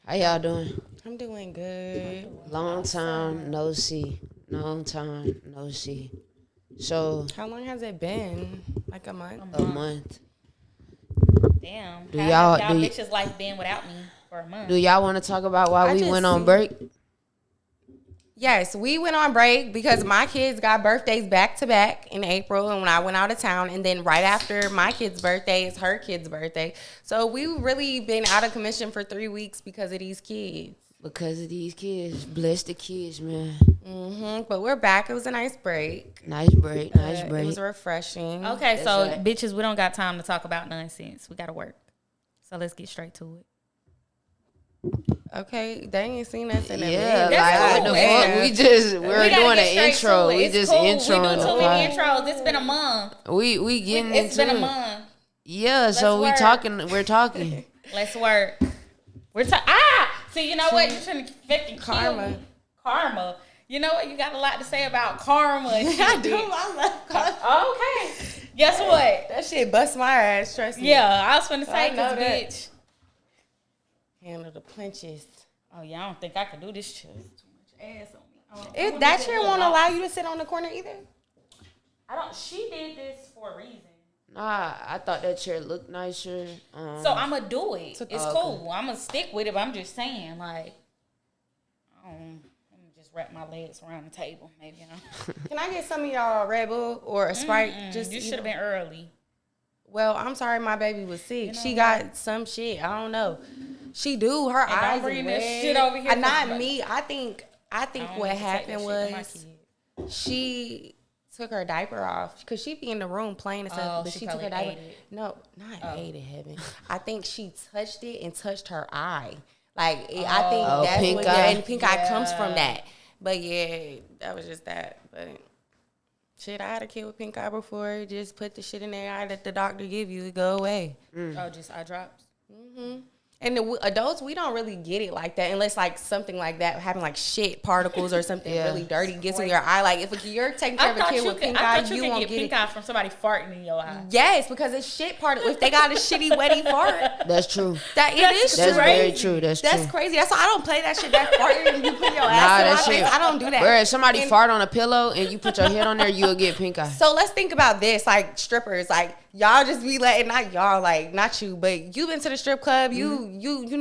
How y'all doing? I'm doing good. Long time no see. So How long has it been? Like a month? a month. Damn. Do How y'all have y'all do, bitches life been without me for a month? do y'all want to talk about why I we just went on see- break? Yes, we went on break because my kids got birthdays back to back in April, and when I went out of town, and then right after my kid's birthday is her kid's birthday. So we really been out of commission for 3 weeks because of these kids. Because of these kids. Bless the kids, man. But we're back. It was a nice break. Nice break. It was refreshing. Okay, so right. bitches, we don't got time to talk about nonsense. We gotta work. So let's get straight to it. Okay, they ain't seen us in a Yeah, minute. like what the fuck? We're doing an intro. We just introing We do the too many pod. intros. It's been a month. We getting It's into been a it. month. Yeah, so Let's work. we're talking. Let's work. See, you know what? You're trying to fucking Karma. kill me. Karma. You know what? You got a lot to say about karma. I do. I love karma. Okay. Guess what? That shit bust my ass, trust me. Yeah, I was finna say I know this, that. bitch. Handle the punches. Oh yeah, I don't think I could do this shit. Too much ass on me. If that chair won't allow you to sit on the corner either. I don't. She did this for a reason. Nah, I thought that chair looked nicer. So I'm gonna do it. It's okay. cool. I'm gonna stick with it. But I'm just saying, like, let me just wrap my legs around the table. Maybe. Can I get some of y'all Red Bull or a Sprite? Just You should have been early. Well, I'm sorry, my baby was sick. She got some shit. I don't know. She do. Her eyes don't bring red. this shit over here. Not me. I think don't what need to take that happened shit to my was kid. she took her diaper off because she be in the room playing and stuff. Oh, but she she took her probably diaper. ate it. No, not ate it, heaven. I think she touched it and touched her eye. Like I think that's pink what. eye. Yeah, and pink eye comes from that. But yeah, that was just that. But shit, I had a kid with pink eye before. Just put the shit in their eye that the doctor give you. It go away. Oh, just eye drops. And the adults, we don't really get it like that unless like something like that having like shit particles or something really dirty gets in your eye. Like if you're taking care of a kid with pink eye, you won't get get pink it. eye from somebody farting in your eye. Yes, because it's shit particles. If they got a shitty wetty fart, That's true. it is That's true. very true. That's That's true. crazy. That's why I don't play that shit. That farting and you put your Nah, ass in that my shit. face. I don't do that. Where if somebody And- fart on a pillow and you put your head on there, you'll get pink eye. So let's think about this, like strippers, like y'all just be letting, not y'all, like not you, but you been to the strip club, y'all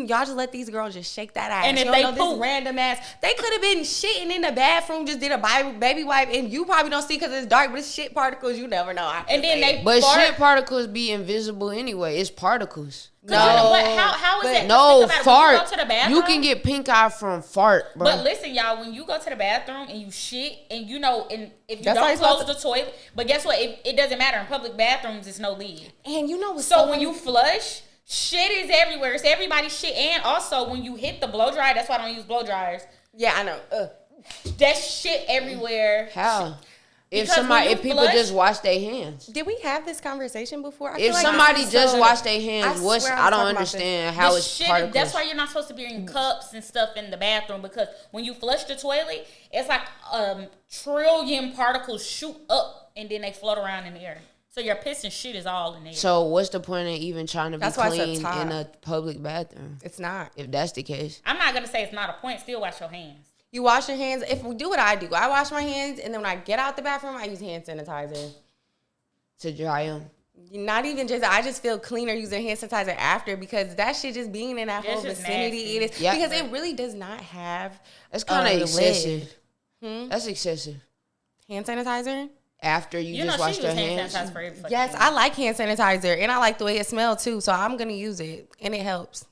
just let these girls just shake that ass. And if you they don't know poop. this random ass, they could have been shitting in the bathroom, just did a baby wipe, and you probably don't see because it's dark, but it's shit particles. You never know. And then they But fart. shit particles be invisible anyway. It's particles. But how is but it? No, Think about it. When fart. you go to the bathroom, You can get pink eye from fart, bro. But listen, y'all, when you go to the bathroom and you shit, and you know, and if you That's why don't you're close supposed the toilet, but guess what? It doesn't matter. In public bathrooms, it's no lid. And you know what's So so when you flush, shit is everywhere. It's everybody's shit. And also, when you hit the blow dryer, that's why I don't use blow dryers. yeah, I know. That's shit everywhere. How? If Because when you if people flush- just wash their hands. Did we have this conversation before? I If feel like somebody this just episode- wash their hands, I what's swear I was don't talking about this. understand how The it's shit, particles. that's why you're not supposed to be in cups and stuff in the bathroom, because when you flush the toilet, it's like trillion particles shoot up and then they float around in the air. So your piss and shit is all in there. So what's the point of even trying to be That's why it's a clean tie. in a public bathroom? It's not. If that's the case. I'm not gonna say it's not a point. Still wash your hands. You wash your hands. If we do what I do, I wash my hands, and then when I get out the bathroom, I use hand sanitizer. To dry them. Not even just, I just feel cleaner using hand sanitizer after, because that shit just being in that It's whole just vicinity, nasty. it is Yeah. because it really does not have. That's kind of lid. excessive. That's excessive. Hand sanitizer. After you, You know just she wash uses your hand hands. sanitizer for every fucking Yes, thing. I like hand sanitizer, and I like the way it smells too. So I'm gonna use it, and it helps.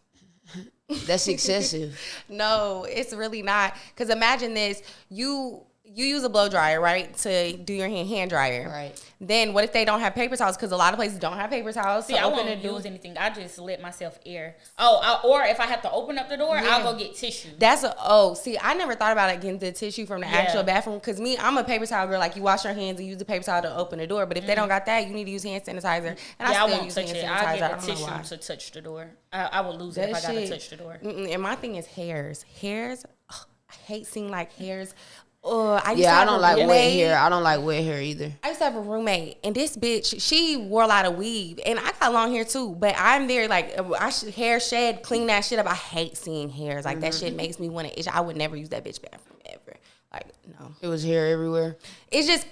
That's excessive. No, it's really not. Because imagine this: you use a blow dryer, right, to do your hand dryer. Right. Then what if they don't have paper towels? Because a lot of places don't have paper towels. See, to I open won't the door. use anything. I just let myself air. Or if I have to open up the door, Yeah. I'll go get tissue. See, I never thought about it, getting the tissue from the actual bathroom. Because I'm a paper towel girl. Like, you wash your hands and use the paper towel to open the door. But if they don't got that, you need to use hand sanitizer. And I still won't use touch hand it. sanitizer. I'll I get don't the know tissue why. to touch the door. I will lose it if I gotta touch the door. And my thing is hairs. Hairs, ugh, I hate seeing like hairs I don't like wet hair. I don't like wet hair either. I used to have a roommate, and this bitch, she wore a lot of weave, and I got long hair too. But I'm very like, hair shed, clean that shit up. I hate seeing hairs. Like that shit makes me want to itch. I would never use that bitch bathroom ever. Like no, it was hair everywhere. It's just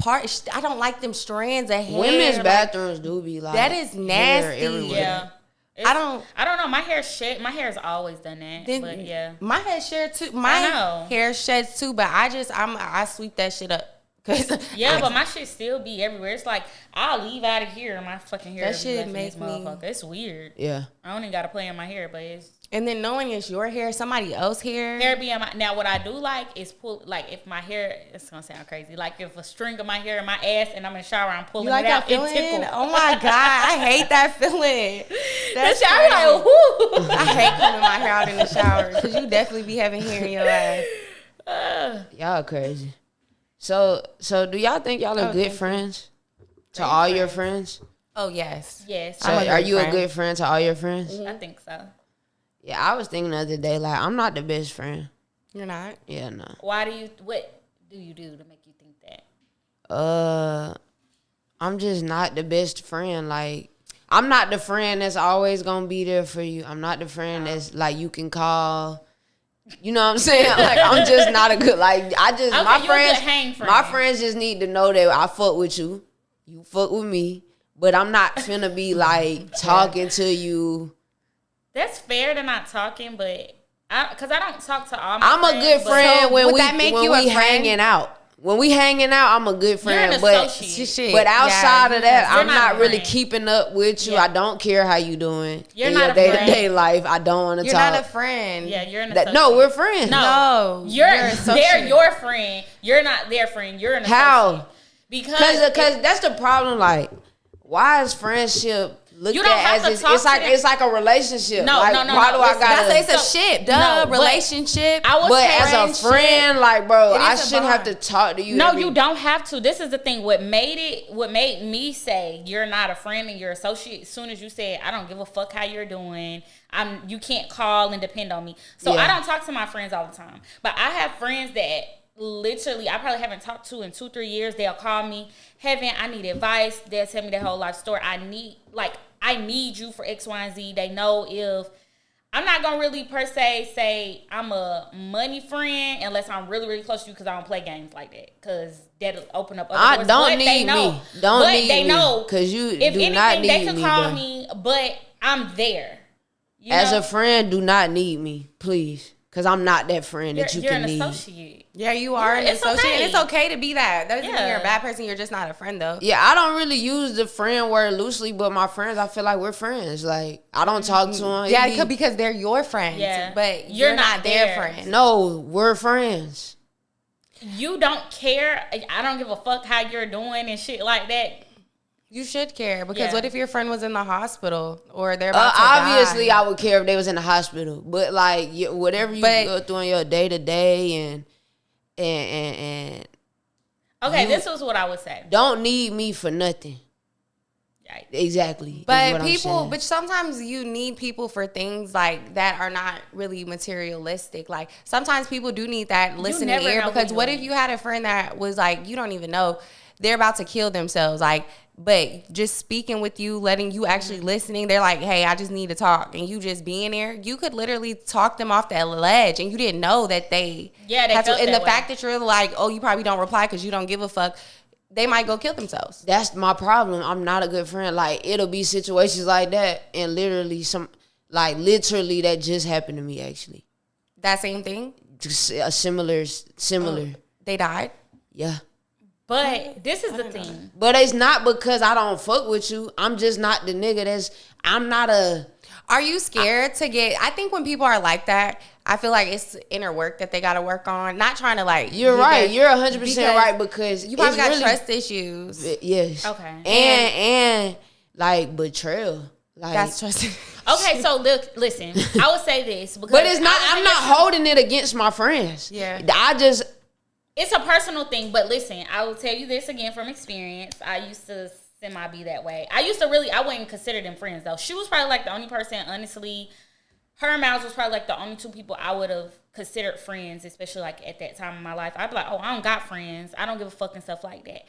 I don't like them strands of hair. Women's bathrooms do be like that is nasty. Yeah. I don't know. My hair shed. My hair's always done that. But yeah, my hair shed too. My hair sheds too. But I sweep that shit up. But my shit still be everywhere. It's like I'll leave out of here and my fucking hair. That shit makes me. It's weird. Yeah. I don't even gotta play in my hair, but it's. And then knowing it's your hair, somebody else's hair. Hair be in my. Now what I do like is pull. Like if my hair, it's gonna sound crazy. Like if a string of my hair in my ass and I'm in the shower, I'm pulling it out. It tickles. Oh my god, I hate that feeling. That's shower like whoo. I hate pulling my hair out in the shower because you definitely be having hair in your ass. Y'all crazy. So do y'all think y'all are good friends to all your friends? Oh yes. Yes. So are you a good friend to all your friends? Mm-hmm. I think so. Yeah, I was thinking the other day, like, I'm not the best friend. You're not? Yeah, no. What do you do to make you think that? I'm just not the best friend. Like, I'm not the friend that's always gonna be there for you. I'm not the friend that's like you can call. You know what I'm saying? Like, I'm just not a good, like, my friends just need to know that I fuck with you. You fuck with me. But I'm not finna be like talking to you. That's fair to not talking, but because I don't talk to all my friends. I'm a good friend when we hanging out. When we hanging out, I'm a good friend. But outside of that, I'm not really keeping up with you. I don't care how you doing in your day-to-day life. I don't want to talk. You're not a friend. Yeah, you're an associate. No, we're friends. No, they're your friend. You're not their friend. You're an associate. How? Because that's the problem. Like, why is friendship looked you don't at have as to talk it's like a relationship? No, like, no. Why do I gotta? It's a ship, relationship. But as a friend, like, bro, I shouldn't have to talk to you. No, you don't have to. This is the thing. What made me say you're not a friend and you're associate. As soon as you said, I don't give a fuck how you're doing. You can't call and depend on me. So I don't talk to my friends all the time. But I have friends that literally I probably haven't talked to in 2-3 years. They'll call me, Heaven, I need advice. They'll tell me their whole life story. I need you for X, Y, and Z. They know if I'm not gonna really per se say I'm a money friend unless I'm really, really close to you because I don't play games like that. Because that'll open up other doors. Don't need me. Don't need me. They know because you if do anything, not need they can me, call bro. me, but I'm there. As a friend, do not need me, please. Because I'm not that friend that you can need. You're an associate. Yeah, you are an associate. Okay. And it's okay to be that. That doesn't mean you're a bad person. You're just not a friend, though. Yeah, I don't really use the friend word loosely, but my friends, I feel like we're friends. Like, I don't talk to them. Yeah, because they're your friends. Yeah. But you're not their friend. No, we're friends. You don't care. I don't give a fuck how you're doing and shit like that. You should care because what if your friend was in the hospital or they're about to die? Obviously, I would care if they was in the hospital. But like whatever you go through in your day to day and okay, this was what I would say. Don't need me for nothing. Right. Exactly. But sometimes you need people for things like that are not really materialistic. Like sometimes people do need that listening ear because what if you had a friend that was like you don't even know they're about to kill themselves, like. But just speaking with you, letting you actually listening, they're like, hey, I just need to talk. And you just being there, you could literally talk them off that ledge. And you didn't know that they felt to. And that the fact that you're like, oh, you probably don't reply because you don't give a fuck. They might go kill themselves. That's my problem. I'm not a good friend. Like, it'll be situations like that. And literally that just happened to me, actually. That same thing? Similar. They died? Yeah. But this is the thing. But it's not because I don't fuck with you. I'm just not the nigga Are you scared to get... I think when people are like that, I feel like it's inner work that they got to work on. Not trying to like... You're right. You're 100% right because... You probably got trust issues. Yes. Okay. And like betrayal. Like, that's trust. Okay, so look, listen. I would say this because... But it's not... I'm not holding it against my friends. Yeah. It's a personal thing, but listen, I will tell you this again from experience. I used to semi be that way. I wouldn't consider them friends though. She was probably like the only person, honestly, her and Miles was probably like the only two people I would have considered friends, especially like at that time in my life. I'd be like, oh, I don't got friends. I don't give a fuck and stuff like that.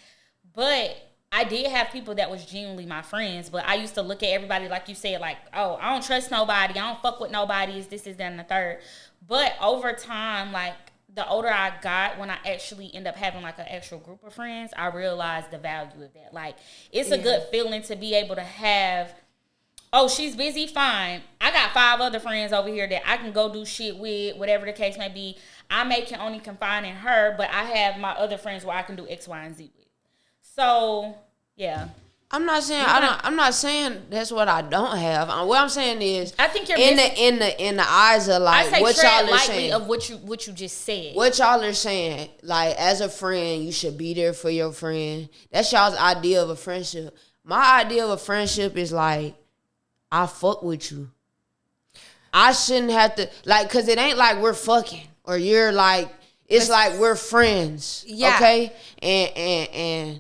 But I did have people that was genuinely my friends, but I used to look at everybody like you said, like, oh, I don't trust nobody. I don't fuck with nobody. Is this, that, and the third. But over time, like, the older I got, when I actually end up having, like, an actual group of friends, I realized the value of that. Like, it's a good feeling to be able to have, oh, she's busy, fine. I got 5 other friends over here that I can go do shit with, whatever the case may be. I can only confine in her, but I have my other friends where I can do X, Y, and Z with. So, yeah. I'm not saying that's what I don't have. What I'm saying is, I think you're in the eyes of like what y'all are saying of what you just said. What y'all are saying, like as a friend, you should be there for your friend. That's y'all's idea of a friendship. My idea of a friendship is like, I fuck with you. I shouldn't have to like, cause it ain't like we're fucking or you're like. It's like we're friends. Yeah. Okay, and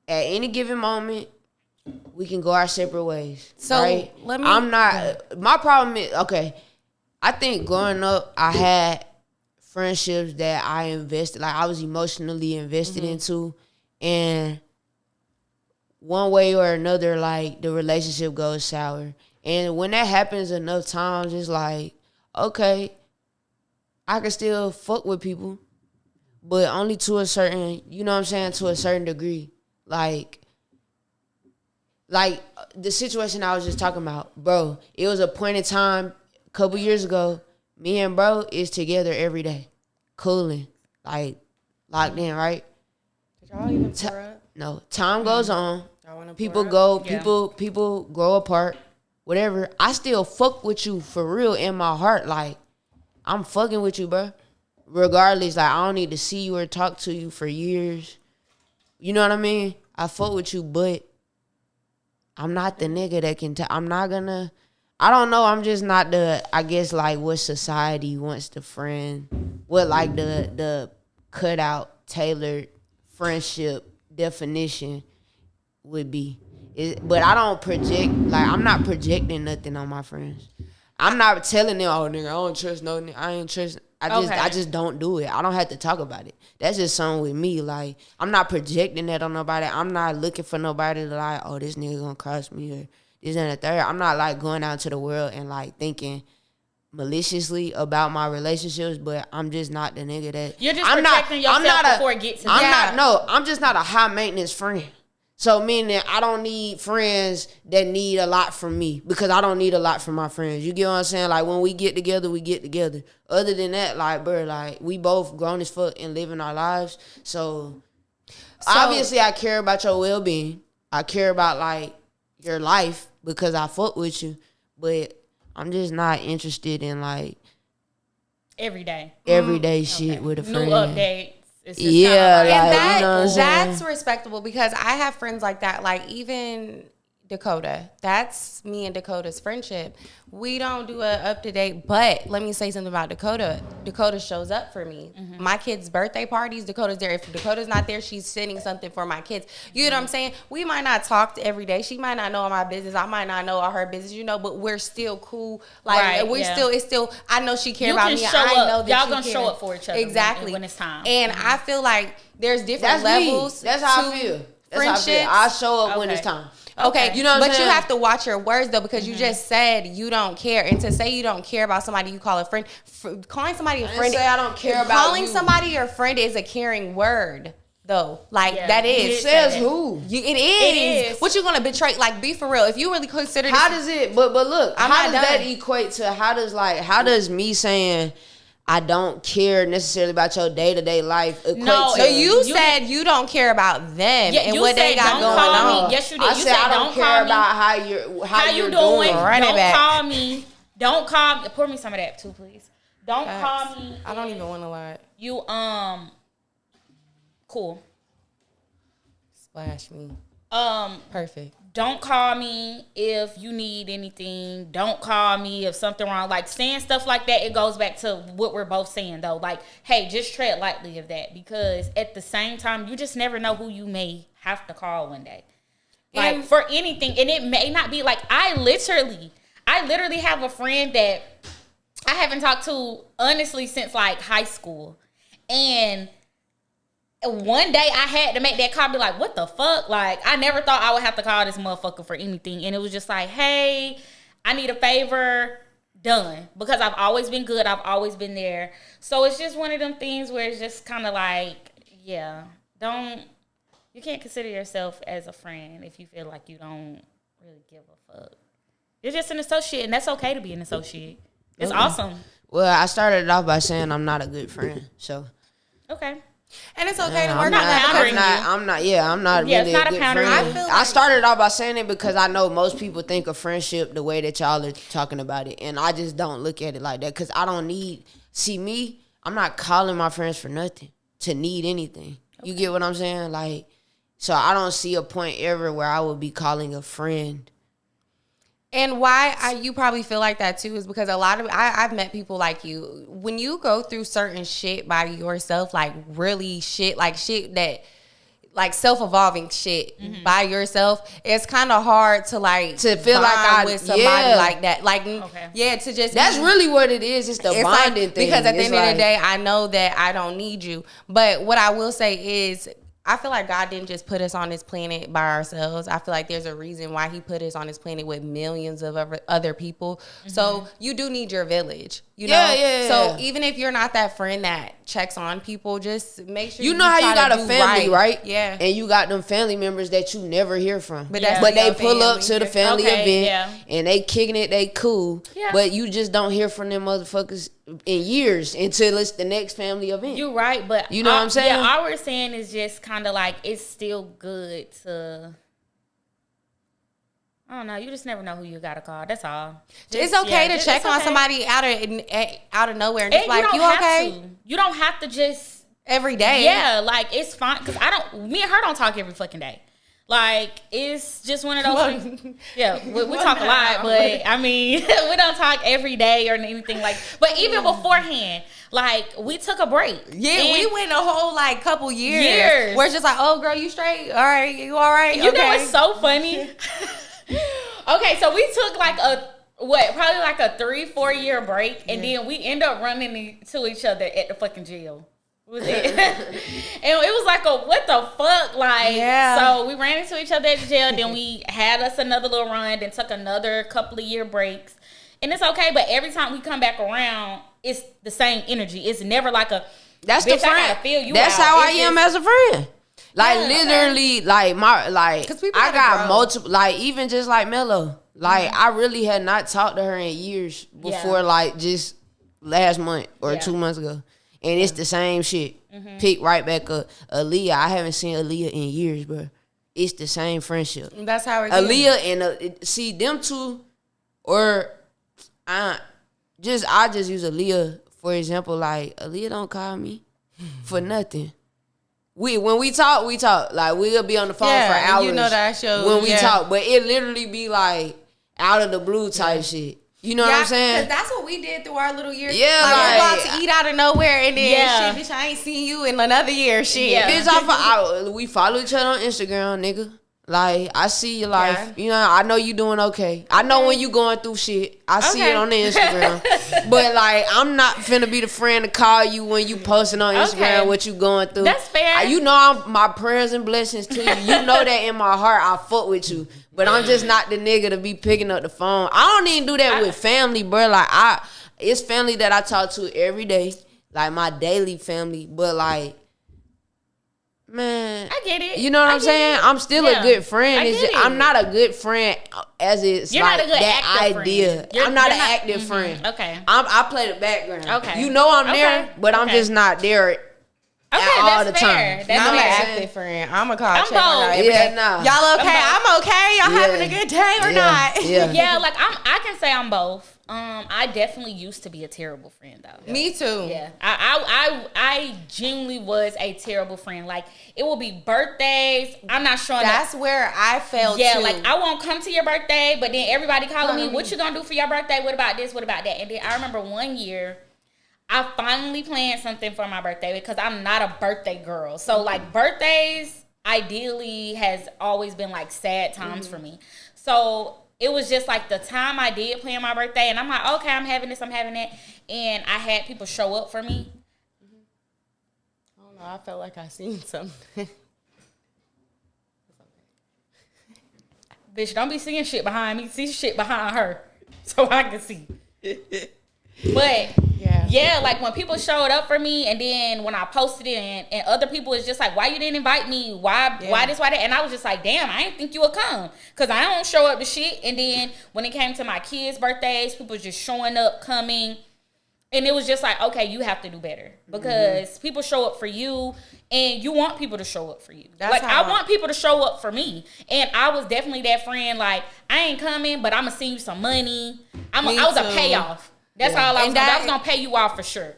at any given moment, we can go our separate ways. So right? My problem is, okay, I think growing up, I had friendships that I invested, like I was emotionally invested into. And one way or another, like the relationship goes sour. And when that happens enough times, it's like, okay, I can still fuck with people, but only to a certain, you know what I'm saying, to a certain degree. Like the situation I was just talking about, bro, it was a point in time a couple years ago, me and bro is together every day, cooling, like locked in, right? Did y'all even pour up? No, time goes on. People go, people grow apart, whatever. I still fuck with you for real in my heart. Like, I'm fucking with you, bro. Regardless, like, I don't need to see you or talk to you for years. You know what I mean? I fuck with you, but I'm not the nigga that can I'm not gonna, I don't know, I'm just not the, I guess, like, what society wants the friend, what, like, the cutout, tailored friendship definition would be. But I don't project, like, I'm not projecting nothing on my friends. I'm not telling them, oh, nigga, I don't trust no nigga, I ain't trust. I just don't do it. I don't have to talk about it. That's just something with me. Like, I'm not projecting that on nobody. I'm not looking for nobody to like, oh, this nigga gonna cross me or this and the third. I'm not like going out to the world and like thinking maliciously about my relationships, but I'm just not the nigga that. You're just protecting yourself before it gets to that. I'm just not a high maintenance friend. So meaning I don't need friends that need a lot from me because I don't need a lot from my friends. You get what I'm saying? Like when we get together, we get together. Other than that, like, bro, like we both grown as fuck and living our lives. So obviously I care about your well-being. I care about like your life because I fuck with you. But I'm just not interested in like everyday shit with a friend. New updates. It's just like, and you know that's respectable because I have friends like that. Like even Dakota, that's me and Dakota's friendship. We don't do a up to date, but let me say something about Dakota. Dakota shows up for me. Mm-hmm. My kids' birthday parties, Dakota's there. If Dakota's not there, she's sending something for my kids. You know what I'm saying? We might not talk every day. She might not know all my business. I might not know all her business, you know, but we're still cool. Like it's still, I know she cares about me. I know that y'all gonna show up for each other. Exactly. When it's time. And I feel like there's different levels. That's how I feel. Friendships. I show up when it's time. Okay, you know what I'm saying? You have to watch your words though because you just said you don't care, and to say you don't care about somebody you call a friend, calling somebody a friend. Say I don't care about calling somebody your friend is a caring word though. Like that is. It says who? It is. What you gonna betray? Like be for real. If you really consider this, how does it? But look, how does that equate to? How does me saying I don't care necessarily about your day-to-day life equate to... you said you don't care about them and what they got going on. Yes, you did. I said I don't care about how you're doing. Don't call me. Don't call me. Pour me some of that too, please. Don't call me. I don't even want to lie. You, cool. Splash me. Perfect. Don't call me if you need anything. Don't call me if something wrong. Like saying stuff like that, it goes back to what we're both saying though. Like, hey, just tread lightly of that because at the same time, you just never know who you may have to call one day. Like for anything, and it may not be like I literally have a friend that I haven't talked to, honestly, since like high school. And one day I had to make that call, be like, what the fuck? Like, I never thought I would have to call this motherfucker for anything. And it was just like, hey, I need a favor. Done. Because I've always been good. I've always been there. So it's just one of them things where it's just kind of like, yeah, you can't consider yourself as a friend if you feel like you don't really give a fuck. You're just an associate, and that's okay to be an associate. It's awesome. Well, I started it off by saying I'm not a good friend, so. Okay. And it's okay to I'm work on not that. I'm not Yeah, really it's not a a good powder. friend. I feel I started off by saying it because I know most people think of friendship the way that y'all are talking about it, and I just don't look at it like that because I don't need. See me, I'm not calling my friends for nothing to need anything. Okay. You get what I'm saying? Like, so I don't see a point ever where I would be calling a friend. And why you probably feel like that too is because a lot of I've met people like you. When you go through certain shit by yourself, like really shit, like shit that like self-evolving shit by yourself, it's kind of hard to like to feel like I with somebody like that. Like to just that's really what it is. It's the bonding thing. Because at the end of the day, I know that I don't need you. But what I will say is, I feel like God didn't just put us on this planet by ourselves. I feel like there's a reason why he put us on this planet with millions of other people. Mm-hmm. So you do need your village, you know? Yeah. So even if you're not that friend that checks on people, just make sure you know how you got a family, right? Yeah. And you got them family members that you never hear from. But they pull up to the family event and they kicking it, they cool. Yeah. But you just don't hear from them motherfuckers in years until it's the next family event. You're right, but you know what I'm saying? Yeah, all we're saying is just kind of like it's still good to. I don't know. You just never know who you gotta call. That's all. It's okay to check on somebody out of nowhere and just like, you okay? You don't have to just every day. Yeah, like it's fine because me and her don't talk every fucking day. Like, it's just one of those things. Yeah, we talk a lot, but I mean, we don't talk every day or anything like. But even beforehand, like, we took a break. Yeah, we went a whole like couple years. Where it's just like, oh girl, you straight? All right, you all right? You know what's so funny? Okay, so we took like probably like a 3-4 year break, and then we end up running into each other at the fucking jail. Was it? And it was like what the fuck? Like, so we ran into each other at the jail, then we had us another little run, then took another couple of year breaks. And it's okay, but every time we come back around, it's the same energy. It's never like that's bitch, the friend. I gotta feel you that's out. how I am as a friend. Like literally, like I got multiple, like even just like Mello. Like I really had not talked to her in years before, like just last month or 2 months ago. And it's the same shit. Pick right back up. Aaliyah, I haven't seen Aaliyah in years, bro. It's the same friendship. That's how it is. Aaliyah and see them two, or I just use Aaliyah for example. Like Aaliyah don't call me for nothing. When we talk. Like we'll be on the phone for hours. You know that show when we talk, but it literally be like out of the blue type shit. You know what I'm saying? Because that's what we did through our little years. Yeah, like we're about to eat out of nowhere, and then shit, bitch, I ain't seen you in another year. Shit, bitch, we follow each other on Instagram, nigga. Like I see your life. You know, I know you doing okay. I know when you going through shit. I see it on the Instagram. But like, I'm not finna be the friend to call you when you posting on Instagram what you going through. That's fair. You know, my prayers and blessings to you. You know that in my heart, I fuck with you. But I'm just not the nigga to be picking up the phone. I don't even do that with family, bro. Like it's family that I talk to every day, like my daily family. But like, man, I get it. You know what I'm saying? I'm still a good friend. I'm not a good friend as it's You're like not a good that idea. I'm not an active friend. Okay. I play the background. Okay. You know I'm there, but I'm just not there. All the time. I'm an active friend. I'm a call. I'm both. Y'all okay? I'm okay. Y'all having a good day or not? Yeah, like I can say I'm both. I definitely used to be a terrible friend though. Me too. Yeah, I genuinely was a terrible friend. Like it will be birthdays. I'm not showing. That's where I felt. Yeah, too. like I won't come to your birthday, but then everybody calling me, "What you gonna do for your birthday? What about this? What about that?" And then I remember one year, I finally planned something for my birthday because I'm not a birthday girl. So like birthdays ideally has always been like sad times for me. So it was just like the time I did plan my birthday, and I'm like, okay, I'm having this, I'm having that, and I had people show up for me. I don't know. I felt like I seen something. Bitch, don't be seeing shit behind me. See shit behind her, so I can see. But yeah, like when people showed up for me, and then when I posted it, and other people was just like, "Why you didn't invite me? Why this? Why that?" And I was just like, "Damn, I didn't think you would come, cause I don't show up to shit." And then when it came to my kids' birthdays, people just showing up, coming, and it was just like, okay, you have to do better, because people show up for you, and you want people to show up for you. I want people to show up for me, and I was definitely that friend. Like, I ain't coming, but I'm gonna send you some money. I was a payoff. That's all I was. I was gonna pay you off for sure,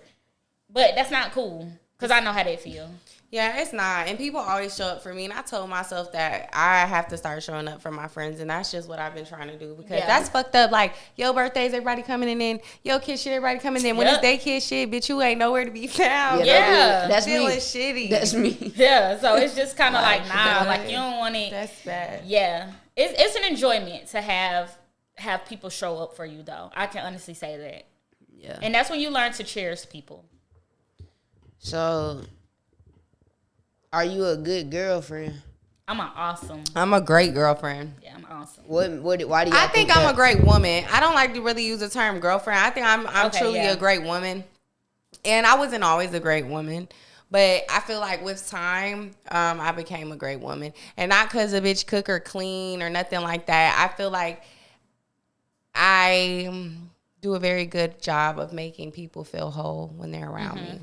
but that's not cool because I know how they feel. Yeah, it's not. And people always show up for me, and I told myself that I have to start showing up for my friends, and that's just what I've been trying to do, because that's fucked up. Like, your birthdays, everybody coming in, and your kid shit, everybody coming in. When it's their kid shit, bitch, you ain't nowhere to be found. Yeah, that's feeling me. Shitty. That's me. Yeah, so it's just kind of like, nah, like you don't want it. That's bad. Yeah, it's an enjoyment to have people show up for you, though. I can honestly say that. Yeah, and that's when you learn to cherish people. So, are you a good girlfriend? I'm a great girlfriend. Yeah, I'm awesome. Why do you? I think I'm a great woman. I don't like to really use the term girlfriend. I think I'm truly a great woman, and I wasn't always a great woman. But I feel like with time, I became a great woman, and not because a bitch cook or clean or nothing like that. I feel like I do a very good job of making people feel whole when they're around me.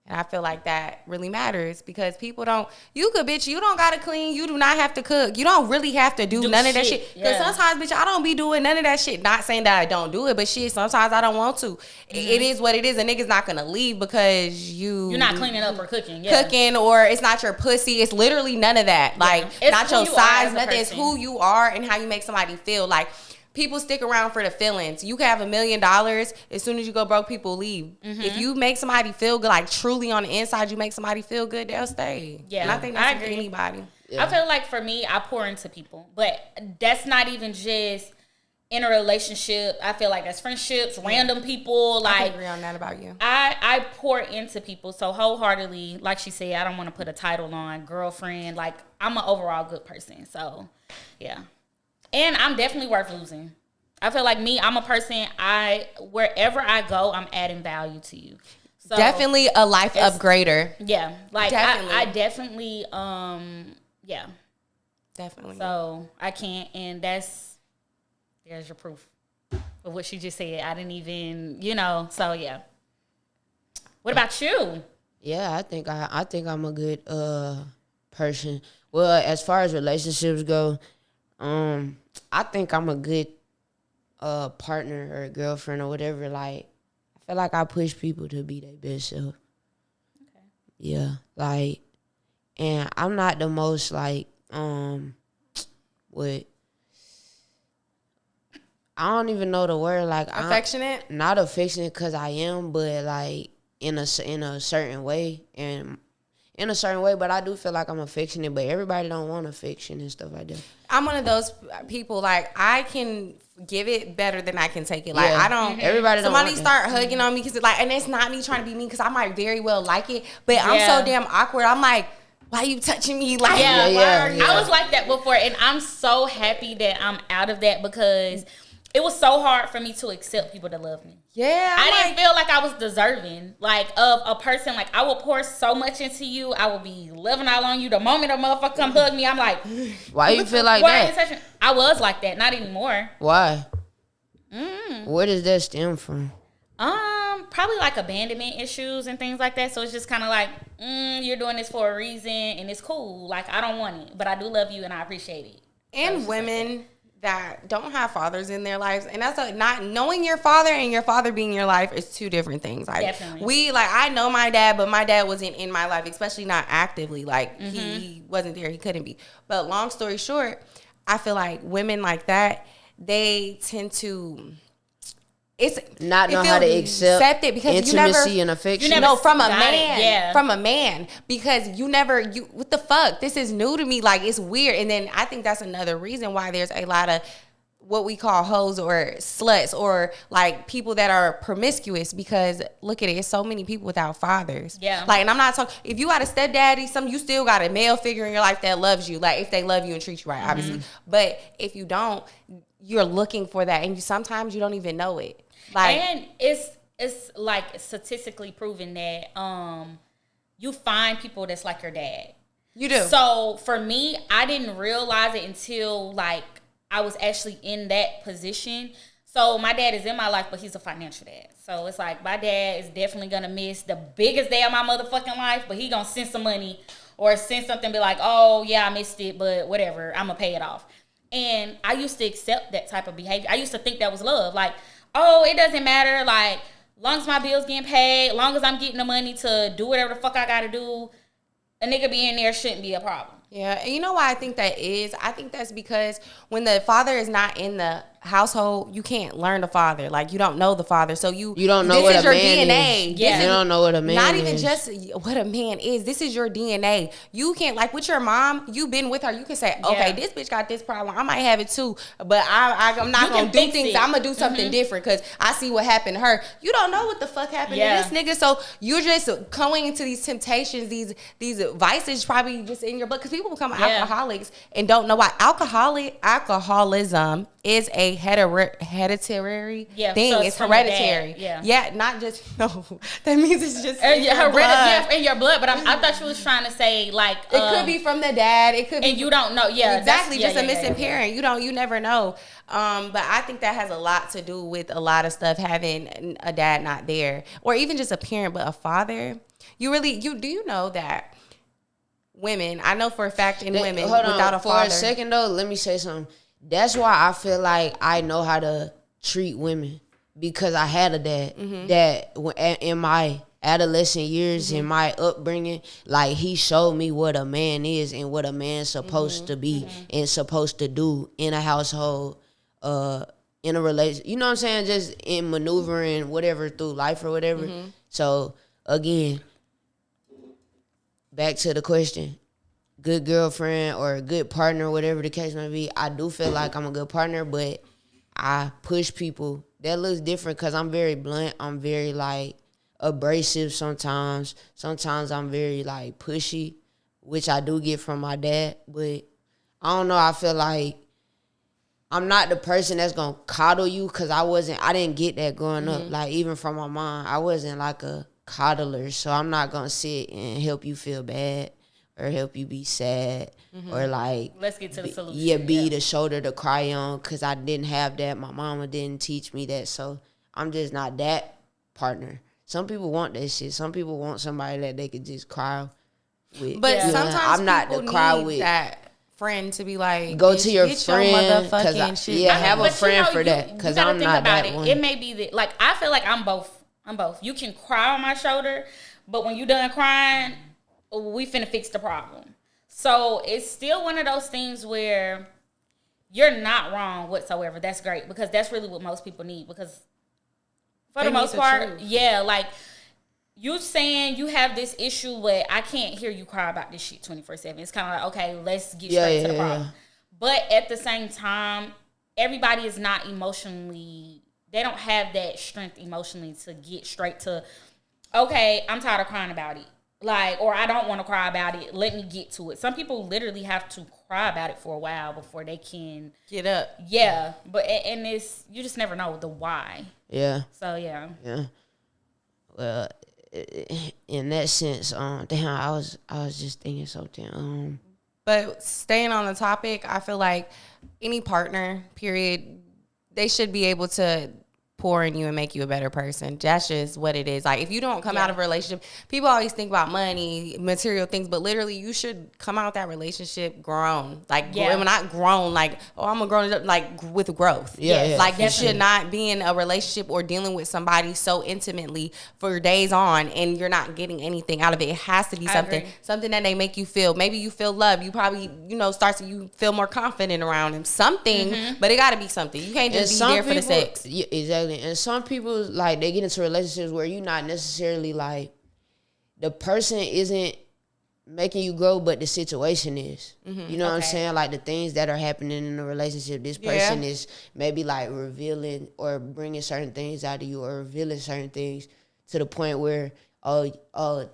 And I feel like that really matters, because people don't, you don't got to clean. You do not have to cook. You don't really have to do none of that shit. Because sometimes, bitch, I don't be doing none of that shit. Not saying that I don't do it, but shit, sometimes I don't want to. It is what it is. A nigga's not going to leave because you're not cleaning up or cooking. Cooking, or it's not your pussy. It's literally none of that. Like, not your size, nothing. It's who you are and how you make somebody feel. Like, people stick around for the feelings. You can have $1 million. As soon as you go broke, people leave. If you make somebody feel good, like truly on the inside, you make somebody feel good, they'll stay. Yeah, and I think that's for anybody. Yeah. I feel like for me, I pour into people, but that's not even just in a relationship. I feel like that's friendships, random people. Like, I can agree on that about you. I pour into people so wholeheartedly. Like she said, I don't want to put a title on girlfriend. Like, I'm an overall good person. So, yeah. And I'm definitely worth losing. I feel like me, I'm a person, wherever I go, I'm adding value to you. So definitely a life upgrader. Yeah. Like, definitely. I definitely, yeah. Definitely. So, I can't, and there's your proof of what she just said. I didn't even, so yeah. What about you? Yeah, I think I'm a good person. Well, as far as relationships go, I think I'm a good partner or a girlfriend or whatever. Like, I feel like I push people to be their best self. Okay. Yeah, like, and I'm not the most like what. I don't even know the word. Like, affectionate. I'm not affectionate because I am, but like in a certain way, and. In a certain way, but I do feel like I'm affectionate, but everybody don't want affection and stuff like that. I'm one of those people, like, I can give it better than I can take it. Like, I don't, everybody don't somebody start hugging on me, because like, and it's not me trying to be mean, because I might very well like it, but I'm so damn awkward. I'm like, why you touching me? Like, I was like that before, and I'm so happy that I'm out of that, because it was so hard for me to accept people that love me. Yeah. I didn't feel like I was deserving, like, of a person. Like, I will pour so much into you. I will be living all on you. The moment a motherfucker come hug me, I'm like, why you feel like that? I was like that. Not anymore. Why? Where does that stem from? Probably like abandonment issues and things like that. So it's just kind of like, you're doing this for a reason, and it's cool. Like, I don't want it, but I do love you and I appreciate it. And women that don't have fathers in their lives, and that's not knowing your father and your father being your life is two different things. Like, definitely. I know my dad, but my dad wasn't in my life, especially not actively. Like, he wasn't there, he couldn't be. But long story short, I feel like women like that, they tend to not know how to accept it, because intimacy and affection. From a man, because what the fuck? This is new to me. Like, it's weird. And then I think that's another reason why there's a lot of what we call hoes or sluts or like people that are promiscuous, because look at it, it's so many people without fathers. Yeah. Like, and I'm not talking, if you got a stepdaddy, you still got a male figure in your life that loves you. Like, if they love you and treat you right, obviously. But if you don't, you're looking for that, and sometimes you don't even know it. Like, and it's like statistically proven that you find people that's like your dad. You do. So for me, I didn't realize it until like I was actually in that position. So my dad is in my life, but he's a financial dad. So it's like my dad is definitely gonna miss the biggest day of my motherfucking life, but he gonna send some money or send something, be like, oh yeah, I missed it, but whatever, I'm gonna pay it off. And I used to accept that type of behavior. I used to think that was love. Like, oh, it doesn't matter. Like, long as my bills getting paid, long as I'm getting the money to do whatever the fuck I gotta do, a nigga being there shouldn't be a problem. yeah, and you know why I think that is? I think that's because when the father is not in the household, you can't learn the father. Like, you don't know the father, so you don't know what a man DNA. is. Yeah, you don't know what a man is. Not even just what a man is. This is your DNA. You can't, like with your mom, you've been with her. You can say, okay, this bitch got this problem. I might have it too, but I'm not gonna do things. I'm gonna do something different because I see what happened to her. You don't know what the fuck happened to this nigga, so you're just going into these temptations, these vices, probably just in your blood. Because people become alcoholics and don't know why. Alcoholism is a hereditary thing. So it's hereditary. Not just that means it's just in your blood. In your blood. But I thought you was trying to say like it could be from the dad. It could be, and you don't know. Yeah, exactly. Just a missing parent. You never know. But I think that has a lot to do with a lot of stuff, having a dad not there, or even just a parent, but a father. Do you know that women? I know for a fact women without a father. For a second though, let me say something. That's why I feel like I know how to treat women, because I had a dad that in my adolescent years, in my upbringing, like he showed me what a man is and what a man's supposed to be and supposed to do in a household, in a relation. You know what I'm saying? Just in maneuvering whatever through life or whatever. So again, back to the question. Good girlfriend or a good partner, whatever the case may be, I do feel like I'm a good partner, but I push people. That looks different because I'm very blunt. I'm very, like, abrasive sometimes. Sometimes I'm very, like, pushy, which I do get from my dad. But I don't know. I feel like I'm not the person that's going to coddle you, because I didn't get that growing up. Like, even from my mom, I wasn't, like, a coddler. So I'm not going to sit and help you feel bad or help you be sad, or like, let's get to the solution. Be the shoulder to cry on, because I didn't have that. My mama didn't teach me that, so I'm just not that partner. Some people want that shit. Some people want somebody that they could just cry with. But sometimes I'm not to cry with that friend to be like, go to your friend, because have a friend for that, because I'm not that one. It may be that, like, I feel like I'm both. You can cry on my shoulder, but when you done crying, we finna fix the problem. So it's still one of those things where you're not wrong whatsoever. That's great, because that's really what most people need. Because for the most part, like you saying you have this issue, but I can't hear you cry about this shit 24/7. It's kind of like, okay, let's get straight to the problem. But at the same time, everybody is not emotionally. They don't have that strength emotionally to get straight to, okay, I'm tired of crying about it. Like, or I don't want to cry about it. Let me get to it. Some people literally have to cry about it for a while before they can get up. Yeah, but and it's, you just never know the why. Yeah. So yeah. Yeah. Well, in that sense, damn, I was just thinking something. But staying on the topic, I feel like any partner, period, they should be able to pour in you and make you a better person. That's just what it is. Like, if you don't come out of a relationship, people always think about money, material things, but literally you should come out that relationship grown. Like, not grown, like, oh, I'm a grown up, like, with growth. Like, you should not be in a relationship or dealing with somebody so intimately for days on and you're not getting anything out of it. It has to be something that they make you feel. Maybe you feel love. You probably, you feel more confident around him. Something, but it got to be something. You can't just be there for the sex. Yeah, exactly. And some people, like, they get into relationships where you're not necessarily, like, the person isn't making you grow, but the situation is. You know what I'm saying? Like the things that are happening in the relationship, this person is maybe like revealing or bringing certain things out of you or revealing certain things to the point where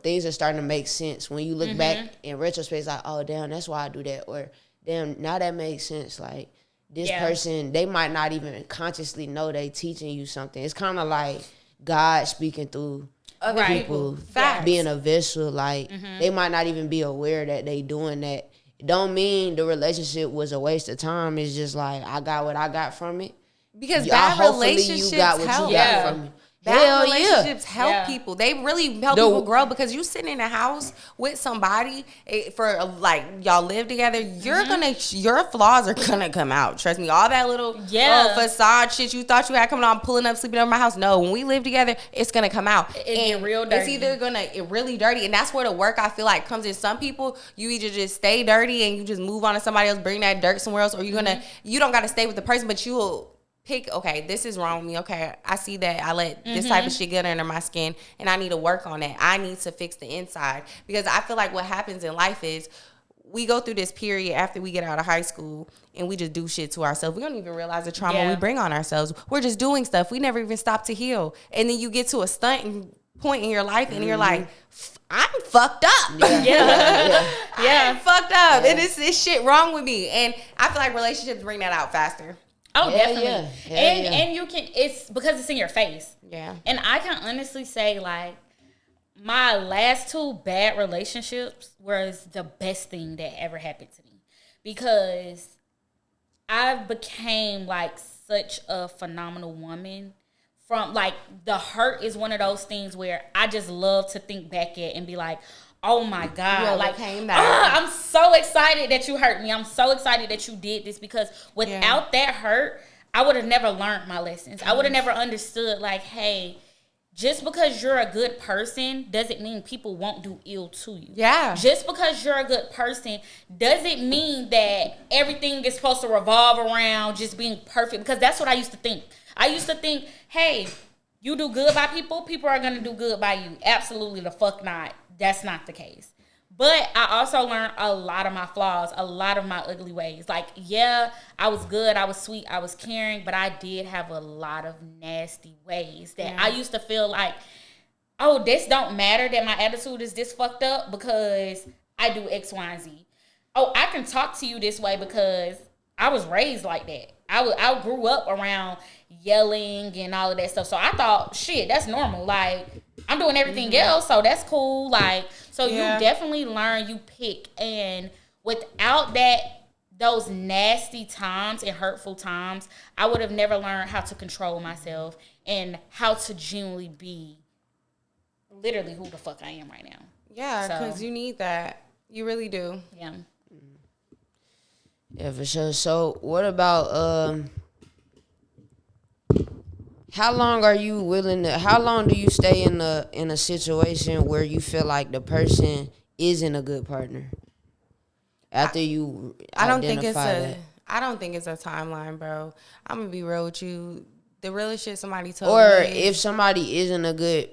things are starting to make sense. When you look back in retrospect, it's like, oh, damn, that's why I do that. Or, damn, now that makes sense. Like, this person, they might not even consciously know they teaching you something. It's kind of like God speaking through other people, being a vessel. Like, they might not even be aware that they doing that. It don't mean the relationship was a waste of time. It's just like, I got what I got from it. Because bad relationships you got what help. you got from it. Bad relationships help people. They really help people grow, because you sitting in a house with somebody for like y'all live together, your flaws are gonna come out. Trust me. All that little facade shit you thought you had coming on, pulling up, sleeping over my house. No, when we live together, it's gonna come out. It's real dirty. It's either gonna really dirty, and that's where the work I feel like comes in. Some people, you either just stay dirty and you just move on to somebody else, bring that dirt somewhere else, or you don't gotta stay with the person, but you'll pick, okay, this is wrong with me. Okay, I see that I let this type of shit get under my skin, and I need to work on that. I need to fix the inside, because I feel like what happens in life is we go through this period after we get out of high school and we just do shit to ourselves. We don't even realize the trauma we bring on ourselves. We're just doing stuff. We never even stop to heal. And then you get to a stunting point in your life and you're like, I'm fucked up. I'm fucked up. And it's this shit wrong with me. And I feel like relationships bring that out faster. Oh, definitely. And you can, it's because it's in your face. Yeah. And I can honestly say, like, my last 2 bad relationships was the best thing that ever happened to me, because I became like such a phenomenal woman. From like, the hurt is one of those things where I just love to think back at and be like, oh my God, like, I'm so excited that you hurt me. I'm so excited that you did this, because without that hurt, I would have never learned my lessons. I would have never understood, like, hey, just because you're a good person doesn't mean people won't do ill to you. Yeah. Just because you're a good person doesn't mean that everything is supposed to revolve around just being perfect, because that's what I used to think. I used to think, hey, you do good by people, people are going to do good by you. Absolutely the fuck not. That's not the case. But I also learned a lot of my flaws, a lot of my ugly ways. Like, yeah, I was good, I was sweet, I was caring, but I did have a lot of nasty ways that I used to feel like, oh, this don't matter that my attitude is this fucked up because I do X, Y, and Z. Oh, I can talk to you this way because I was raised like that. I grew up around yelling and all of that stuff. So I thought, shit, that's normal. Like, I'm doing everything else, so that's cool. Like, so you definitely learn, you pick. And without those nasty times and hurtful times, I would have never learned how to control myself and how to genuinely be literally who the fuck I am right now. Yeah, because you need that. You really do. Yeah. Yeah, for sure. So what about how long are you willing to, how long do you stay in a situation where you feel like the person isn't a good partner? After you I don't think it's a timeline, bro. I'm gonna be real with you. The realest shit somebody told me. Or if somebody isn't a good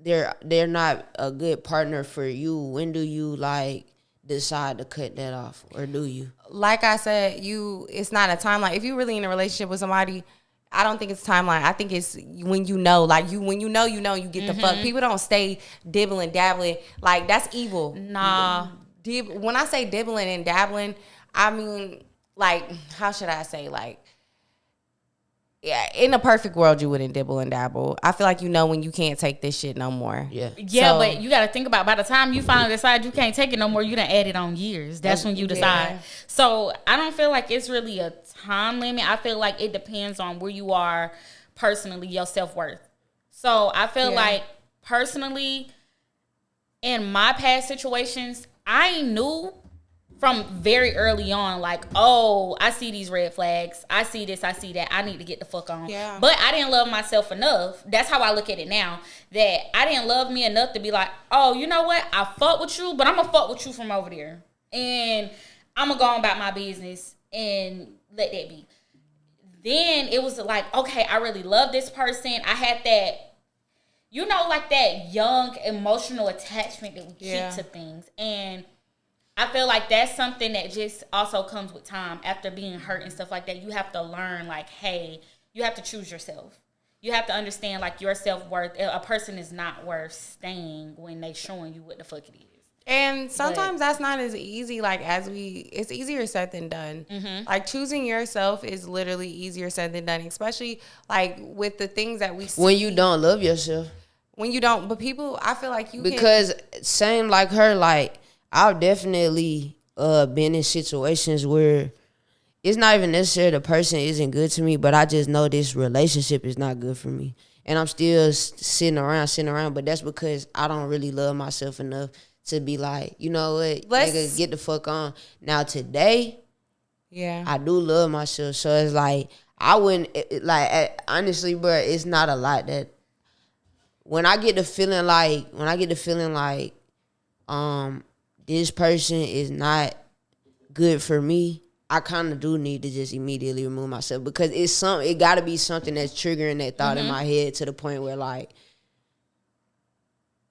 they're not a good partner for you, when do you like decide to cut that off, or do you? Like I said, it's not a timeline. If you're really in a relationship with somebody, I don't think it's timeline. I think it's when you know, like when you know, you get the fuck. People don't stay dibbling, dabbling. Like, that's evil. Nah. When I say dibbling and dabbling, I mean, like, how should I say, like, yeah, in a perfect world, you wouldn't dibble and dabble. I feel like you know when you can't take this shit no more. Yeah, but you got to think about, by the time you finally decide you can't take it no more, you done added on years. That's when you decide. Yeah. So I don't feel like it's really a time limit. I feel like it depends on where you are personally, your self-worth. So I feel like personally, in my past situations, I knew from very early on, like, oh, I see these red flags. I see this, I see that. I need to get the fuck on. Yeah. But I didn't love myself enough. That's how I look at it now. That I didn't love me enough to be like, oh, you know what? I fuck with you, but I'm going to fuck with you from over there. And I'm going to go on about my business and let that be. Then it was like, okay, I really love this person. I had that, you know, like that young emotional attachment that we keep to things. And I feel like that's something that just also comes with time. After being hurt and stuff like that, you have to learn, like, hey, you have to choose yourself. You have to understand, like, your self-worth. A person is not worth staying when they showing you what the fuck it is. And sometimes that's not as easy, like, it's easier said than done. Mm-hmm. Like, choosing yourself is literally easier said than done, especially, like, with the things that we see. When you don't love yourself. When you don't, but people, I feel like because same like her, like, I've definitely been in situations where it's not even necessarily the person isn't good to me, but I just know this relationship is not good for me. And I'm still sitting around, but that's because I don't really love myself enough to be like, you know what, nigga, get the fuck on. Now today, I do love myself, so it's like, I wouldn't, honestly, bro, it's not a lot that, when I get the feeling like, this person is not good for me, I kind of do need to just immediately remove myself, because it got to be something that's triggering that thought in my head to the point where, like,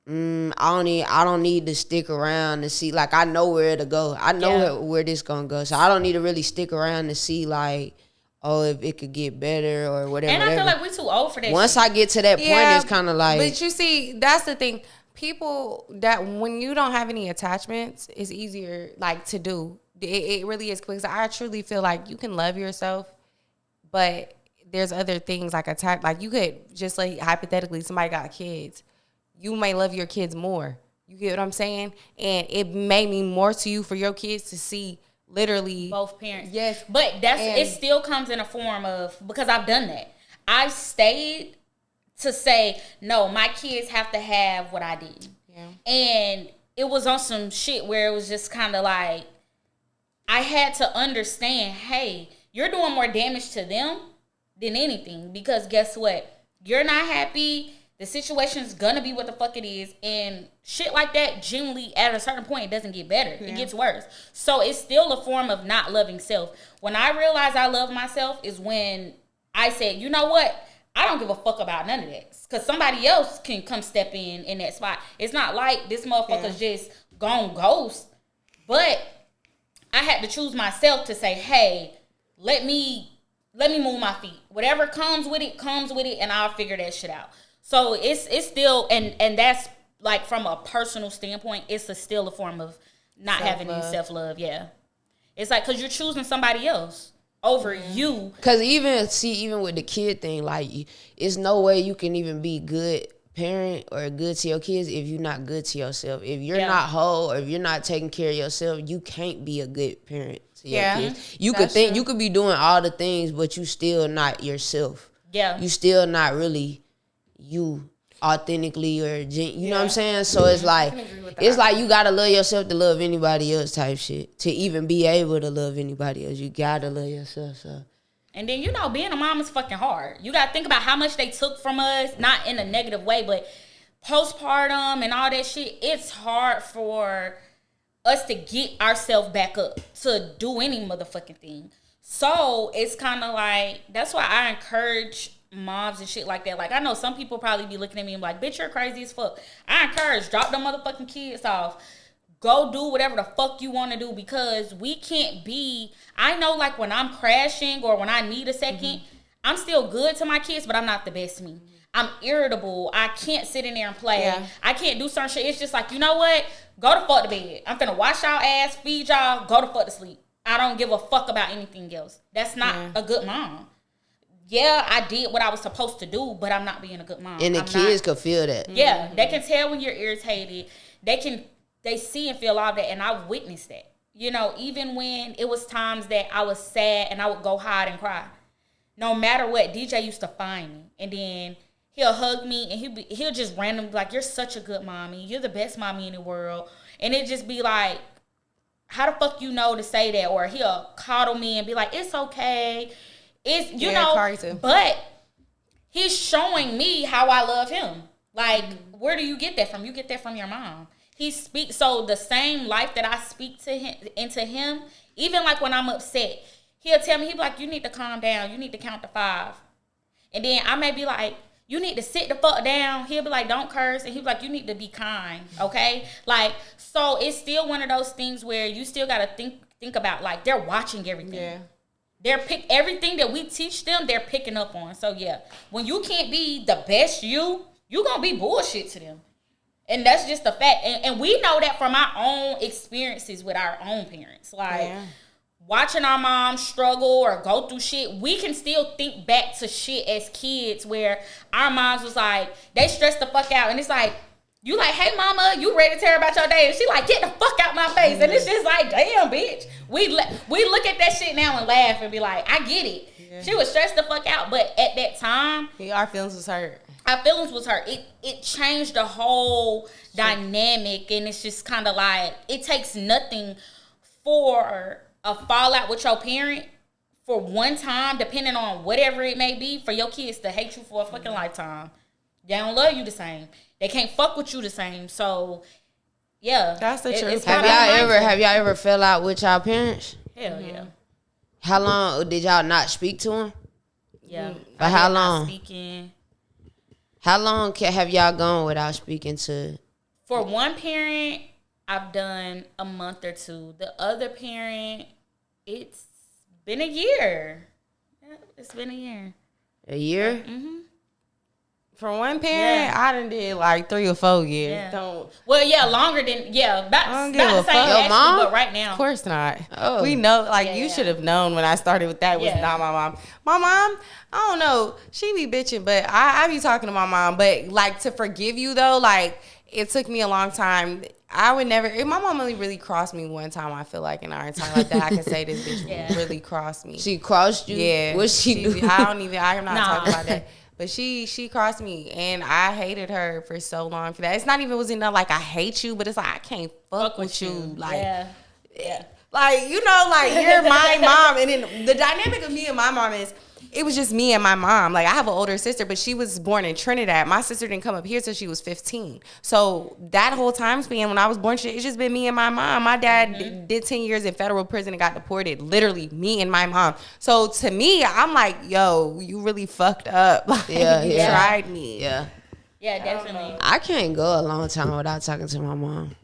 I don't need to stick around to see, like, I know where to go. I know where this gonna go, so I don't need to really stick around to see, like, oh, if it could get better or whatever. And I feel like we're too old for that. Once I get to that point, it's kind of like. But you see, that's the thing. People that when you don't have any attachments, it's easier, like, to do. It really is, because I truly feel like you can love yourself, but there's other things like like, you could just, like, hypothetically, somebody got kids. You may love your kids more. You get what I'm saying? And it may mean more to you for your kids to see literally both parents. Yes. But it still comes in a form of, because I've done that. I've stayed to say, no, my kids have to have what I did. Yeah. And it was on some shit where it was just kind of like, I had to understand, hey, you're doing more damage to them than anything, because guess what? You're not happy. The situation's gonna be what the fuck it is, and shit like that, generally, at a certain point, it doesn't get better. Yeah. It gets worse. So it's still a form of not loving self. When I realized I love myself is when I said, you know what? I don't give a fuck about none of that, because somebody else can come step in that spot. It's not like this motherfucker's just gone ghost, but I had to choose myself to say, hey, let me move my feet. Whatever comes with it, and I'll figure that shit out. So it's still, and that's, like, from a personal standpoint, it's still a form of not having any self-love. Yeah. It's like, because you're choosing somebody else over you. Because even with the kid thing, like, it's no way you can even be good parent or good to your kids if you're not good to yourself. If you're not whole, or if you're not taking care of yourself, you can't be a good parent to your kids. You could think, you could be doing all the things, but you still not yourself. Yeah. You still not really you authentically, or you know what I'm saying? So it's like you gotta love yourself to love anybody else type shit. To even be able to love anybody else, you gotta love yourself. So. And then, you know, being a mom is fucking hard. You gotta think about how much they took from us, not in a negative way, but postpartum and all that shit. It's hard for us to get ourselves back up to do any motherfucking thing. So it's kind of like, that's why I encourage moms and shit like that. Like, I know some people probably be looking at me and like, bitch, you're crazy as fuck. I encourage, drop them motherfucking kids off. Go do whatever the fuck you want to do, because we can't be, I know, like, when I'm crashing or when I need a second, I'm still good to my kids, but I'm not the best me. I'm irritable. I can't sit in there and play. Yeah. I can't do certain shit. It's just like, you know what? Go the fuck to bed. I'm finna wash y'all ass, feed y'all, go the fuck to sleep. I don't give a fuck about anything else. That's not a good mom. Yeah, I did what I was supposed to do, but I'm not being a good mom. And the kids could feel that. Yeah, they can tell when you're irritated. They see and feel all that, and I witnessed that. You know, even when it was times that I was sad and I would go hide and cry. No matter what, DJ used to find me, and then he'll hug me, and he'll just randomly be like, you're such a good mommy. You're the best mommy in the world. And it just be like, how the fuck you know to say that? Or he'll coddle me and be like, it's okay. It's, you know, but he's showing me how I love him. Like, where do you get that from? You get that from your mom. He speaks, so the same life that I speak to him, into him, even like when I'm upset, he'll tell me, he'll be like, you need to calm down. You need to count to 5. And then I may be like, you need to sit the fuck down. He'll be like, don't curse. And he'll be like, you need to be kind, okay? Like, so it's still one of those things where you still got to think about, like, they're watching everything. Yeah. They're everything that we teach them, they're picking up on. So, yeah, when you can't be the best you going to be bullshit to them. And that's just a fact. And we know that from our own experiences with our own parents. Like, watching our moms struggle or go through shit, we can still think back to shit as kids where our moms was like, they stressed the fuck out. And it's like, you like, hey, mama, you ready to tell her about your day? And she like, get the fuck out my face. And it's just like, damn, bitch. We look at that shit now and laugh and be like, I get it. Yeah. She was stressed the fuck out. But at that time, our feelings was hurt. Our feelings was hurt. It changed the whole dynamic. And it's just kind of like, it takes nothing for a fallout with your parent for one time, depending on whatever it may be, for your kids to hate you for a fucking lifetime. They don't love you the same. They can't fuck with you the same. So, yeah. That's the truth. Have y'all ever fell out with y'all parents? Hell yeah. How long did y'all not speak to them? Yeah. For how long? Speaking. How long have y'all gone without speaking to? For one parent, I've done a month or two. The other parent, it's been a year. Yeah, it's been a year. A year? Mm-hmm. For one parent, I done did like 3 or 4 years. Yeah. Well, yeah, longer than about the same Your actually, mom? but right now. Of course not. Oh. We know, like, you should have known when I started with that was not my mom. My mom, I don't know, she be bitching, but I be talking to my mom. But, like, to forgive you, though, like, it took me a long time. I would never, my mom only really crossed me one time, I feel like, in our entire life that I can say this bitch really crossed me. She crossed you? Yeah. What's she do? I'm not talking about that. But she crossed me, and I hated her for so long for that. It's not even was enough like I hate you, but it's like I can't fuck with you. Like, like, you know, like you're my mom, and then the dynamic of me and my mom is it was just me and my mom. Like, I have an older sister, but she was born in Trinidad. My sister didn't come up here till she was 15. So that whole time span when I was born, it's just been me and my mom. My dad did 10 years in federal prison and got deported. Literally, me and my mom. So to me, I'm like, yo, you really fucked up. Like, you tried me. Yeah. Yeah, definitely. I can't go a long time without talking to my mom.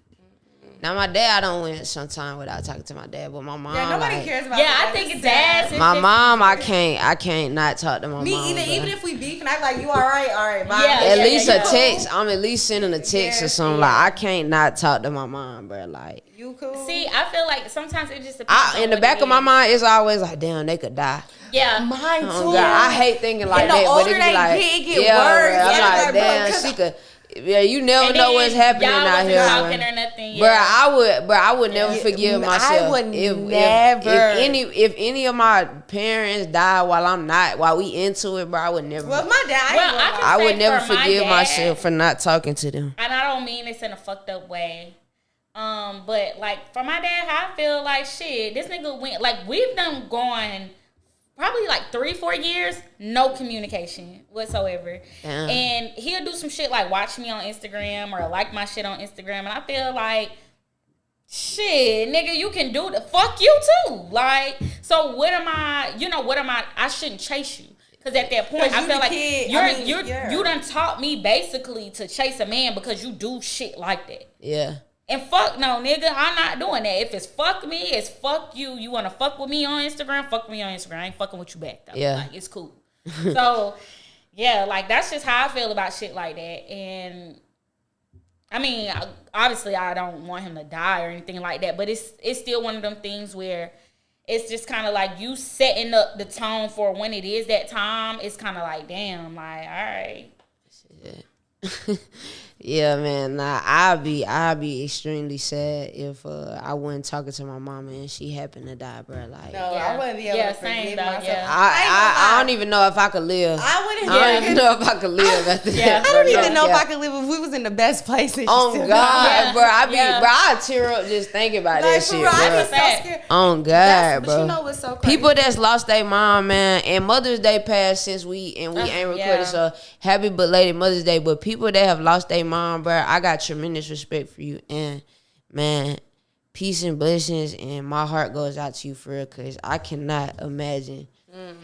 Now, my dad, I don't went some time without talking to my dad, but my mom, nobody cares about I think it's dads. My mom, I can't not talk to my mom. Me either, even if we beef and I'm like, you all right, bye. At least a text. I'm at least sending a text or something. Like, I can't not talk to my mom, bro. Like, you cool? See, I feel like sometimes it just depends in the back of my mind, it's always like, damn, they could die. Yeah, mine too. God, I hate thinking like that. The older but they get worse. I'm like, damn, she could. Yeah, you never know what's happening out here. Talking or nothing, I would never forgive myself. I would never. If any of my parents die while we into it, bro, I would never. Well, my dad, I would never forgive myself for not talking to them. And I don't mean this in a fucked up way. But like for my dad, I feel like shit. This nigga went like we've done gone. Probably like 3-4 years, no communication whatsoever. Damn. And he'll do some shit like watch me on Instagram or like my shit on Instagram. And I feel like, shit, nigga, you can do the fuck you too. Like, so what am I, I shouldn't chase you. Because at that point, I feel like you done taught me basically to chase a man because you do shit like that. Yeah. And fuck no, nigga, I'm not doing that. If it's fuck me, it's fuck you. You want to fuck with me on Instagram? Fuck me on Instagram. I ain't fucking with you back, though. Yeah. Like, it's cool. So, yeah, like, that's just how I feel about shit like that. And, I mean, obviously, I don't want him to die or anything like that. But it's still one of them things where it's just kind of like you setting up the tone for when it is that time. It's kind of like, damn, like, all right. Shit. Yeah, man. Nah, I'd be extremely sad if I wasn't talking to my mama and she happened to die, bro. Like, I wouldn't be able to forgive myself. Yeah. I don't even know if I could live. I don't even know if I could live after that. I don't even know if I could live if we was in the best places. Oh God, bro. I tear up just thinking about that shit, bro. I be so scared. Oh God, bro. But you know what's so crazy? People that's lost their mom, man, and Mother's Day passed since we ain't recorded, so happy belated Mother's Day. But people that have lost their mom, bro, I got tremendous respect for you, and man, peace and blessings, and my heart goes out to you for real, cause I cannot imagine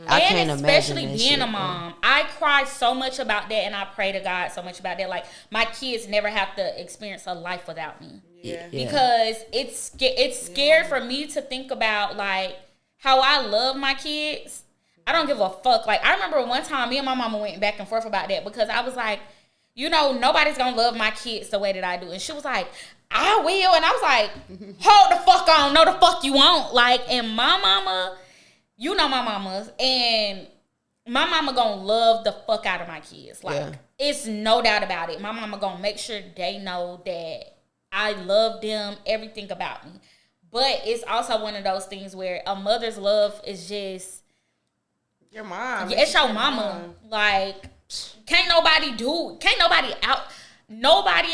I can't and imagine especially that being shit, a mom, I cry so much about that, and I pray to God so much about that. Like my kids never have to experience a life without me. Yeah. Because it's scary for me to think about like how I love my kids. I don't give a fuck. Like I remember one time me and my mama went back and forth about that because I was like, you know, nobody's gonna love my kids the way that I do, and she was like, I will, and I was like, hold the fuck on, no the fuck you won't. Like, and my mama, you know my mama, and my mama gonna love the fuck out of my kids. Like, it's no doubt about it. My mama gonna make sure they know that I love them, everything about me. But it's also one of those things where a mother's love is just your mom. Yeah, it's your mama. Like, can't nobody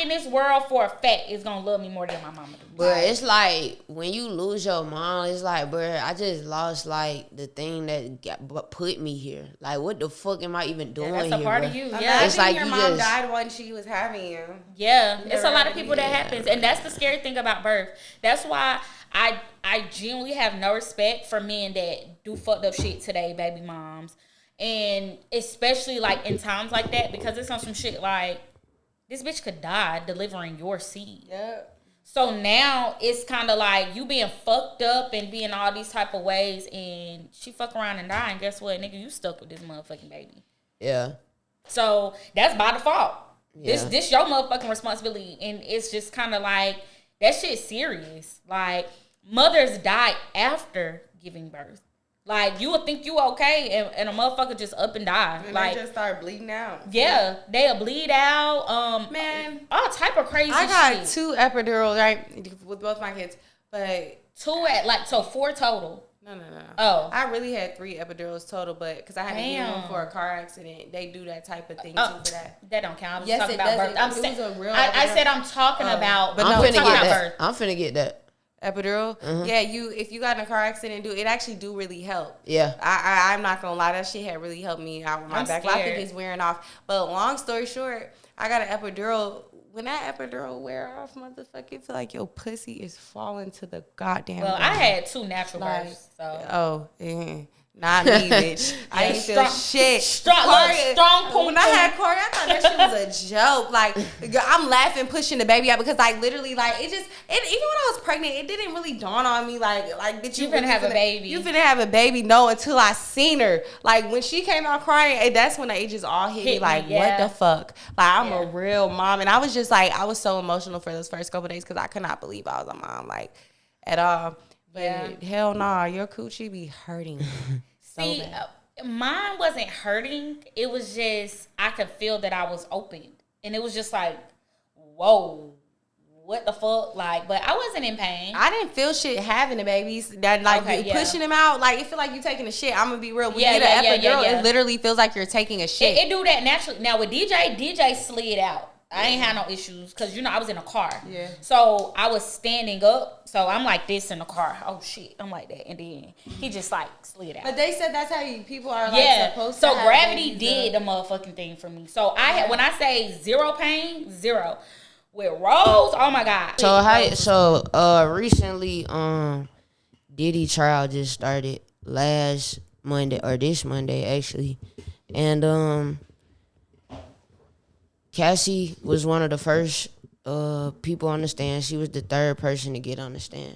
in this world for a fact is gonna love me more than my mama do. But it's like when you lose your mom, it's like, bro, I just lost like the thing that put me here. Like, what the fuck am I even doing here? That's a part bro? of you. Yeah, it's like your you mom just died when she was having you. Yeah, it's a lot of people that happens, and that's the scary thing about birth. That's why I genuinely have no respect for men that do fucked up shit to their baby moms, and especially like in times like that because it's on some shit like this bitch could die delivering your seed. Yep. So now it's kind of like you being fucked up and being all these type of ways, and she fuck around and die, and guess what, nigga, you stuck with this motherfucking baby. Yeah. So that's by default. Yeah. This your motherfucking responsibility, and it's just kind of like that shit's serious. Like mothers die after giving birth. Like, you would think you okay, and a motherfucker just up and die. And like, they just start bleeding out. Yeah, they'll bleed out. Man, all type of crazy shit. I got 2 epidurals, right, with both my kids. But 2 at, like, so 4 total. No. Oh. I really had 3 epidurals total, but because I had to get one for a car accident. They do that type of thing, too, for that. That don't count. I was yes, talking it about does. birth. I said I'm talking about, but I'm finna get that. I'm finna get that. Epidural, yeah. If you got in a car accident, it actually do really help. Yeah, I'm not gonna lie, that shit had really helped me out with my back. I think it's wearing off. But long story short, I got an epidural. When that epidural wear off, motherfucker, it feel like your pussy is falling to the goddamn. Well, I had 2 natural births, so. Not me, bitch. I ain't feel shit. Strong when I had Corey, I thought that shit was a joke. Like, I'm laughing, pushing the baby out because, like, literally, like, even when I was pregnant, it didn't really dawn on me, like, bitch, you finna have a baby. You finna have a baby. No, until I seen her. Like, when she came out crying, that's when it just all hit me. Like, what the fuck? Like, I'm a real mom. And I was just, like, I was so emotional for those first couple of days because I could not believe I was a mom, like, at all. But hell nah, your coochie be hurting. See, mine wasn't hurting. It was just, I could feel that I was opened. And it was just like, whoa, what the fuck? Like, but I wasn't in pain. I didn't feel shit having the babies. That, like, pushing them out, like, it feel like you taking a shit. I'm gonna be real. When you get an epidural, it literally feels like you're taking a shit. It do that naturally. Now, with DJ slid out. I ain't had no issues because, you know, I was in a car. Yeah. So I was standing up. So I'm like this in the car. Oh, shit. I'm like that. And then he just, like, slid out. But they said that's how people are, like, supposed to so have gravity did the motherfucking thing for me. So I had, when I say zero pain, zero. With Rose, oh, my God. So recently, Diddy trial just started last Monday, or this Monday, actually. And, Cassie was one of the first people on the stand. She was the 3rd person to get on the stand.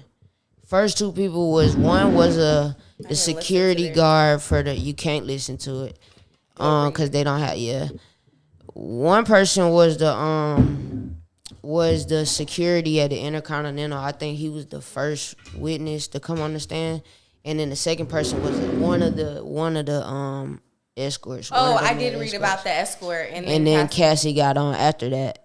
First 2 people was the security guard for the. You can't listen to it, because they don't have. One person was the security at the Intercontinental. I think he was the first witness to come on the stand, and then the second person was one of the escorts. Oh, I did read about the escort. And then Cassie got on after that.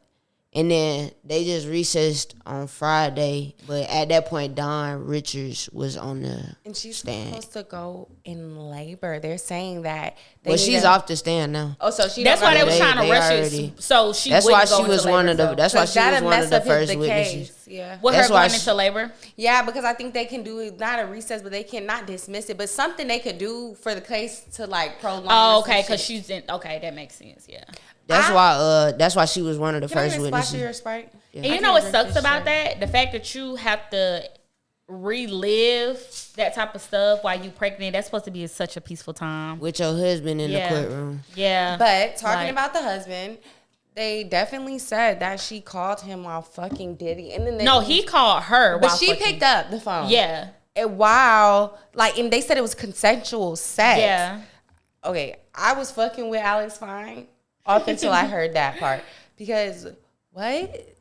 And then they just recessed on Friday. But at that point, Dawn Richards was on the stand. And she's supposed to go in labor. They're saying that. She's off the stand now. Oh, so she. That's why they was trying to rush it. So she. That's why she was one of the. That's why she was one of the first witnesses. Yeah. With her going into labor? Yeah, because I think they can do not a recess, but they cannot dismiss it. But something they could do for the case to, like, prolong. Oh, okay, because she's in. Okay, that makes sense. Yeah. That's why she was one of the first witnesses. Your Sprite? Yeah. And you know what sucks about that? The fact that you have to relive that type of stuff while you pregnant, that's supposed to be such a peaceful time with your husband in the courtroom. Yeah, but talking about the husband, they definitely said that she called him while fucking Diddy, and then he called her, but she picked up the phone. Yeah, and while and they said it was consensual sex. Yeah. Okay, I was fucking with Alex Fine up until I heard that part because what?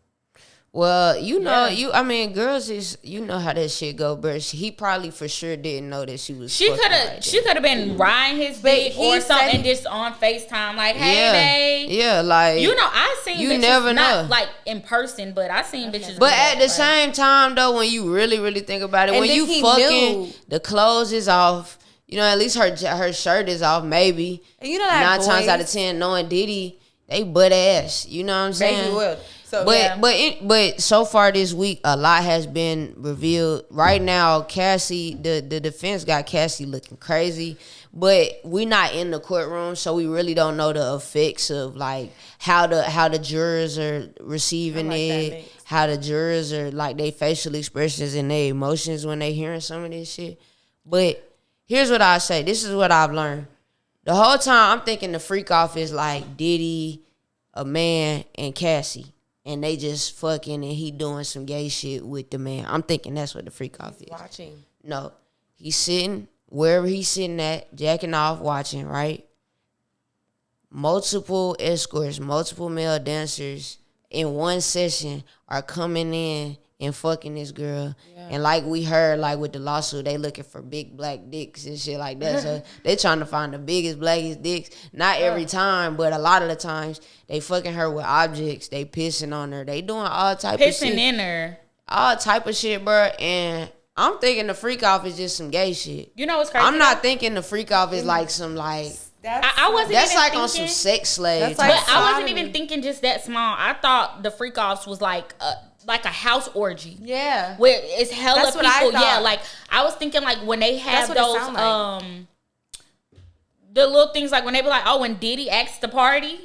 Well, I mean, girls is, you know how that shit go, bro. He probably for sure didn't know that she was. She could have been riding his dick or something, and just on FaceTime, like, hey, babe. Yeah, like, I seen. You bitches, never not know, like in person, but I seen bitches. But at the same time, though, when you really, really think about it, when you fucking, the clothes is off. You know, at least her shirt is off, maybe. And you know that 9 times out of 10, knowing Diddy, they butt ass. You know what I'm saying? Maybe will. So, but so far this week, a lot has been revealed. Right now, Cassie, the defense got Cassie looking crazy, but we not in the courtroom, so we really don't know the effects of like how the jurors are receiving it, how the jurors are like they facial expressions and their emotions when they hearing some of this shit. But here's what I say: this is what I've learned. The whole time I'm thinking the freak off is like Diddy, a man, and Cassie. And they just fucking and he doing some gay shit with the man. I'm thinking that's what the freak off is. Watching. No. He's sitting wherever he's sitting at, jacking off, watching, right? Multiple escorts, multiple male dancers in one session are coming in and fucking this girl. Yeah. And like we heard, like with the lawsuit, they looking for big black dicks and shit like that. So they trying to find the biggest, blackest dicks. Not every time, but a lot of the times, they fucking her with objects. They pissing on her. They doing all type of shit. Pissing in her. All type of shit, bro. And I'm thinking the freak off is just some gay shit. You know what's crazy? I'm not thinking the freak off is like some like... I wasn't that's even like thinking, on some sex slave. But I wasn't even thinking just that small. I thought the freak offs was like a house orgy. Yeah. Where it's hella that's people. What I yeah, like I was thinking like when they have those like. The little things like when they be like, oh, when Diddy asked the party,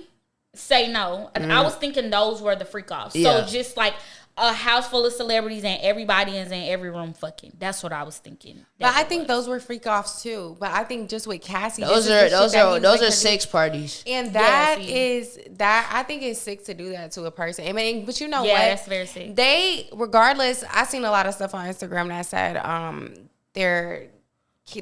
say no. And I was thinking those were the freak offs. Yeah. So just like a house full of celebrities and everybody is in every room fucking. That's what I was thinking. But I think those were freak offs too. But I think just with Cassie, those are sex parties. And that is I think it's sick to do that to a person. I mean, but you know what? Yeah, that's very sick. They regardless. I seen a lot of stuff on Instagram that said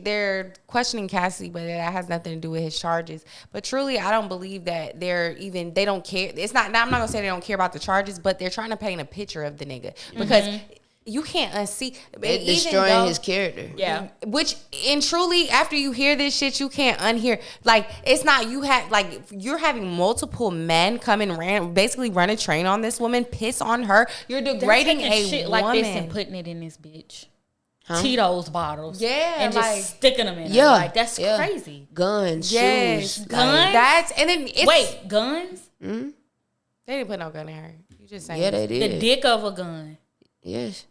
they're questioning Cassie, but that has nothing to do with his charges. But truly, I don't believe that they don't care. It's not. I'm not gonna say they don't care about the charges, but they're trying to paint a picture of the nigga because you can't unsee. It's destroying his character. Yeah. Which and truly, after you hear this shit, you can't unhear. Like it's not you have like you're having multiple men come and basically run a train on this woman, piss on her. You're degrading a shit woman like this and putting it in this bitch. Tito's bottles. Yeah. And like, just sticking them in. Yeah. Like, that's crazy. Guns, shoes. Guns? That's, and then it's. Wait, guns? Mm-hmm. They didn't put no gun in her. You just saying. Yeah, they did. The dick of a gun. Yes.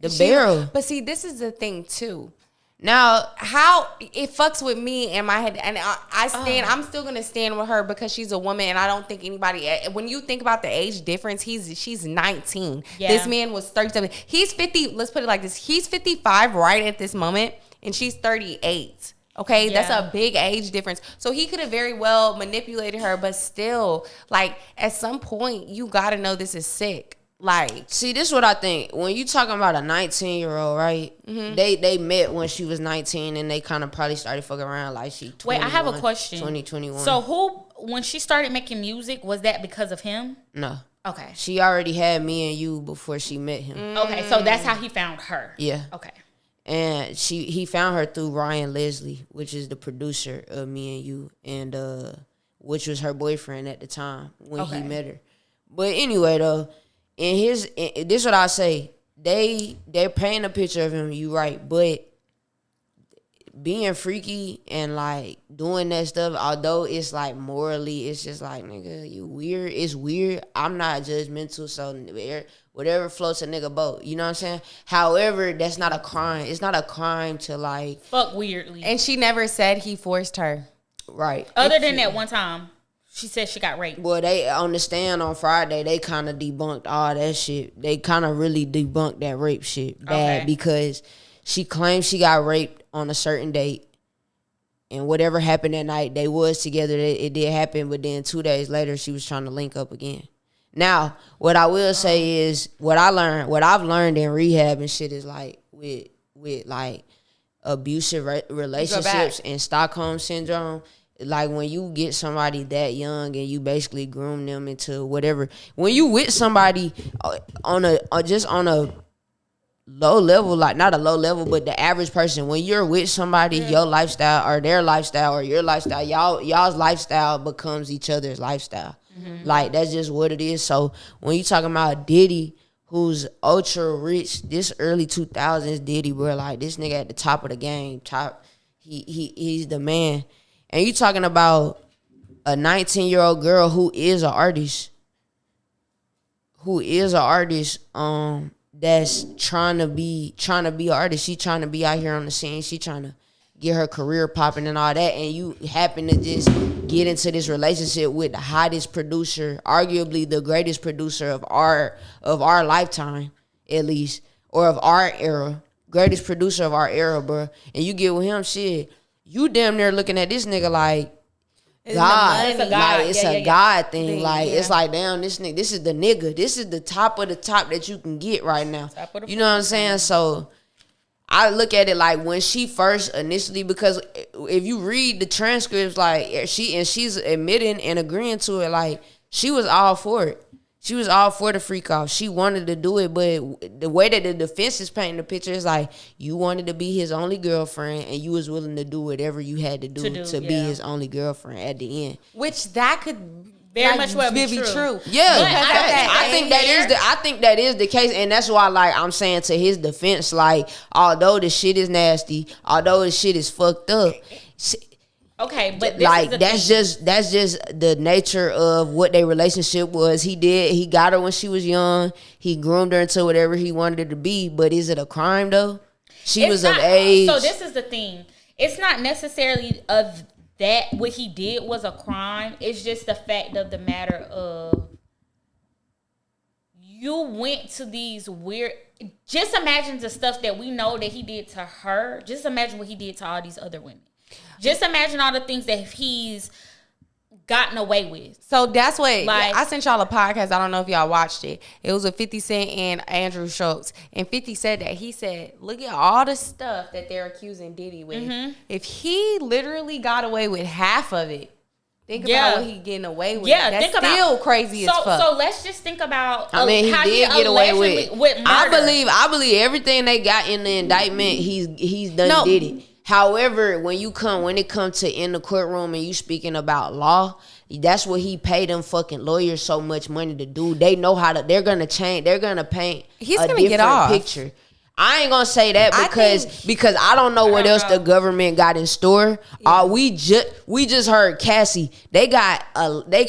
The barrel. But see, this is the thing, too. Now, how it fucks with me in my head, and I stand. I'm still gonna stand with her because she's a woman, and I don't think anybody. When you think about the age difference, she's 19. Yeah. This man was 37. He's 50. Let's put it like this: he's 55 right at this moment, and she's 38. Okay, that's a big age difference. So he could have very well manipulated her, but still, like at some point, you gotta know this is sick. Like, see, this is what I think. When you talking about a 19-year-old, right? Mm-hmm. They met when she was 19, and they kind of probably started fucking around like she 21. Wait, I have a question. 2021. So when she started making music, was that because of him? No. Okay. She already had Me and You before she met him. Okay, so that's how he found her. Yeah. Okay. And he found her through Ryan Leslie, which is the producer of Me and You, and which was her boyfriend at the time when he met her. But anyway, though. This is what I say. They're painting a picture of him. You right, but being freaky and like doing that stuff, although it's like morally, it's just like nigga, you weird. It's weird. I'm not judgmental, so whatever floats a nigga boat. You know what I'm saying? However, that's not a crime. It's not a crime to like fuck weirdly. And she never said he forced her. Right. Other than that one time. She said she got raped. Well, they on the stand on Friday, they kind of debunked all that shit. They kind of really debunked that rape shit bad because she claimed she got raped on a certain date. And whatever happened that night, they was together. It did happen, but then 2 days later, she was trying to link up again. Now, what I will say is what I've learned in rehab and shit is like with like abusive relationships and Stockholm syndrome. Like when you get somebody that young and you basically groom them into whatever. When you with somebody on a low level, like not a low level, but the average person, when you're with somebody, your lifestyle or their lifestyle or your lifestyle, y'all's lifestyle becomes each other's lifestyle. Mm-hmm. Like that's just what it is. So when you talking about Diddy, who's ultra rich, this early 2000s Diddy, bro, like this nigga at the top of the game, he's the man. And you talking about a 19-year-old girl who is an artist, that's trying to be an artist. She trying to be out here on the scene. She trying to get her career popping and all that. And you happen to just get into this relationship with the hottest producer, arguably the greatest producer of our lifetime, at least, or of our era, greatest producer of our era, bro. And you get with him, shit. You damn near looking at this nigga like God. It's a God. Like it's a God thing. Like it's like, damn, this nigga, this is the nigga. This is the top of the top that you can get right now. You know what I'm saying? So I look at it like when she first initially, because if you read the transcripts, like she's admitting and agreeing to it, like she was all for it. She was all for the freak off. She wanted to do it, but the way that the defense is painting the picture is like you wanted to be his only girlfriend and you was willing to do whatever you had to do to be his only girlfriend at the end. Which that could very much well be true. Yeah, I think that is the case, and that's why, like, I'm saying to his defense, like, although the shit is nasty, although the shit is fucked up. Okay, but that's just the nature of what their relationship was. He got her when she was young. He groomed her into whatever he wanted her to be. But is it a crime though? She was of age. So this is the thing. It's not necessarily of that what he did was a crime. It's just the fact of the matter of you went to these weird. Just imagine the stuff that we know that he did to her. Just imagine what he did to all these other women. Just imagine all the things that he's gotten away with. So that's what, like, I sent y'all a podcast. I don't know if y'all watched it. It was with 50 Cent and Andrew Schultz. And 50 said that. He said, look at all the stuff that they're accusing Diddy with. Mm-hmm. If he literally got away with half of it, think about what he getting away with. Yeah, that's still crazy as fuck. So let's just think about how he did get away with murder. I believe everything they got in the indictment, he's done did it. However, when it comes to in the courtroom and you speaking about law, that's what he paid them fucking lawyers so much money to do. They know how to. They're gonna change. They're gonna paint a different picture. I ain't gonna say that because I don't know what else the government got in store. Yeah. We just heard Cassie. They got a list.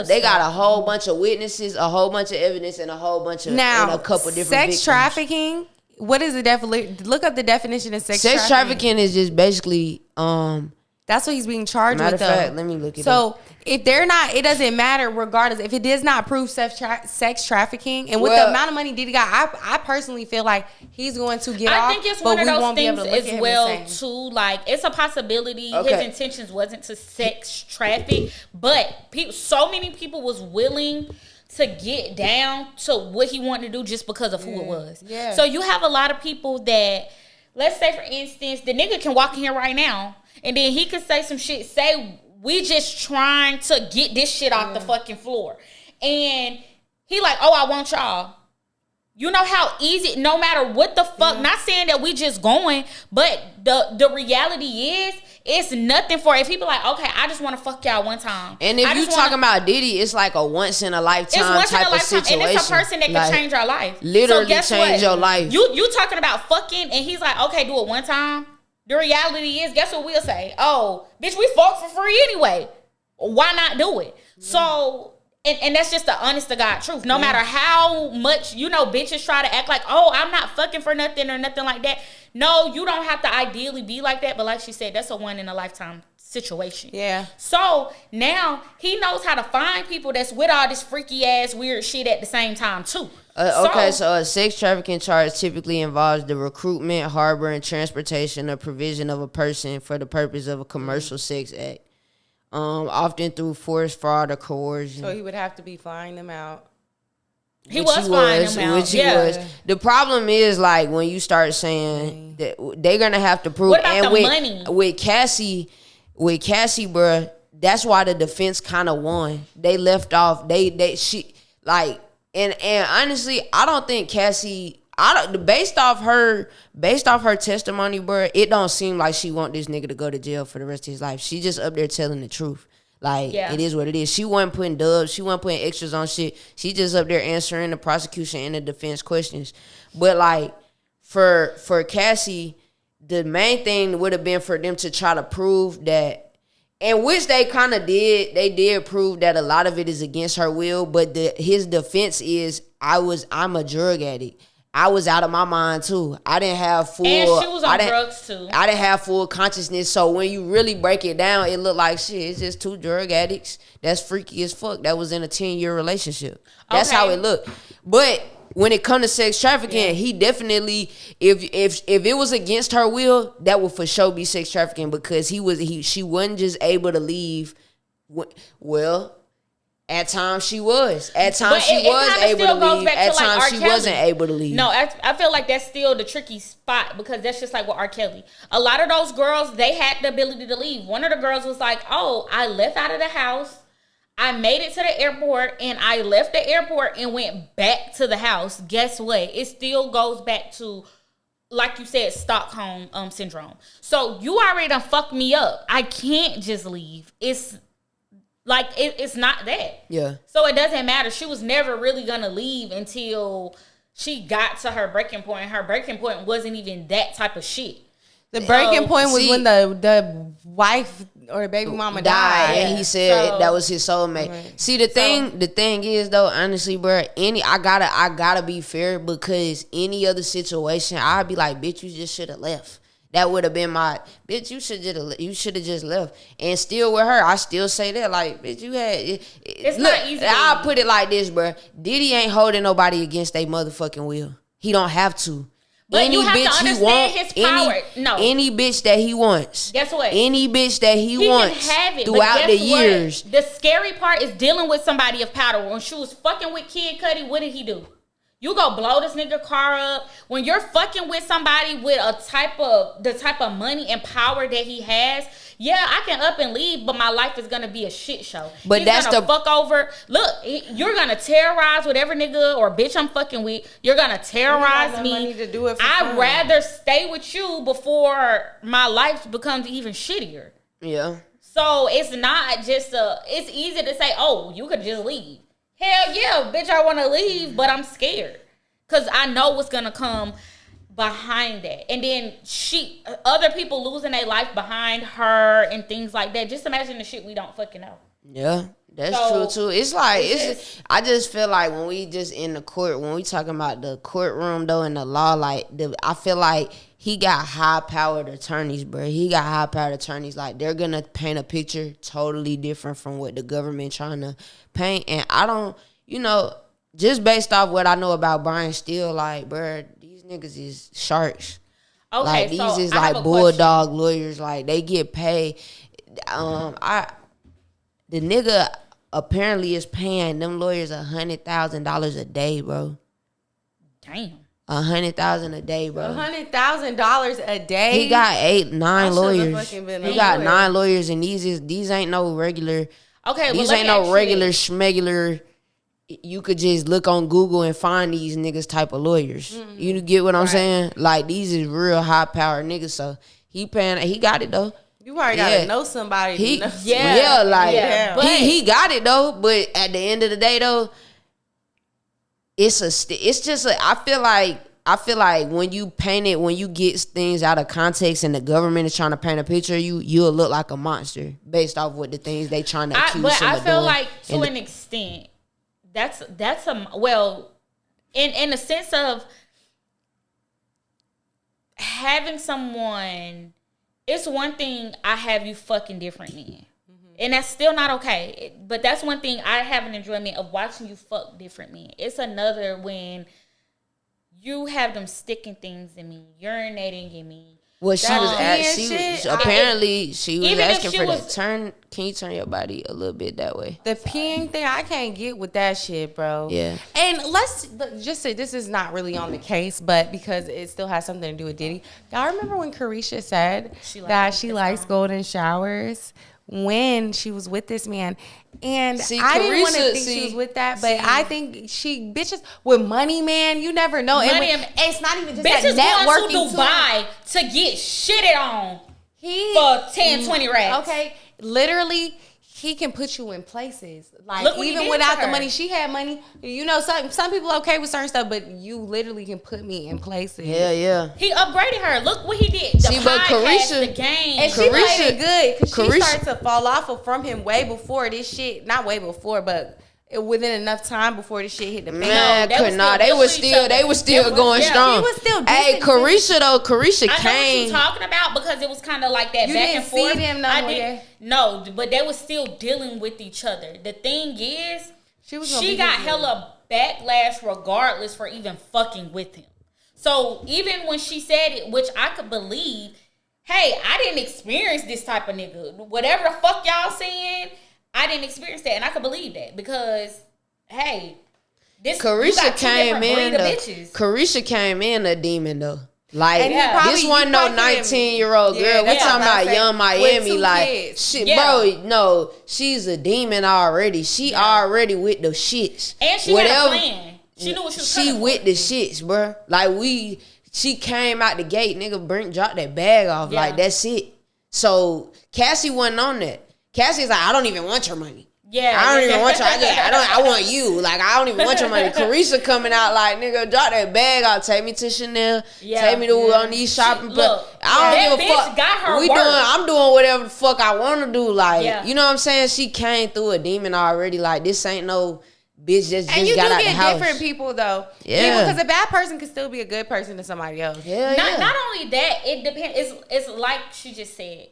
They got a whole bunch of witnesses, a whole bunch of evidence, and a whole bunch of and a couple different sex trafficking. What is the definition? Look up the definition of sex trafficking. Sex trafficking is just basically that's what he's being charged with. Matter of fact, let me look it So up. if they're not, it doesn't matter regardless. If it does not prove sex trafficking, and with the amount of money Diddy got, I personally feel like he's going to get off. I think it's one of those things as well too. Like it's a possibility his intentions wasn't to sex traffic, but so many people was willing to get down to what he wanted to do just because of who it was. Yeah. So you have a lot of people that, let's say for instance, the nigga can walk in here right now and then he could say some shit, say we just trying to get this shit off the fucking floor. And he like, oh, I want y'all. You know how easy, no matter what the fuck, not saying that we just going, but the reality is, it's nothing for if people like, okay, I just want to fuck y'all one time. And if you talking about Diddy, it's like a once in a lifetime type of situation. And it's a person that can change our life. Literally change your life. You talking about fucking, and he's like, okay, do it one time. The reality is, guess what we'll say? Oh, bitch, we fuck for free anyway. Why not do it? So. And that's just the honest to God truth. No matter how much, bitches try to act like, oh, I'm not fucking for nothing or nothing like that. No, you don't have to ideally be like that. But like she said, that's a one in a lifetime situation. Yeah. So now he knows how to find people that's with all this freaky ass weird shit at the same time too. So a sex trafficking charge typically involves the recruitment, harboring, transportation, or provision of a person for the purpose of a commercial sex act, often through force, fraud, or coercion. So he would have to be flying them out. He was flying them out. Was. The problem is, like, when you start saying that they're gonna have to prove. What about and the money? With Cassie, bruh, that's why the defense kind of won. They left off. And honestly, I don't think Cassie. Based off her testimony, bro, it don't seem like she want this nigga to go to jail for the rest of his life. She just up there telling the truth. Like, it is what it is. She wasn't putting dubs. She wasn't putting extras on shit. She just up there answering the prosecution and the defense questions. But, like, for Cassie, the main thing would have been for them to try to prove that, and which they kind of did. They did prove that a lot of it is against her will. But his defense is, I'm a drug addict. I was out of my mind too. I didn't have full. And she was on drugs too. I didn't have full consciousness. So when you really break it down, it looked like shit. It's just two drug addicts. That's freaky as fuck. That was in a 10-year relationship. That's how it looked. But when it comes to sex trafficking, he definitely, if it was against her will, that would for sure be sex trafficking, because she wasn't just able to leave. Well. At times she was. At times she was able to leave. At times she wasn't able to leave. No, I feel like that's still the tricky spot, because that's just like with R. Kelly. A lot of those girls, they had the ability to leave. One of the girls was like, oh, I left out of the house. I made it to the airport, and I left the airport and went back to the house. Guess what? It still goes back to, like you said, Stockholm syndrome. So you already done fucked me up. I can't just leave. It's like, it's not that. Yeah. So it doesn't matter. She was never really going to leave until she got to her breaking point. Her breaking point wasn't even that type of shit. The breaking point was when the wife or the baby mama died. And he said that was his soulmate. Right. See, the thing is, though, honestly, bro, I gotta be fair, because any other situation, I'd be like, bitch, you just should have left. That would have been my bitch. You should have just left. And still with her, I still say that, like, bitch, you had. It's not easy. I'll put it like this, bro. Diddy ain't holding nobody against their motherfucking will. He don't have to. But you have to understand his power. Any bitch that he wants. Guess what? Any bitch that he wants can have it, throughout the years. The scary part is dealing with somebody of power. When she was fucking with Kid Cudi, what did he do? You go blow this nigga car up. When you're fucking with somebody with the type of money and power that he has, yeah, I can up and leave, but my life is gonna be a shit show. But He's that's gonna fuck over. Look, you're gonna terrorize whatever nigga or bitch I'm fucking with. You're gonna terrorize me. I'd rather stay with you before my life becomes even shittier. Yeah. So it's not just it's easy to say, oh, you could just leave. Hell yeah, bitch, I want to leave, but I'm scared. Because I know what's going to come behind that. And then other people losing their life behind her and things like that. Just imagine the shit we don't fucking know. Yeah, that's true too. It's like, I just feel like when we just in the court, when we talking about the courtroom though and the law, like, I feel like he got high-powered attorneys, bro. He got high-powered attorneys. Like, they're going to paint a picture totally different from what the government trying to paint. And I don't, just based off what I know about Brian Steele, like, bro, these niggas is sharks. Okay, like, these is like bulldog lawyers. Like, they get paid. The nigga apparently is paying them lawyers $100,000 a day, bro. Damn. $100,000 a day, bro. $100,000 a day. He got 9 lawyers. He got 9 lawyers, and these ain't no regular. Okay, these ain't no regular schmegular. You could just look on Google and find these niggas type of lawyers. Mm-hmm. You get what I'm saying? Like, these is real high powered niggas. So he got it though. You already gotta know somebody. He got it though. But at the end of the day though, I feel like when you paint it, when you get things out of context and the government is trying to paint a picture of you, you'll look like a monster based off what the things they trying to accuse But I feel doing. like to an extent, that's in the sense of having someone it's one thing I have you fucking different men. And that's still not okay. But that's one thing I have an enjoyment of watching you fuck different men. It's another when you have them sticking things in me, urinating in me. Well, she was apparently she was asking for that. Can you turn your body a little bit that way? The peeing thing, I can't get with that shit, bro. Yeah. And let's just say this is not really on the case, but because it still has something to do with Diddy. Y'all remember when Carisha said that she likes golden showers? When she was with this man, and I didn't want to think she was with that, but I think bitches with money, man. You never know. It's not even just bitches that networking going to Dubai to get shitted on for 10, 20 racks. Okay, literally. He can put you in places. Like, even without the money, she had money. You know, some people okay with certain stuff, but you literally can put me in places. Yeah. He upgraded her. Look what he did. The podcast, the game. And she played it good because she started to fall off from him way before this shit. Not way before, but within enough time before this shit hit the fan. Man, they were still going strong. He was still hey, Carisha came. I know what you talking about because it was kind of like that back and forth. You didn't see them no, but they were still dealing with each other. The thing is, she got hella backlash regardless for even fucking with him. So even when she said it, which I could believe, hey, I didn't experience this type of nigga. Whatever the fuck y'all saying, I didn't experience that, and I could believe that because, hey, Carisha came in a demon though. Like this wasn't no 19-year-old girl. We talking about young Miami. Like shit, bro. No, she's a demon already. She already with the shits. And she had a plan. She knew what she was She with the shits, bro. Like she came out the gate, nigga. Dropped that bag off. Yeah. Like that's it. So Cassie wasn't on that. Cassie's like, I don't even want your money. Yeah, I don't even want your. I want you. Like I don't even want your money. Carisha coming out like, nigga, drop that bag out. Take me to Chanel. Take me to on these shopping. Look, I don't give a fuck. Got her I'm doing whatever the fuck I want to do. Like, you know what I'm saying? She came through a demon already. Like this ain't no bitch just got out the house. And you do get different people though. Yeah, because a bad person can still be a good person to somebody else. Yeah, not only that, it depends. It's like she just said.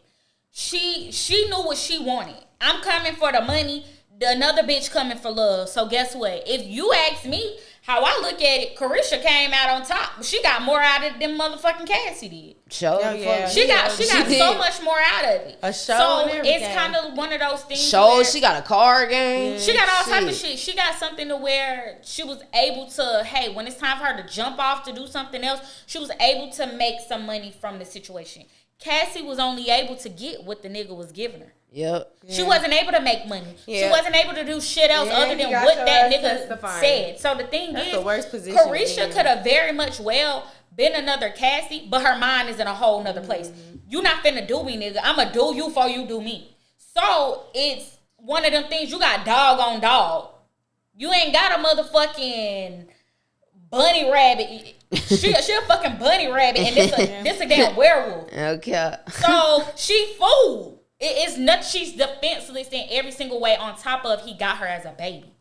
She knew what she wanted. I'm coming for the money. Another bitch coming for love. So guess what? If you ask me how I look at it, Carisha came out on top. She got more out of it than motherfucking Cassie did. She got so much more out of it. A show. So it's kind of one of those things. She got a card game. She got all type of shit. She got something to where she was able to, hey, when it's time for her to jump off to do something else, she was able to make some money from the situation. Cassie was only able to get what the nigga was giving her. Yep. She wasn't able to make money. She wasn't able to do shit else other than what that nigga said. So the thing is, the worst position Carisha could have very much been another Cassie, but her mind is in a whole nother place. You not finna do me, nigga. I'ma do you before you do me. So it's one of them things, you got dog on dog. You ain't got a motherfucking bunny rabbit. She a fucking bunny rabbit, and this a damn werewolf. Okay. So she fooled. It's not. She's defenseless in every single way. On top of he got her as a baby.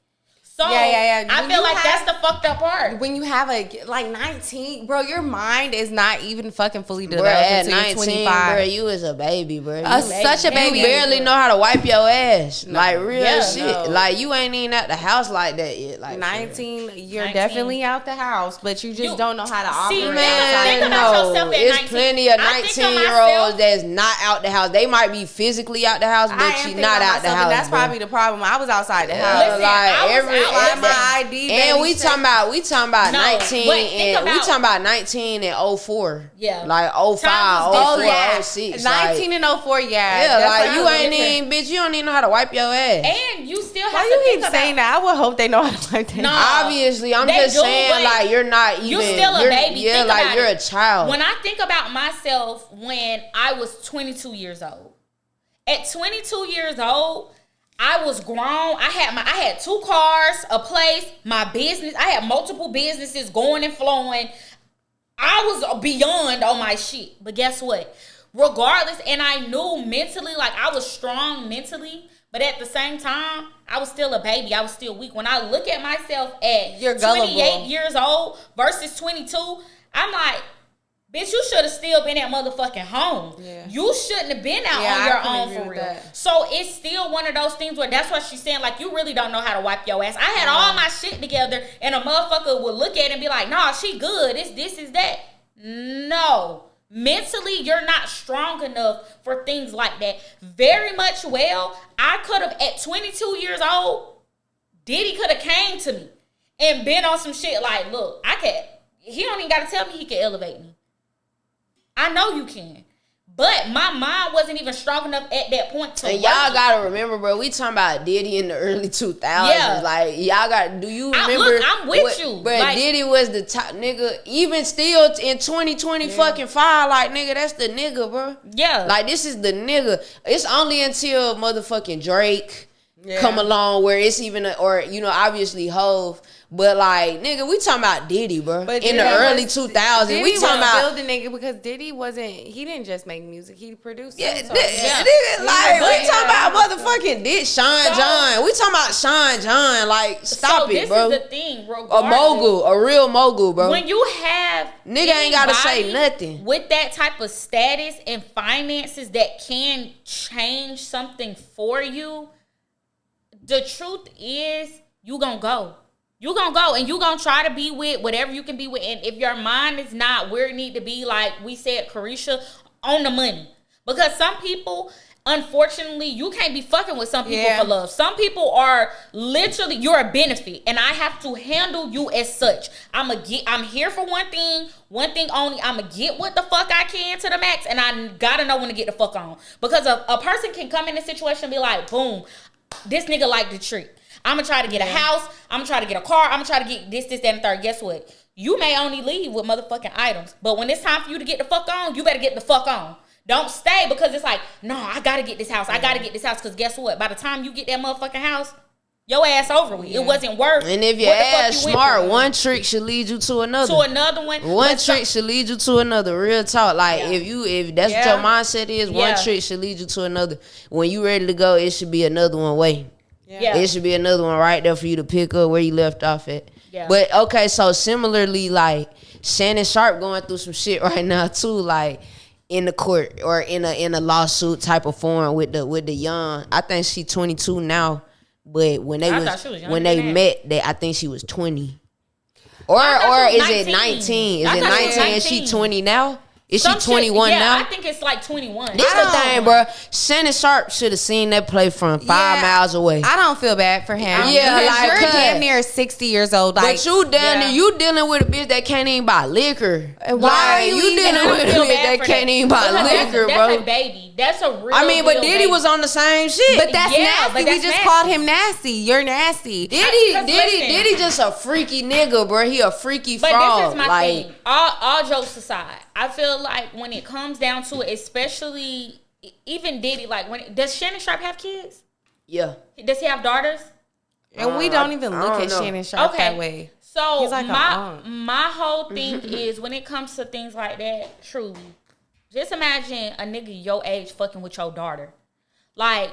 So I feel like that's the fucked up part. When you have 19, bro, your mind is not even fucking fully developed until 19, 25. Bro, you is a baby, bro. Such a baby. You barely know how to wipe your ass. No. Like real shit. No. Like you ain't even at the house like that yet. Like 19, you're definitely out the house, but you just don't know how to operate. See, man, think about yourself at it's 19. Plenty of 19-year-olds that's not out the house. They might be physically out the house, but she's not out the house. And that's probably the problem. I was outside the house. Listen, like my ID, and we talking about 19 and we talking about 19 and 04. Yeah. Like 05, 04, 06. 19 and 04, yeah, like you ain't even, bitch, you don't even know how to wipe your ass. And you still have to think about. Why you keep saying that? I would hope they know how to wipe their ass. No, obviously, I'm just saying, like, you're not even. You're still a baby. Yeah, like, you're a child. When I think about myself when I was 22 years old. At 22 years old, I was grown. I had 2 cars, a place, my business. I had multiple businesses going and flowing. I was beyond on my shit. But guess what? Regardless, and I knew mentally, like I was strong mentally, but at the same time, I was still a baby. I was still weak. When I look at myself at 28 years old versus 22, I'm like, Bitch, you should have still been at motherfucking home. Yeah. You shouldn't have been out on your own for real. So it's still one of those things where that's what she's saying. Like, you really don't know how to wipe your ass. I had all my shit together, and a motherfucker would look at it and be like, nah, she good. It's this, is that. No. Mentally, you're not strong enough for things like that. Very much well, I could have, at 22 years old, Diddy could have came to me and been on some shit like, look, he don't even got to tell me he can elevate me. I know you can. But my mind wasn't even strong enough at that point to. And y'all gotta remember, bro, we talking about Diddy in the early 2000s. Yeah. Like, y'all got, do you remember? I'm with you. Bro, like, Diddy was the top nigga. Even still in 2020 fucking 5, like, nigga, that's the nigga, bro. Yeah. Like, this is the nigga. It's only until motherfucking Drake come along where it's even, obviously Hove. But like, nigga, we talking about Diddy, bro. But in the early 2000s, we talking about building nigga because Diddy he didn't just make music, he produced. Yeah, we talking about motherfucking Sean John. We talking about Sean John. Like, stop it, bro. This is the thing, bro. A real mogul, bro. When you have nigga ain't gotta say nothing with that type of status and finances that can change something for you. The truth is, you gonna go. You gonna go and you gonna try to be with whatever you can be with. And if your mind is not where it need to be, like we said, Carisha, on the money. Because some people, unfortunately, you can't be fucking with some people for love. Some people are literally, you're a benefit. And I have to handle you as such. I'm here for one thing only. I'm gonna get what the fuck I can to the max. And I gotta know when to get the fuck on. Because a person can come in a situation and be like, boom, this nigga like the treat. I'm going to try to get a house. I'm going to try to get a car. I'm going to try to get this, that, and the third. Guess what? You may only leave with motherfucking items. But when it's time for you to get the fuck on, you better get the fuck on. Don't stay because it's like, no, I got to get this house. I got to get this house because guess what? By the time you get that motherfucking house, your ass over with. It wasn't worth it. And if your ass smart, one trick should lead you to another. To another one. One trick should lead you to another. Real talk. Like, if that's what your mindset is, one trick should lead you to another. When you ready to go, it should be another one waiting. Yeah. It should be another one right there for you to pick up where you left off at. Yeah. But okay, so similarly, like Shannon Sharp going through some shit right now too, like in the court or in a lawsuit type of form with the young. I think she 22 now, but when they met, I think she was 20. Or is it 19? Is it 19 and she 20 now? Is she 21 now? I think it's like 21. This the thing, bro. Shannon Sharp should have seen that play from 5 miles away. I don't feel bad for him. Yeah, like, you're damn near 60 years old. Like, but you you dealing with a bitch that can't even buy liquor. Why are you dealing with a bitch that can't even buy liquor, bro? That's a baby. That's a real. But Diddy was on the same shit. But that's nasty. We just called him nasty. You're nasty. Diddy just a freaky nigga, bro. He a freaky fraud. But this is my thing. All jokes aside, I feel like when it comes down to it, especially even Diddy, like does Shannon Sharp have kids? Yeah. Does he have daughters? And we don't even look at Shannon Sharp that way. So like my whole thing is when it comes to things like that, truly, just imagine a nigga your age fucking with your daughter. Like,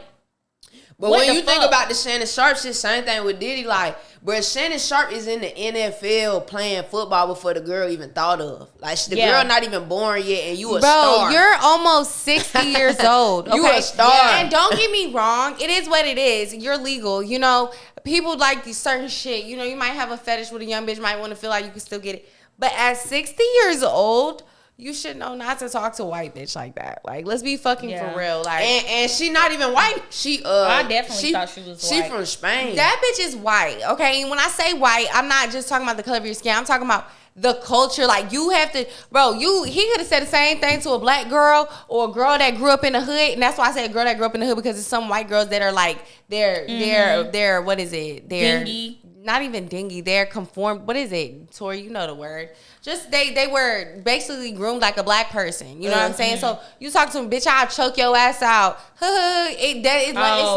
but when you think about the Shannon Sharp shit, same thing with Diddy. Like, bro, Shannon Sharp is in the NFL playing football before the girl even thought of. Like, the girl not even born yet, and you a star. Bro, you're almost 60 years old. Okay? You a star. Yeah, and don't get me wrong, it is what it is. You're legal. You know, people like these certain shit. You know, you might have a fetish with a young bitch, might want to feel like you can still get it. But at 60 years old, you should know not to talk to a white bitch like that. Like, let's be fucking for real. Like, and she not even white. I definitely thought she was white. She from Spain. That bitch is white. Okay, and when I say white, I'm not just talking about the color of your skin. I'm talking about the culture. Like, you have to, bro. He could have said the same thing to a black girl or a girl that grew up in the hood, and that's why I say a girl that grew up in the hood because it's some white girls that are like they're what is it? They're dingy. Not even dingy. They're conformed. What is it, Tori? You know the word. Just they were basically groomed like a black person. You know what I'm saying? So you talk to them, bitch, I'll choke your ass out. It's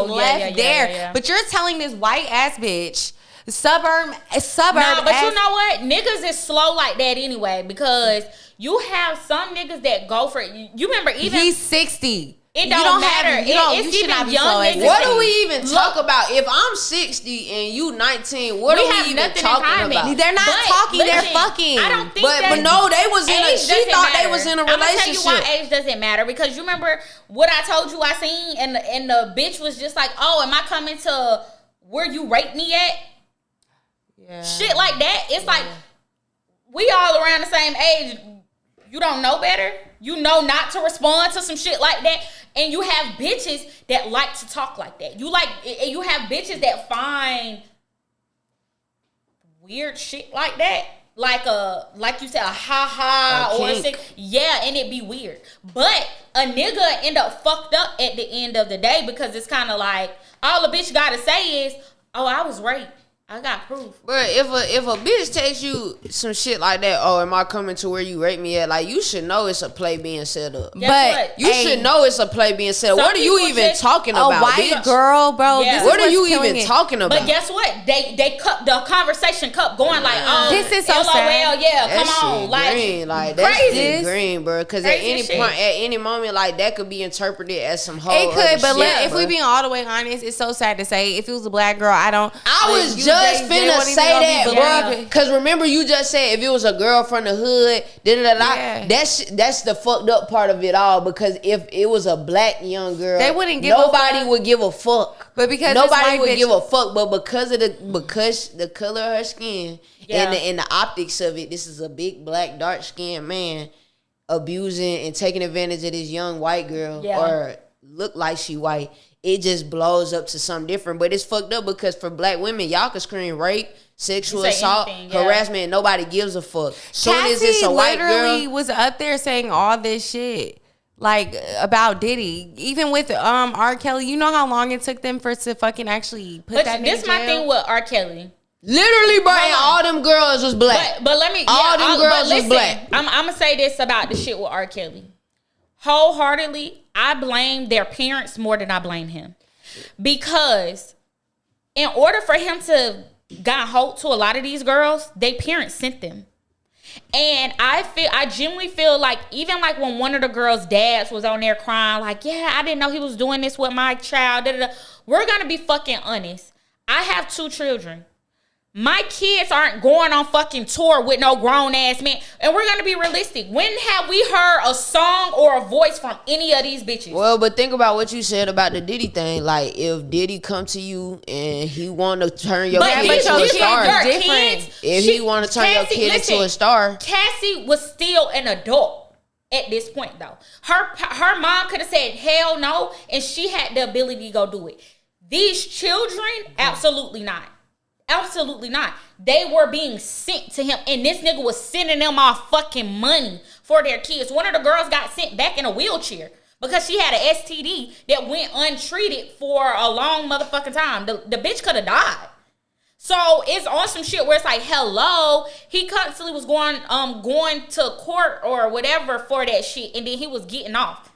left there. Yeah. But you're telling this white ass bitch, suburb. Nah, but you know what? Niggas is slow like that anyway because you have some niggas that go for it. You remember even he's 60. It don't matter. It's should not even be so young. ignorant. What do we even talk about? If I'm 60 and you 19, what are we even talking about? They're not talking. They're fucking. I don't think but no, they was in a. She thought they was in a relationship. I'm gonna tell you why age doesn't matter, because you remember what I told you I seen, and the bitch was just like, "Oh, am I coming to where you rate me at?" Yeah. Shit like that. It's like we all around the same age. You don't know better. You know not to respond to some shit like that. And you have bitches that like to talk like that. You have bitches that find weird shit like that. Like you said, a ha-ha or a sick. Yeah, and it be weird. But a nigga end up fucked up at the end of the day, because it's kind of like, all the bitch gotta say is, oh, I was raped. I got proof. But if a bitch takes you some shit like that, oh, am I coming to where you rate me at? Like, you should know it's a play being set up. But you should know it's a play being set up. What are you even talking about, a white bitch? Girl, bro. Yeah. What are you even talking about? But guess what? They cut the conversation cup going like, oh, this is so sad. Yeah, that come on, like green, like that's crazy green, bro. Because at any moment, like that could be interpreted as some whole. It could, but shit, if we being all the way honest, it's so sad to say. If it was a black girl, I was just finna say that, bro. Because remember, you just said if it was a girl from the hood, that's the fucked up part of it all. Because if it was a black young girl, they wouldn't give nobody would give a fuck. But because nobody would give a fuck, but because of the color of her skin and the optics of it, this is a big black dark skinned man abusing and taking advantage of this young white girl or look like she white. It just blows up to something different. But it's fucked up because for black women, y'all can scream rape, sexual assault, harassment, and nobody gives a fuck. Soon as it's a white girl, literally was up there saying all this shit. Like, about Diddy. Even with R. Kelly, you know how long it took them to fucking actually put that in jail? This my thing with R. Kelly. Literally, bro, all them girls was black. But let me, all them girls was black. I'm gonna say this about the shit with R. Kelly. Wholeheartedly, I blame their parents more than I blame him. Because in order for him to got hold to a lot of these girls, their parents sent them. And I genuinely feel like, even like when one of the girls' dads was on there crying, like, yeah, I didn't know he was doing this with my child. We're gonna be fucking honest. I have 2 children. My kids aren't going on fucking tour with no grown ass man. And we're gonna be realistic. When have we heard a song or a voice from any of these bitches? Well, but think about what you said about the Diddy thing. Like, if Diddy come to you and he want to turn your kid into a star, if he want to turn your kid into a star, Cassie was still an adult at this point, though. Her mom could have said hell no, and she had the ability to go do it. These children, absolutely not. Absolutely not. They were being sent to him, and this nigga was sending them all fucking money for their kids. One of the girls got sent back in a wheelchair because she had an STD that went untreated for a long motherfucking time. The bitch could have died. So it's on some shit where it's like, hello, he constantly was going to court or whatever for that shit, and then he was getting off.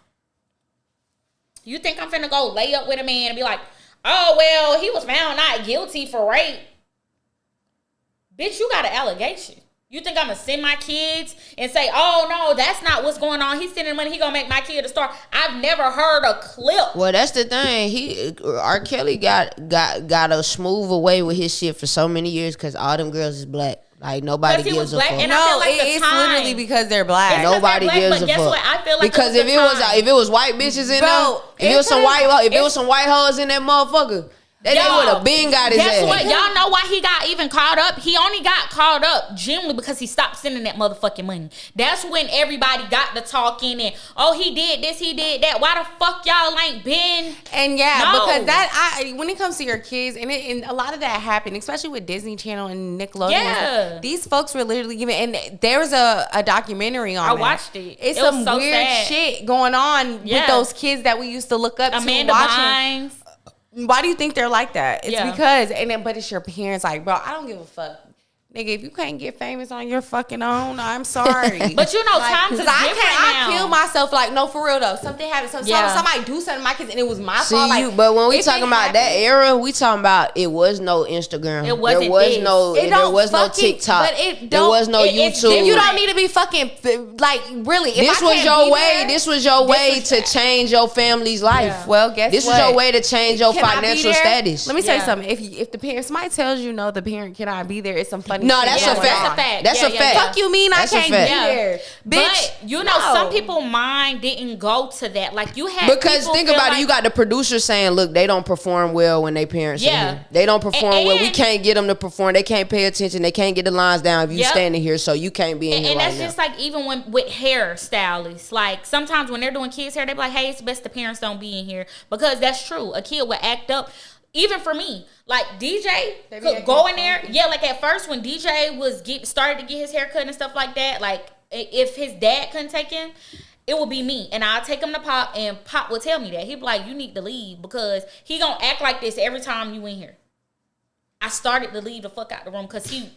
You think I'm finna go lay up with a man and be like, oh, well, he was found not guilty for rape? Bitch, you got an allegation. You think I'm going to send my kids and say, oh, no, that's not what's going on. He's sending money. He going to make my kid a star. I've never heard a clip. Well, that's the thing. R. Kelly got a smooth away with his shit for so many years because all them girls is black. Like, nobody gives a fuck. And no, it's literally because they're black. Nobody gives a fuck. What? I feel like because if it was white bitches in there, if it was some white hoes in that motherfucker, they would have been got his ass. Guess what? Y'all know why he got even caught up? He only got caught up generally because he stopped sending that motherfucking money. That's when everybody got to talking and, oh, he did this, he did that. Why the fuck y'all ain't been? And because when it comes to your kids, and a lot of that happened, especially with Disney Channel and Nickelodeon. Yeah. These folks were literally giving, and there's a documentary on I watched it. It's some so weird shit going on with those kids that we used to look up Amanda to watching. Bynes. Why do you think they're like that? It's because, but it's your parents. Like, bro, I don't give a fuck. Nigga, if you can't get famous on your fucking own, I'm sorry. But you know, times is different now. I kill myself. Like, no, for real though. Something happened. Somebody do something to my kids, and it was my fault. Like, but when we talking about that era, we talking about it was no Instagram. There was no TikTok. There was no YouTube. You don't need to be fucking like really. This was your way. This was your way to change your family's life. Yeah. Well, guess this what? was your way to change your financial status. Let me tell you something. If the parent, somebody tells you no, the parent cannot be there. It's some funny. No, that's a fact. That's a fact. Fuck you mean I can't be there, bitch? But you know, some people mind didn't go to that. Like you had because think about it. You got the producer saying, "Look, they don't perform well when they parents are here. They don't perform well. We can't get them to perform. They can't pay attention. They can't get the lines down if you standing here. So you can't be in here." And right that's now. just like even when with hairstylists. Like sometimes when they're doing kids' hair, they be like, "Hey, it's best the parents don't be in here," because that's true. A kid would act up. Even for me, like DJ could go in there. Yeah, like at first when DJ was started to get his hair cut and stuff like that, like if his dad couldn't take him, it would be me. And I'll take him to Pop, and Pop would tell me that. He'd be like, you need to leave because he gonna act like this every time you in here. I started to leave the fuck out the room because he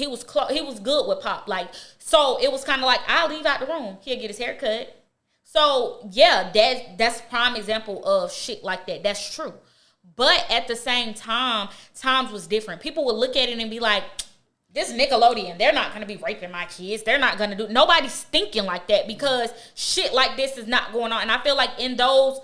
was he was good with Pop. Like, so it was kind of like, I'll leave out the room. He'll get his hair cut. So yeah, that's prime example of shit like that. That's true. But at the same time, times was different. People would look at it and be like, this Nickelodeon, they're not going to be raping my kids. They're not going to do... Nobody's thinking like that because shit like this is not going on. And I feel like in those...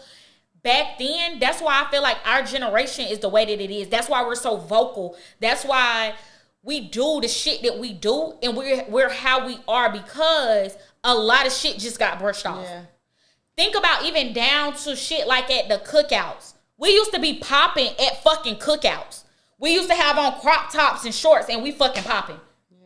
Back then, that's why I feel like our generation is the way that it is. That's why we're so vocal. That's why we do the shit that we do. And we're how we are because a lot of shit just got brushed off. Yeah. Think about even down to shit like at the cookouts. We used to be popping at fucking cookouts. We used to have on crop tops and shorts and we fucking popping. Yeah.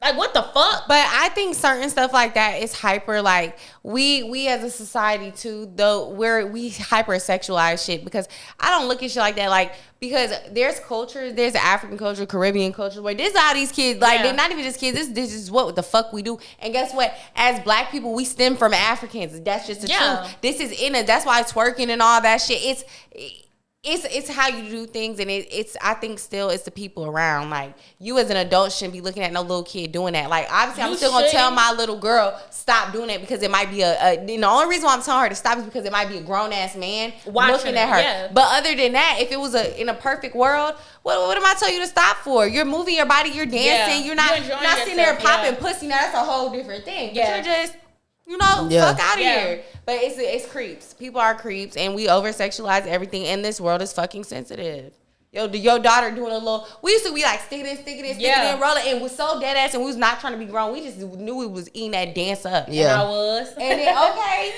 Like, what the fuck? But I think certain stuff like that is hyper, like, we as a society, too, though, we hypersexualize shit because I don't look at shit like that, like, because there's culture, there's African culture, Caribbean culture, where this all these kids, like, they're not even just kids, this is what the fuck we do. And guess what? As black people, we stem from Africans. That's just the truth. This is in it. That's why it's twerking and all that shit. It's how you do things, and it's I think still it's the people around. Like, you as an adult shouldn't be looking at no little kid doing that. Like, obviously I'm still gonna tell my little girl stop doing it because it might be the only reason why I'm telling her to stop is because it might be a grown ass man looking at her. Yeah. But other than that, if it was in a perfect world, what am I telling you to stop for? You're moving your body, you're dancing, you're not sitting there popping pussy. Now that's a whole different thing. But you're just fuck out of here. But it's creeps. People are creeps, and we over sexualize everything. And this world is fucking sensitive. Your daughter doing a little. We used to be like sticking it, rolling, and was so dead ass, and we was not trying to be grown. We just knew we was eating that dance up. Yeah, and I was. And then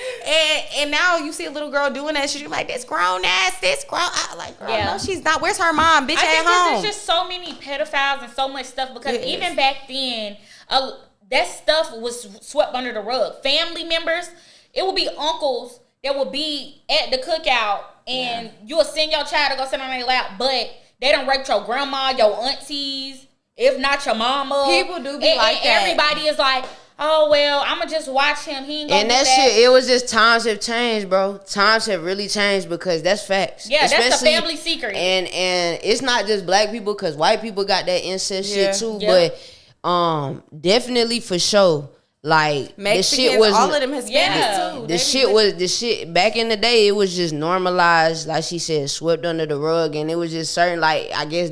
and now you see a little girl doing that shit. You're like, this grown ass, this grown. I like, girl, no, she's not. Where's her mom? Bitch, at home. There's just so many pedophiles and so much stuff because even back then, that stuff was swept under the rug. Family members, it would be uncles that would be at the cookout, and you will send your child to go sit on their lap, but they don't rape your grandma, your aunties, if not your mama. People do be like that. Everybody is like, oh, well, I'm going to just watch him. He ain't gonna do that. Shit, it was just times have changed, bro. Times have really changed because that's facts. Yeah, that's the family secret. And it's not just black people because white people got that incest shit too, but... definitely for sure. Like Mexicans, the shit was all of them Hispanics too. The shit back in the day. It was just normalized, like she said, swept under the rug, and it was just certain, like I guess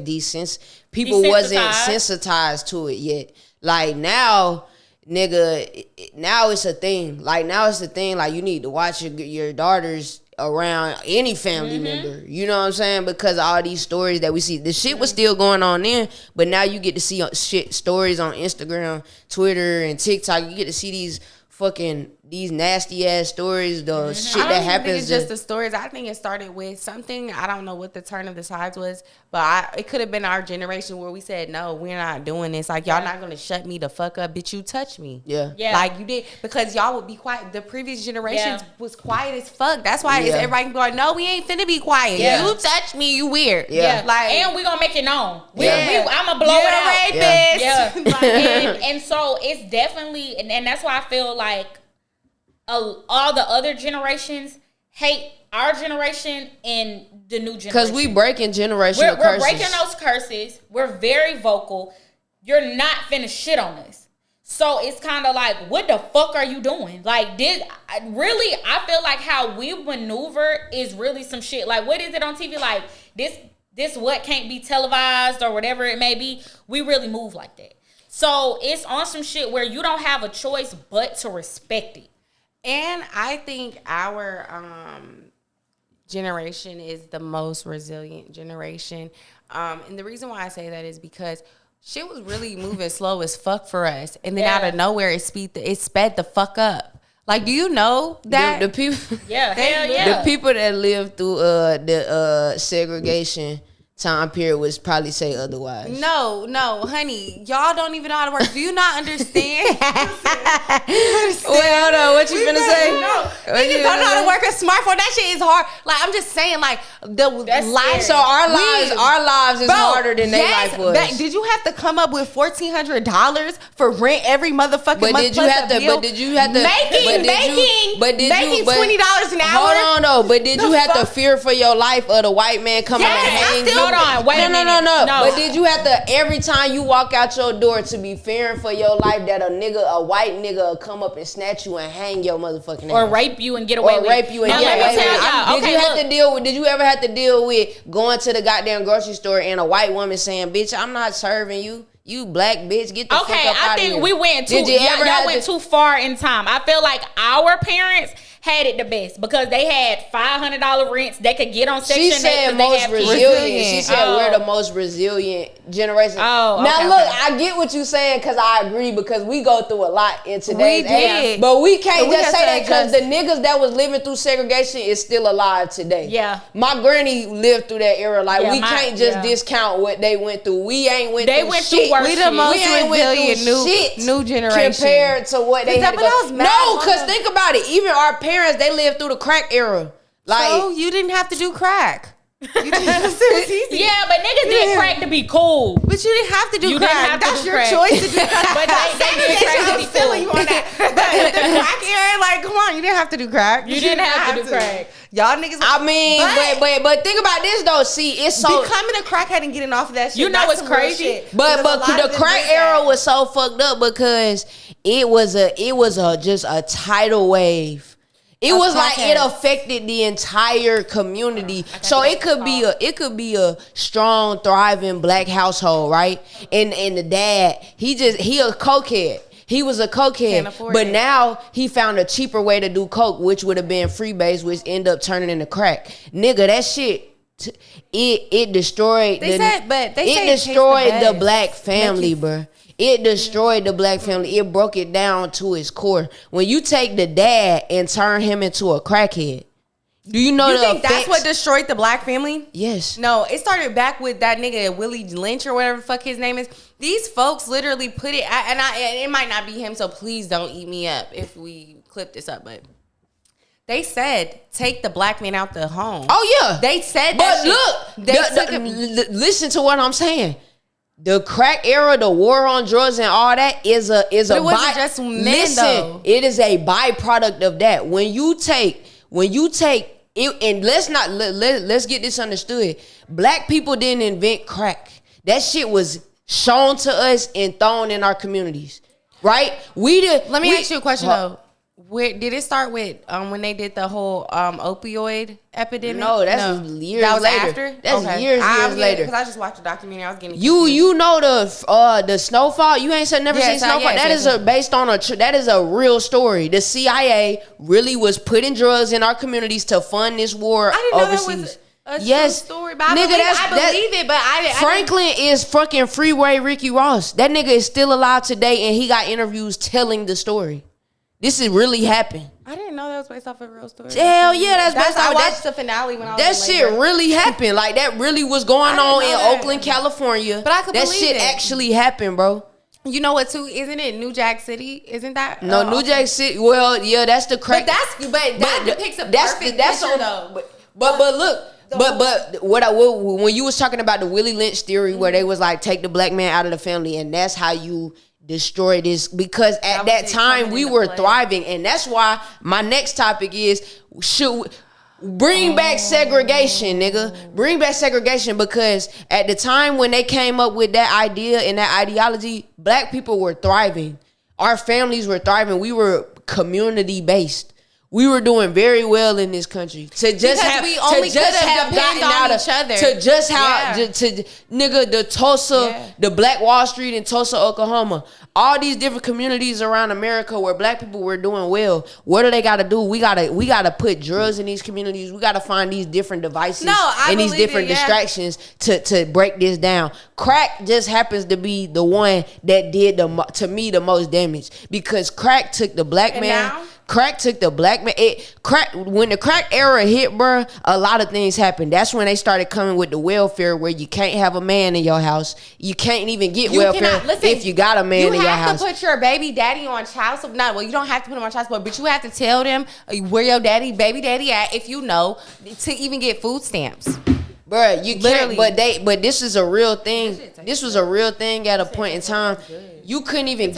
people wasn't sensitized to it yet. Like now, nigga, now it's a thing. Like now it's a thing. Like you need to watch your daughters around any family member, you know what I'm saying? Because of all these stories that we see, the shit was still going on then, but now you get to see stories on Instagram, Twitter, and TikTok. You get to see these nasty ass stories, the shit that happens. I don't think it's just the stories. I think it started with something. I don't know what the turn of the tides was, but it could have been our generation where we said, no, we're not doing this. Like, y'all not going to shut me the fuck up. Bitch, you touch me. Yeah. Like, you did. Because y'all would be quiet. The previous generations was quiet as fuck. That's why everybody going, no, we ain't finna be quiet. You touch me, you weird. Like, and we going to make it known. I'm going to blow it out. Rapist. Like, and so it's definitely, and that's why I feel like all the other generations hate our generation and the new generation. Because we breaking generational curses. We're breaking those curses. We're very vocal. You're not finna shit on us. So it's kind of like, what the fuck are you doing? Like, I feel like how we maneuver is really some shit. Like, what is it on TV? Like, this what can't be televised or whatever it may be. We really move like that. So it's on some shit where you don't have a choice but to respect it. And I think our generation is the most resilient generation. And the reason why I say that is because shit was really moving slow as fuck for us. And then out of nowhere, it sped the fuck up. Like, do you know that? The people, Hell yeah. The people that lived through the segregation time period would probably say otherwise. No, honey. Y'all don't even know how to work. Do you not understand? Wait, hold on. What you finna say? No. Niggas don't know how to work a smartphone. That shit is hard. Like, I'm just saying, like, the life. So our lives is harder than their life was. Did you have to come up with $1,400 for rent every motherfucking month? Making $20 an hour? Hold on, though. But did you have to fear for your life of the white man coming and hang you? Hold on. Wait a minute. No. But did you have to, every time you walk out your door, to be fearing for your life that a white nigga will come up and snatch you and hang your motherfucking ass? Or rape you and get away with it. Did you ever have to deal with going to the goddamn grocery store and a white woman saying, bitch, I'm not serving you. You black bitch, get the fuck up out of here. Okay, I think we went too. Y'all went too far in time. I feel like our parents had it the best because they had $500 rents. They could get on Section 8. She said most resilient. She said we're the most resilient generation. I get what you're saying because I agree because we go through a lot in today's age. But we can't just say that because the niggas that was living through segregation is still alive today. Yeah. My granny lived through that era. Like, we can't just discount what they went through. We ain't went through shit. We the most resilient new generation compared to what they had to go. No, because think about it. Even our parents, they lived through the crack era. Like, so you didn't have to do crack. Yeah, but niggas did crack to be cool. But you didn't have to do crack. That's your choice to do crack. But they did crack to be cool. You on that. But the crack era, like, come on, you didn't have to do crack. You didn't have to do crack. Y'all niggas. I mean, but think about this though. See, it's so becoming a crackhead and getting off of that shit. You know what's crazy? But the crack era was so fucked up because it was just a tidal wave. It was like it affected the entire community. So it could be a strong, thriving black household, right? And the dad, he a cokehead. He was a cokehead, but now he found a cheaper way to do coke, which would have been freebase, which end up turning into crack. Nigga, that shit, it destroyed. It destroyed the black family, bro. It destroyed the black family. It broke it down to its core. When you take the dad and turn him into a crackhead, do you know? You think that's what destroyed the black family? Yes. No, it started back with that nigga Willie Lynch or whatever the fuck his name is. These folks literally put it, and it might not be him, so please don't eat me up if we clip this up, but they said take the black man out the home. Oh yeah, they said that. But look, listen to what I'm saying. The crack era, the war on drugs and all that is a it wasn't just men, though. It is a byproduct of that. When you take it, and let's get this understood. Black people didn't invent crack. That shit was shown to us and thrown in our communities, right? Let me ask you a question though. Where did it start with? When they did the whole opioid epidemic? No, that's years later. That was after. That's years later. Because I just watched a documentary. I was getting you know the Snowfall. You ain't never seen Snowfall. Based on that is a real story. The CIA really was putting drugs in our communities to fund this war overseas. A true story, but I believe it, but Franklin is fucking Freeway Ricky Ross. That nigga is still alive today, and he got interviews telling the story. This is really happened. I didn't know that was based off a real story. Hell yeah, I watched the finale when I was that shit really happened. Like, that really was going on in Oakland, California. But I could believe that shit actually happened, bro. You know what too? Isn't it New Jack City? Isn't that New Jack City? Well, yeah, that's the crack. But that depicts a perfect picture though. But look. But when you was talking about the Willie Lynch theory, where they was like, take the black man out of the family, and that's how you destroy this, because at that time we were thriving. And that's why my next topic is, Bring back segregation, nigga. Bring back segregation, because at the time when they came up with that idea and that ideology, black people were thriving. Our families were thriving. We were community based. We were doing very well in this country. Nigga, the Tulsa, the Black Wall Street in Tulsa, Oklahoma, all these different communities around America where black people were doing well. What do they got to do? We gotta put drugs in these communities. We gotta find these different devices and these different distractions to break this down. Crack just happens to be the one that did to me the most damage, because crack took the black man. Now? Crack took the black man. When the crack era hit, bruh, a lot of things happened. That's when they started coming with the welfare, where you can't have a man in your house. You can't even get welfare if you got a man in your house. You have to put your baby daddy on child support. You don't have to put him on child support, but you have to tell them where your baby daddy at, if you know, to even get food stamps. Bruh, you can't. But this is a real thing. This was a real thing at a point in time. You couldn't even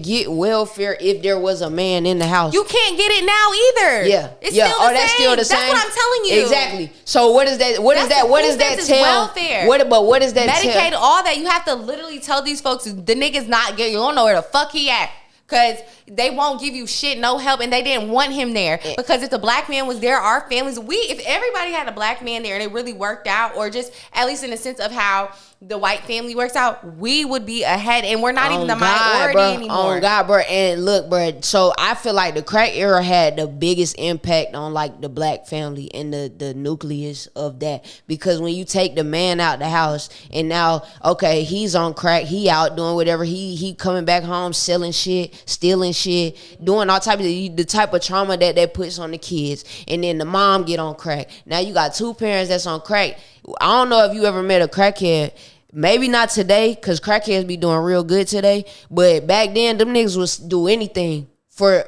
get welfare if there was a man in the house. You can't get it now either. Yeah, it's still the same. That's still the same. That's what I'm telling you. Exactly. So what is that? What does that tell? Welfare. What does that tell? Medicaid, all that. You have to literally tell these folks the nigga's not good. You don't know where the fuck he at. Because they won't give you shit, no help, and they didn't want him there. Because if the black man was there, our families, if everybody had a black man there and it really worked out, or just at least in the sense of how the white family works out, we would be ahead, and we're not even the minority anymore. Oh God, bro. And look, bro, so I feel like the crack era had the biggest impact on like the black family and the nucleus of that, because when you take the man out the house and now, okay, he's on crack, he out doing whatever, he coming back home selling shit, stealing shit, doing all types of the type of trauma that puts on the kids, and then the mom get on crack. Now you got two parents that's on crack. I don't know if you ever met a crackhead. Maybe not today, because crackheads be doing real good today. But back then, them niggas was do anything for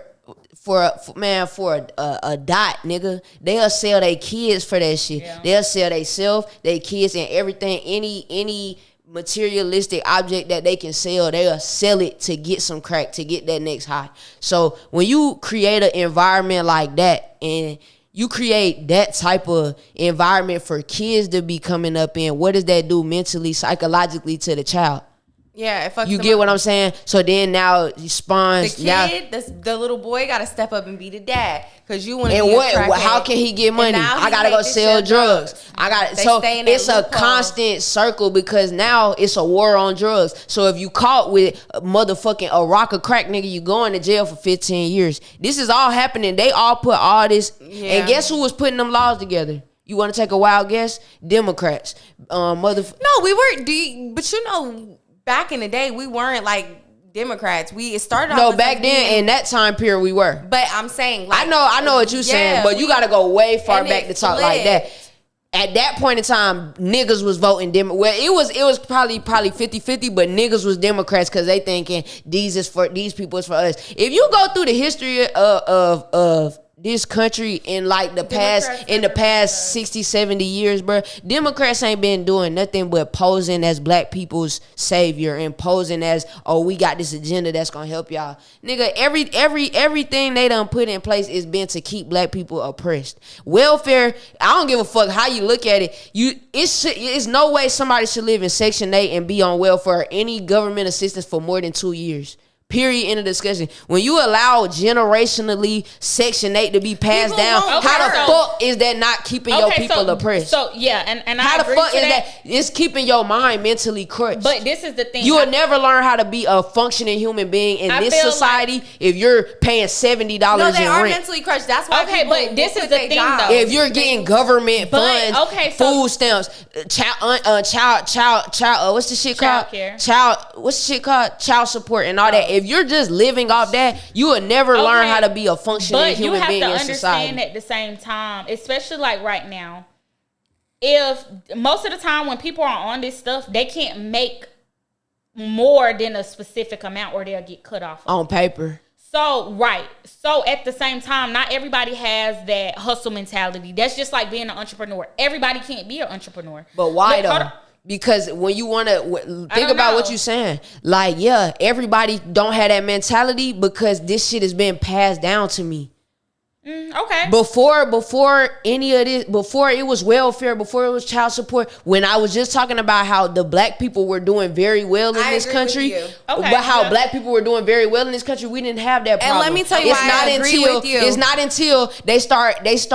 a dot, nigga. They'll sell their kids for that shit. Yeah. They'll sell themselves, their kids, and everything. Any materialistic object that they can sell, they'll sell it to get some crack, to get that next high. So when you create an environment like that, and you create that type of environment for kids to be coming up in, what does that do mentally, psychologically to the child? Yeah, it fucks you get what I'm saying? So then now you spawns the kid, the little boy got to step up and be the dad, because you want to. And how can he get money? I gotta go sell drugs. It's a constant circle, because now it's a war on drugs. So if you caught with a rock of crack, nigga, you going to jail for 15 years. This is all happening. They all put all this, and guess who was putting them laws together? You want to take a wild guess? Democrats, No, we weren't. But you know, back in the day, we weren't like Democrats. It started off. No, back then in that time period, we were. But I'm saying, like, I know what you're saying, but you got to go way far back to talk like that. At that point in time, niggas was voting Democrat. Well, it was probably 50-50, but niggas was Democrats because they thinking these people is for us. If you go through the history of this country in like the past 60, 70 years, bro, Democrats ain't been doing nothing but posing as black people's savior and posing as, oh, we got this agenda that's gonna help y'all. Nigga, everything they done put in place is been to keep black people oppressed. Welfare, I don't give a fuck how you look at it. It's no way somebody should live in Section 8 and be on welfare or any government assistance for more than 2 years. Period. End of discussion. When you allow generationally Section 8 to be passed down, how the fuck is that not keeping your people oppressed? So yeah, and how I the fuck is that? It's keeping your mind mentally crushed. But this is the thing. You will never learn how to be a functioning human being in this society if you're paying $70 in rent. No, they are mentally crushed. That's why. Okay, but this is the thing though. If you're getting government funds, food stamps, child, what's the shit called? What's the shit called? Child support and all that. If you're just living off that, you will never learn how to be a functioning human being in society. But you have to understand at the same time, especially like right now, if most of the time when people are on this stuff, they can't make more than a specific amount or they'll get cut off on paper. So, right. So, at the same time, not everybody has that hustle mentality. That's just like being an entrepreneur. Everybody can't be an entrepreneur. But why though? Because when you want to think about what you're saying, like, yeah, everybody don't have that mentality because this shit has been passed down to me. Okay. Before any of this, before it was welfare, before it was child support, when I was just talking about how the black people were doing very well in this country, but how black people were doing very well in this country, we didn't have that problem. And let me tell you why I agree with you. It's not until they start. It's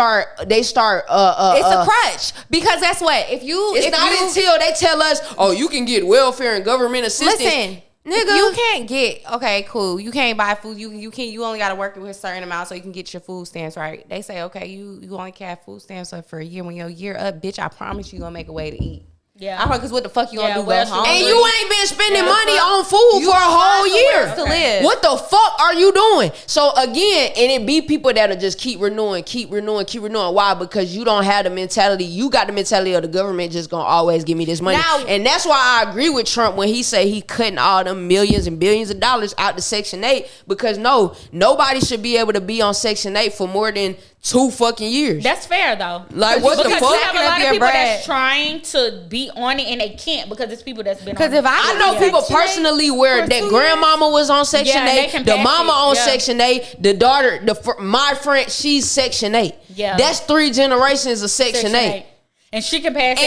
a crutch, because that's what until they tell us, oh, you can get welfare and government assistance. Listen. Nigga, you can't get cool. You can't buy food. You only gotta work with a certain amount so you can get your food stamps, right? They say, okay, you only can have food stamps up for a year. When your year up, bitch, I promise you gonna make a way to eat. Yeah, because what the fuck you gonna do? Go home? And you ain't been spending money on food for a whole year to live. What the fuck are you doing? So again, and it be people that'll just keep renewing. Why? Because you don't have the mentality. You got the mentality of the government just gonna always give me this money. And that's why I agree with Trump when he say he cutting all them millions and billions of dollars out to Section 8. Because nobody should be able to be on Section 8 for more than 2 fucking years. That's fair though. Like what the fuck? Because you have a lot of people that's trying to be on it and they can't because it's people that's been on it. Because if I know people personally where that grandmama was on Section 8, the mama on Section 8, the daughter, my friend, she's Section 8. Yeah, that's 3 generations of Section 8. And she can pass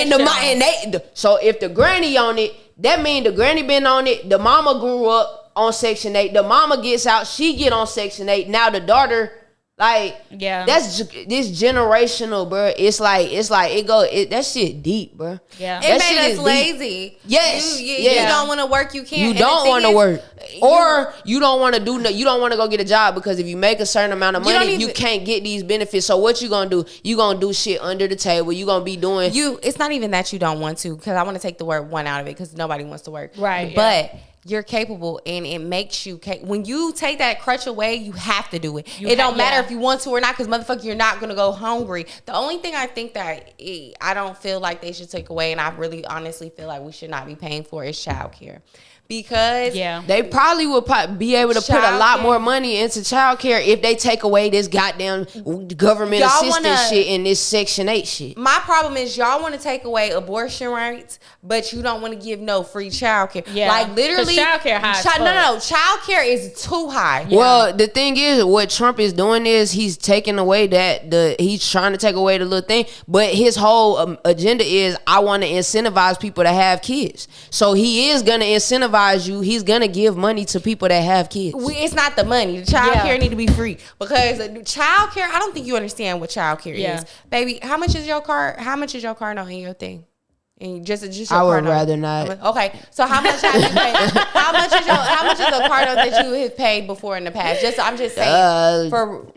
so if the granny on it, that means the granny been on it. The mama grew up on Section 8. The mama gets out, she get on Section 8. Now the daughter. That's this generational, bro. It's like that shit deep, bro. Yeah, it made us lazy. Yes, you don't want to work. You can't. You don't want to work, or you don't want to do. You don't want to go get a job because if you make a certain amount of money, you can't get these benefits. So what you gonna do? You gonna do shit under the table. You gonna be doing. It's not even that you don't want to, because I want to take the word "one" out of it because nobody wants to work. Right, but. You're capable, and it makes you when you take that crutch away, you have to do it. It don't matter if you want to or not, because motherfucker, you're not gonna go hungry. The only thing I think that I don't feel like they should take away, and I really honestly feel like we should not be paying for, is childcare. Because they probably would be able to put a lot more money into childcare if they take away this goddamn government assistance shit and this Section 8 shit. My problem is y'all want to take away abortion rights, but you don't want to give no free childcare. Yeah, like literally, childcare high. No, childcare is too high. Yeah. Well, the thing is, what Trump is doing is he's taking away he's trying to take away the little thing, but his whole agenda is I want to incentivize people to have kids. So he is gonna incentivize you. He's gonna give money to people that have kids. It's not the money. The child care need to be free, because child care, I don't think you understand what child care is. Baby, how much is your car note in your thing? And just your I would car note? rather not. Okay, so how much have you paid? how much is the car note that you have paid before in the past? I'm just saying for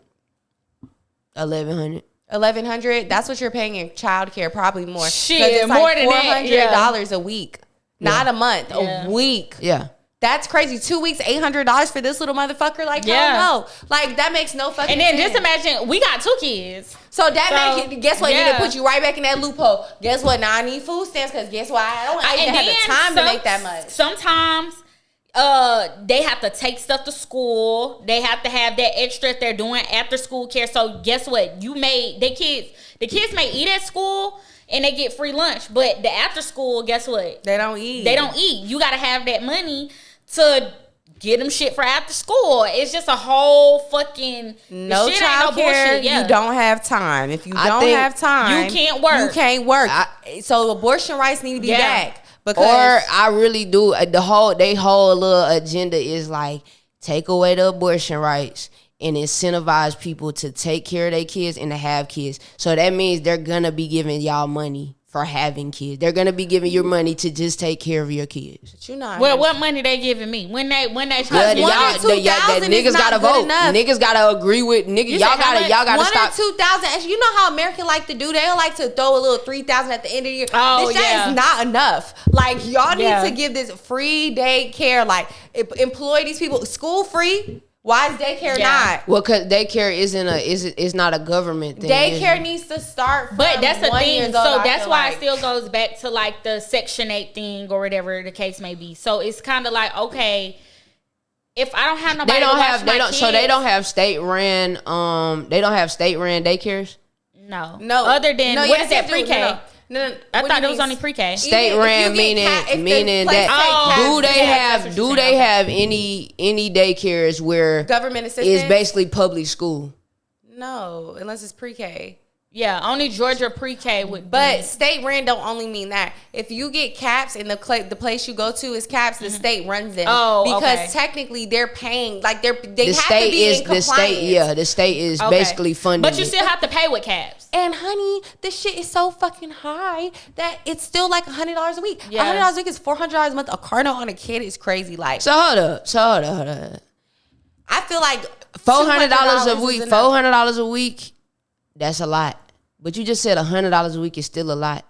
$1,100. That's what you're paying in child care, probably more. Shit, it's more like than $400 a week. Not a month, a week. Yeah. That's crazy. 2 weeks, $800 for this little motherfucker. Like, hell no. Like, that makes no fucking sense. And then just imagine, we got 2 kids. So that makes, guess what? It need to put you right back in that loophole. Guess what? Now I need food stamps, because guess what? I don't have the time to make that much. Sometimes they have to take stuff to school. They have to have that extra if they're doing after school care. So guess what? The kids may eat at school, and they get free lunch, but the after school, guess what? They don't eat. You got to have that money to get them shit for after school. It's just a whole fucking no child care. You don't have time. If you don't have time, you can't work. You can't work. So abortion rights need to be back. Or I really do. They whole little agenda is like take away the abortion rights and incentivize people to take care of their kids and to have kids. So that means they're gonna be giving y'all money for having kids. They're gonna be giving you money to just take care of your kids. But you know, well, what money they giving me when they niggas gotta vote. Enough. Niggas gotta agree with niggas. Y'all gotta stop. 1 or 2,000. You know how Americans like to do? They like to throw a little 3,000 at the end of the year. Oh, that is not enough. Like, y'all need to give this free daycare. Like, employ these people. School free. Why is daycare not? Well, because daycare is not a government thing. Daycare needs to start from But that's the thing. Old, so that's why it still goes back to like the Section 8 thing or whatever the case may be. So it's kind of like, okay, if I don't have nobody so they don't have state ran daycares? No. Other than what is that, pre-K? No, I thought it was only pre-K. State ran meaning that do they have any daycares where government assistance is basically public school? No, unless it's pre-K. Yeah, only Georgia pre-K would. But state rent don't only mean that. If you get caps and the place you go to is caps, the state runs them. Oh, because technically they're paying, like they have to be in compliance. The state is basically funding. But you still have to pay with caps. And honey, this shit is so fucking high that it's still like $100 a week. Yeah. $100 a week is $400 a month. A car note on a kid is crazy. Like, So hold up. I feel like $400 a week. $400 a week. That's a lot. But you just said $100 a week is still a lot.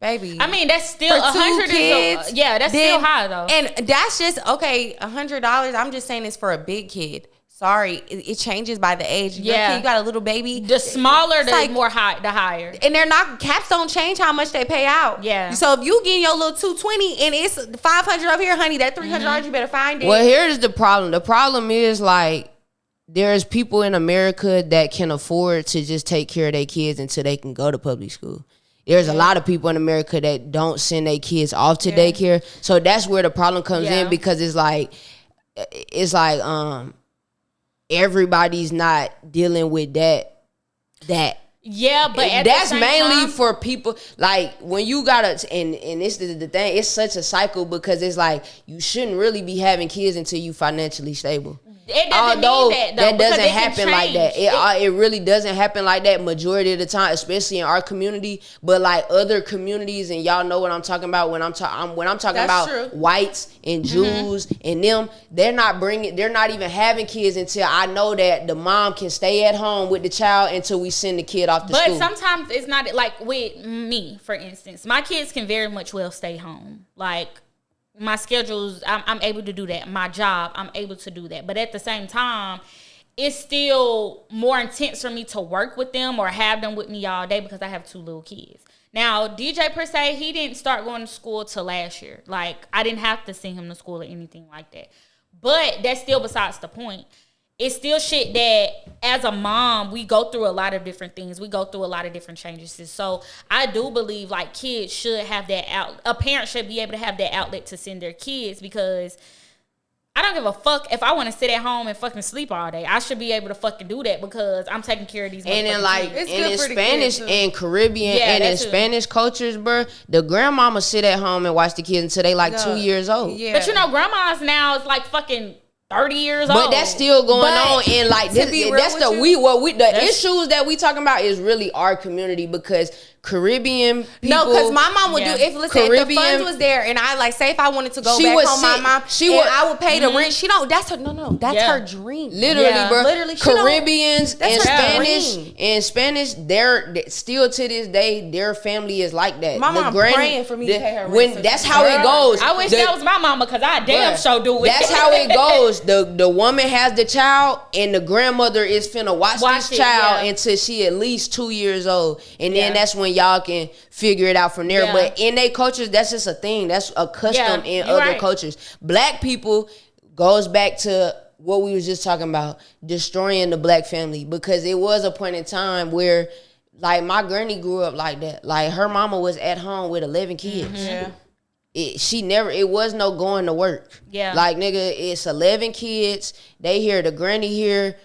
Baby. I mean, that's still for 100 kids, that's still high though. And that's just, okay, $100. I'm just saying it's for a big kid. Sorry, it changes by the age. Your kid, you got a little baby. The smaller, the like, more high, the higher. And they're not, caps don't change how much they pay out. Yeah. So if you get your little 220 and it's 500 over here, honey, that $300 you better find it. Well, here's the problem. The problem is like, there's people in America that can afford to just take care of their kids until they can go to public school. There's a lot of people in America that don't send their kids off to daycare. So that's where the problem comes in, because it's like everybody's not dealing with that. Yeah, but at that's the same mainly time, for people like when you gotta, and this is the thing, it's such a cycle, because it's like you shouldn't really be having kids until you financially stable. It doesn't mean that, though, that doesn't because it can happen like that. change. It really doesn't happen like that majority of the time, especially in our community. But like other communities, and y'all know what I'm talking about when I'm talking That's about true. whites and Jews and them. They're not even having kids until I know that the mom can stay at home with the child until we send the kid off to school. But sometimes it's not like with me, for instance. My kids can very much well stay home. Like, my schedules, I'm able to do that. My job, I'm able to do that. But at the same time, it's still more intense for me to work with them or have them with me all day because I have 2 little kids. Now, DJ per se, he didn't start going to school till last year. Like, I didn't have to send him to school or anything like that. But that's still besides the point. It's still shit that as a mom, we go through a lot of different things. We go through a lot of different changes. So I do believe like kids should have that a parent should be able to have that outlet to send their kids, because I don't give a fuck if I want to sit at home and fucking sleep all day. I should be able to fucking do that because I'm taking care of these. And in like, kids. and in Spanish and Caribbean and in Spanish cultures, bro, the grandmama sit at home and watch the kids until they like 2 years old. Yeah. But you know, grandmas now is like fucking 30 years old. But that's still going on, and like this, that's the issues that we talking about is really our community, because Caribbean people. No, because my mom would do, if the funds was there and I like, say if I wanted to go back home, my mom, I would pay the rent. She don't, that's her, that's her dream. Literally, bro. Literally, Caribbeans and Spanish, they're still to this day, their family is like that. My mom praying for me to pay her rent. That's how it goes. I wish that was my mama, because I damn sure do it. That's how it goes. The woman has the child, and the grandmother is finna watch this child until she at least 2 years old, and then that's when y'all can figure it out from there. But in their cultures, that's just a thing. That's a custom in other cultures. Black people goes back to what we was just talking about, destroying the black family, because it was a point in time where like my granny grew up like that. Like her mama was at home with 11 kids. It was no going to work. Like, nigga, it's 11 kids. They here, the granny here.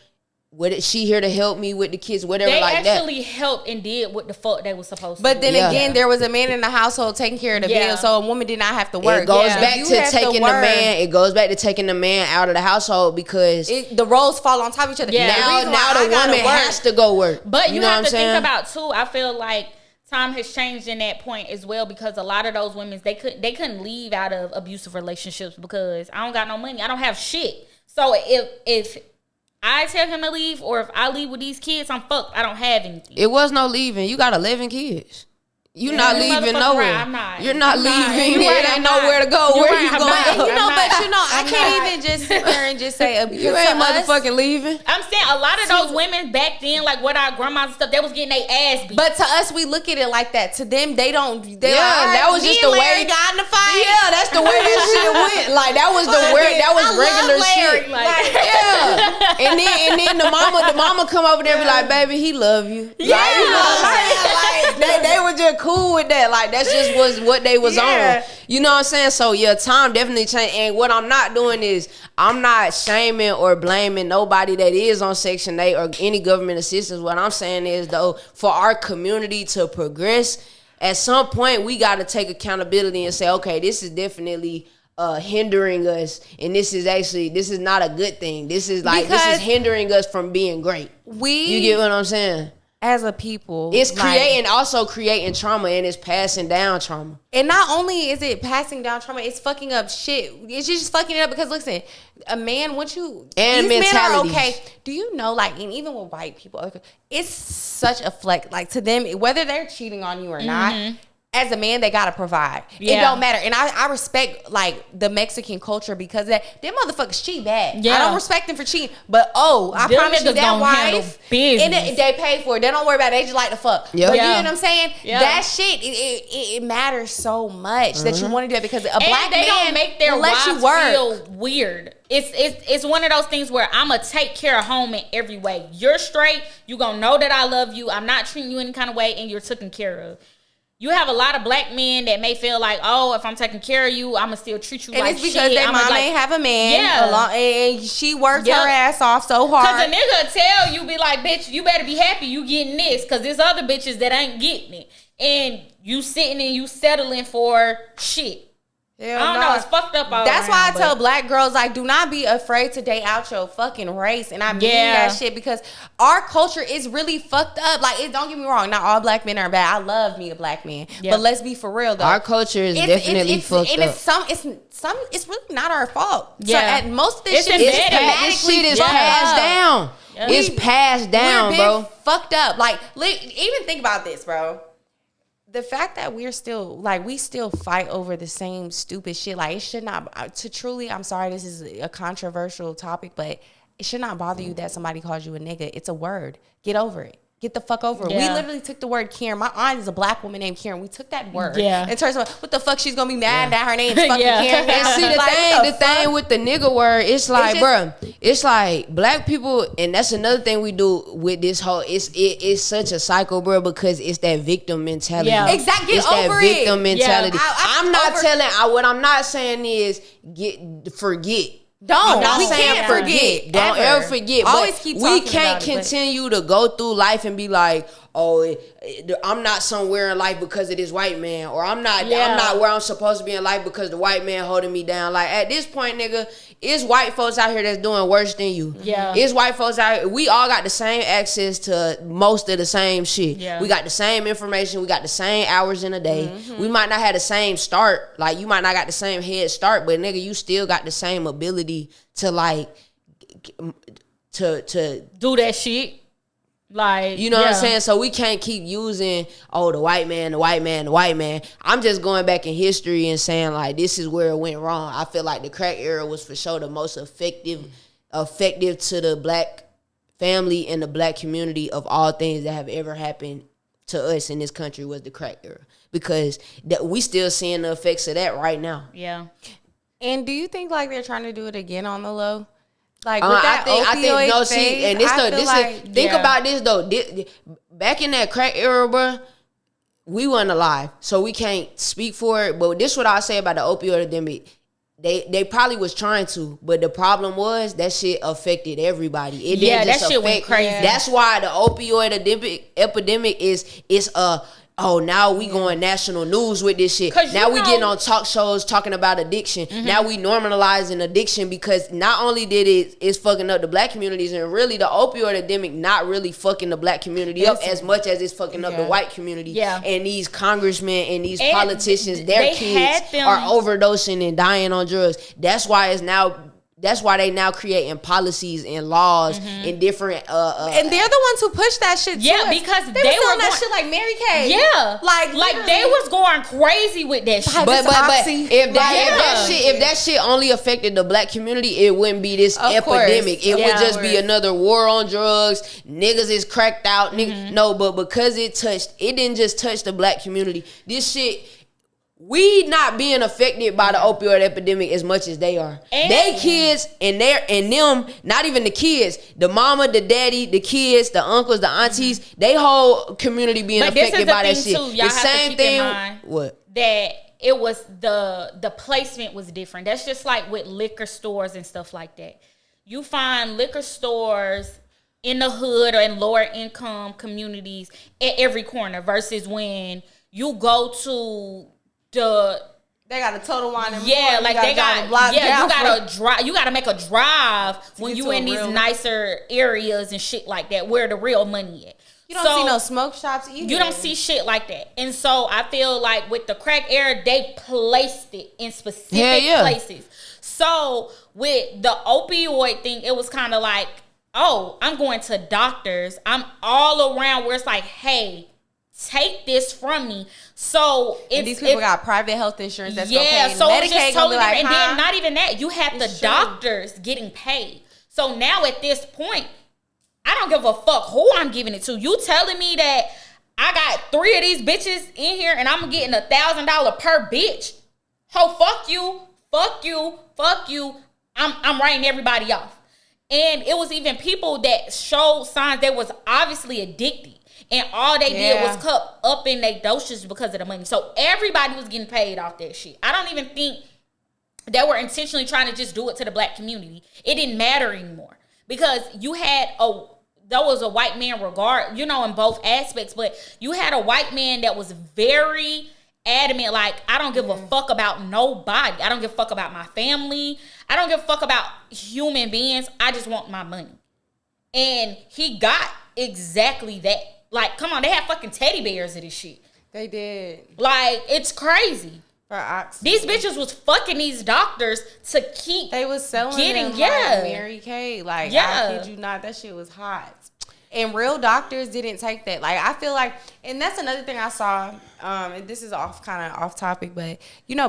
She here to help me with the kids, whatever like that. They actually helped and did what the fuck they was supposed to But then again, there was a man in the household taking care of the bills, so a woman did not have to work. It goes back to taking the man. It goes back to taking the man out of the household, because the roles fall on top of each other. Now the woman has to go work. But you have to think about too. I feel like time has changed in that point as well, because a lot of those women they couldn't leave out of abusive relationships because I don't got no money. I don't have shit. So if I tell him to leave, or if I leave with these kids, I'm fucked. I don't have anything. It was no leaving. You got 11 kids. You're not leaving nowhere. I'm not. You're not leaving. It ain't nowhere to go. Where you going? I can't even just sit there and just say you ain't motherfucking leaving. I'm saying a lot of those women back then, like what our grandmas and stuff, they was getting their ass beat. But to us, we look at it like that. To them, they don't. That was just the way got in the fight. Yeah, that's the way that shit went. Like that was that was regular shit. And then the mama come over there and be like, baby, he love you. Yeah, like they were just cool with that. Like that's just was what they was on. You know what I'm saying? So yeah, time definitely changed. And what I'm not doing is I'm not shaming or blaming nobody that is on Section 8 or any government assistance. What I'm saying is though, for our community to progress, at some point we got to take accountability and say, okay, this is definitely hindering us, and this is not a good thing. This is hindering us from being great. You get what I'm saying? As a people, it's creating trauma, and it's passing down trauma. And not only is it passing down trauma, it's fucking up shit. It's just fucking it up because listen, a man, these men are okay. Do you know, like, and even with white people, it's such a flex. Like to them, whether they're cheating on you or not, as a man, they gotta provide. It don't matter. And I respect like the Mexican culture because of that. Them motherfuckers cheat bad. Yeah. I don't respect them for cheating. But I promise you that wife, and they pay for it. They don't worry about it. They just like to fuck. Yep. But you know what I'm saying? Yeah. That shit, it matters so much that you want to do it because a black man don't make their wives feel weird. It's one of those things where I'm gonna take care of home in every way. You're straight. You gonna know that I love you. I'm not treating you any kind of way, and you're taken care of. You have a lot of black men that may feel like, oh, if I'm taking care of you, I'm going to still treat you like shit. And it's because their mom ain't have a man. And she worked her ass off so hard. Because a nigga tell you, be like, bitch, you better be happy you getting this. Because there's other bitches that ain't getting it. And you sitting and you settling for shit. I don't know. It's fucked up all That's around, why I tell black girls, like, do not be afraid to date out your fucking race. And I mean that shit because our culture is really fucked up. Like, don't get me wrong. Not all black men are bad. I love me a black man. Yep. But let's be for real, though. Our culture is definitely fucked up. And it's really not our fault. Yeah. So at most of this shit is passed down. Yeah. It's passed down, bro. Fucked up. Like, even think about this, bro. The fact that we still fight over the same stupid shit, like it should not, I'm sorry, this is a controversial topic, but it should not bother you that somebody calls you a nigga. It's a word. Get over it. Get the fuck over it. Yeah. We literally took the word Karen. My aunt is a black woman named Karen. We took that word. Yeah. In terms of what the fuck she's gonna be mad that her name's fucking Karen. And see the thing with the nigga word, it's like, bro, it's like black people, and that's another thing we do with this whole. It's such a cycle, bro, because it's that victim mentality. Yeah. Exactly. It's that victim mentality. Yeah. What I'm not saying is forget. We can't forget. Don't ever forget. Always keep talking. We can't continue to go through life and be like, oh, I'm not somewhere in life because of this white man, or I'm not where I'm supposed to be in life because the white man holding me down. Like at this point, nigga, it's white folks out here that's doing worse than you. Yeah, it's white folks out here. We all got the same access to most of the same shit. Yeah, we got the same information. We got the same hours in a day. Mm-hmm. We might not have the same start. Like you might not got the same head start, but nigga, you still got the same ability to like to do that shit. Like, you know what I'm saying? So we can't keep using, the white man. I'm just going back in history and saying, like, this is where it went wrong. I feel like the crack era was for sure the most effective to the black family and the black community of all things that have ever happened to us in this country was the crack era. Because we still seeing the effects of that right now. Yeah. And do you think, like, they're trying to do it again on the low? Like with that opioid phase, think about this though. Back in that crack era, bro, we weren't alive, so we can't speak for it. But this is what I say about the opioid epidemic. They probably was trying to, but the problem was that shit affected everybody. It didn't just that shit went crazy. That's why the opioid epidemic is now we going national news with this shit. Now we getting on talk shows talking about addiction. Mm-hmm. Now we normalizing addiction because not only did it's fucking up the black communities, and really the opioid epidemic not really fucking the black community up as much as it's fucking up the white community. Yeah. And these congressmen and these politicians, their kids are overdosing and dying on drugs. That's why they now creating policies and laws in different and they're the ones who push that shit too. Yeah, because they were doing that shit like Mary Kay. Yeah. Like they was going crazy with that shit. But if that shit only affected the black community, it wouldn't be this epidemic. It would just be another war on drugs. Niggas is cracked out. No, but because it didn't just touch the black community. This shit we not being affected by the opioid epidemic as much as they are. And they kids and them, not even the kids, the mama, the daddy, the kids, the uncles, the aunties, they whole community being affected by that shit. Y'all the same thing. What? That it was the placement was different. That's just like with liquor stores and stuff like that. You find liquor stores in the hood or in lower income communities at every corner versus when you go to they got a Total Wine and yeah, like they got you gotta make a drive when you in these real nicer areas and shit like that where the real money at. You don't see no smoke shops either. You don't see shit like that. And so I feel like with the crack era, they placed it in specific places. So with the opioid thing, it was kind of like, oh, I'm going to doctors. I'm all around where it's like, hey, take this from me. So these people got private health insurance that's gonna pay. So Medicaid it's just totally like, different. And then not even that, you have the doctors getting paid. So now at this point, I don't give a fuck who I'm giving it to. You telling me that I got 3 of these bitches in here and I'm getting $1,000 per bitch? Ho, fuck you, fuck you, fuck you. I'm writing everybody off. And it was even people that showed signs they was obviously addicted. And all they did was cut up in their doses because of the money. So everybody was getting paid off that shit. I don't even think they were intentionally trying to just do it to the black community. It didn't matter anymore. Because you had there was a white man in both aspects, but you had a white man that was very adamant, like, I don't give a fuck about nobody. I don't give a fuck about my family. I don't give a fuck about human beings. I just want my money. And he got exactly that. Like, come on, they had fucking teddy bears of this shit. They did. Like, it's crazy. For oxygen. These bitches was fucking these doctors to keep They was selling them like Mary Kay. Like, I kid you not, that shit was hot. And real doctors didn't take that. Like, I feel like, and that's another thing I saw. And this is kind of off topic, but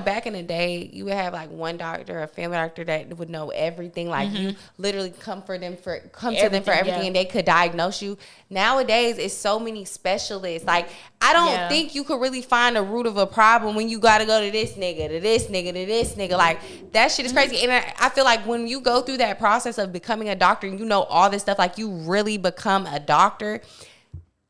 back in the day, you would have like one doctor, a family doctor that would know everything. Like you literally come to them for everything, and they could diagnose you. Nowadays, it's so many specialists. Like, I don't think you could really find a root of a problem when you got to go to this nigga, to this nigga, to this nigga. Like, that shit is crazy. And I feel like when you go through that process of becoming a doctor and all this stuff, like you really become a doctor.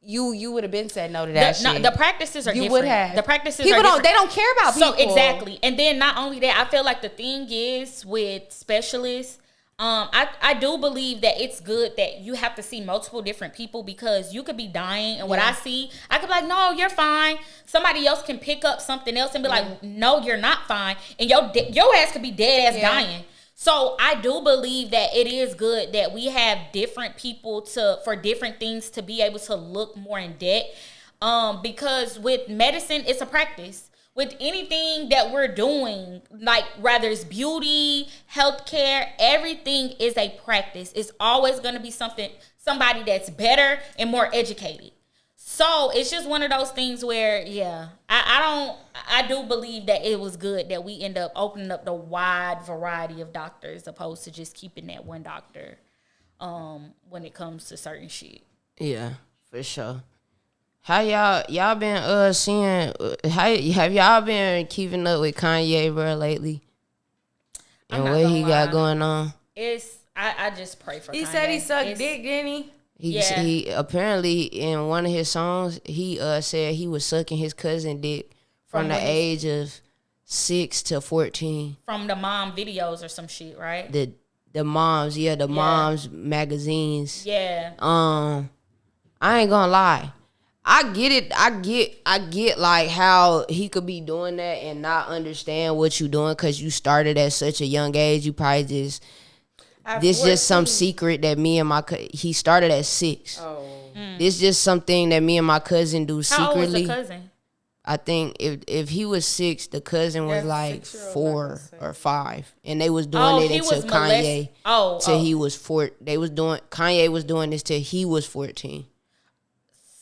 You would have been said no to that shit. No, the practices are different. Would have. The practices people are different. They don't care about people. So exactly. And then not only that, I feel like the thing is with specialists, I do believe that it's good that you have to see multiple different people because you could be dying and what I see, I could be like, no, you're fine. Somebody else can pick up something else and be like, no, you're not fine. And your ass could be dead ass dying. So I do believe that it is good that we have different people for different things to be able to look more in depth. Because with medicine, it's a practice. With anything that we're doing, like whether it's beauty, healthcare, everything is a practice. It's always going to be somebody that's better and more educated. So it's just one of those things where, I do believe that it was good that we end up opening up the wide variety of doctors opposed to just keeping that one doctor when it comes to certain shit. Yeah, for sure. How y'all been seeing? Have y'all been keeping up with Kanye, bro, lately? And what he got going on? I just pray for Kanye. He said he sucked dick, didn't he? He apparently in one of his songs he said he was sucking his cousin dick from the age of 6 to 14. From the mom videos or some shit, right? The moms, moms magazines. Yeah. I ain't gonna lie. I get it. I get like how he could be doing that and not understand what you doing because you started at such a young age. You probably just this just some secret that me and he started at 6. Oh. This just something that me and my cousin do secretly. How old was the cousin? I think if he was 6, the cousin was like 4 or 5, and they was doing it until Kanye. Till he was 4. Kanye was doing this till he was 14.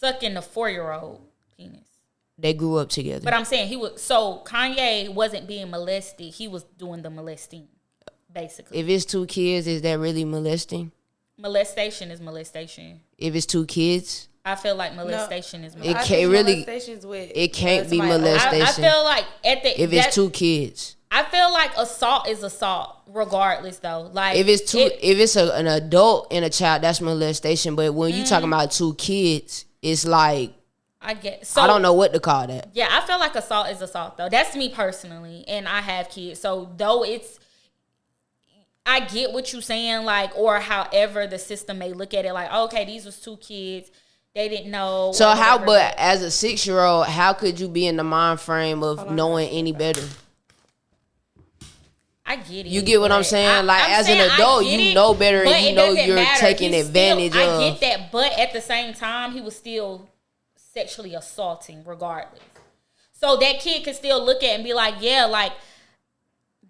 Sucking the 4-year-old penis. They grew up together. But I'm saying Kanye wasn't being molested. He was doing the molesting, basically. If it's 2 kids, is that really molesting? Molestation is molestation. If it's 2 kids, I feel like molestation is It molestation. can't really. Molestation's with It can't be somebody- molestation. I feel like if it's 2 kids. I feel like assault is assault, regardless though. Like If it's an adult and a child, that's molestation. But when you talking about 2 kids, it's like I get. So I don't know what to call that. Yeah, I feel like assault is assault though. That's me personally, and I have kids. So though I get what you're saying, like, or however the system may look at it, like, okay, these was 2 kids, they didn't know. So how? But as a 6-year-old, how could you be in the mind frame of knowing any better? I get it. You get what I'm saying? Like, as an adult, you know better and you know you're taking advantage of. I get that, but at the same time, he was still sexually assaulting regardless. So that kid could still look at it and be like, yeah, like,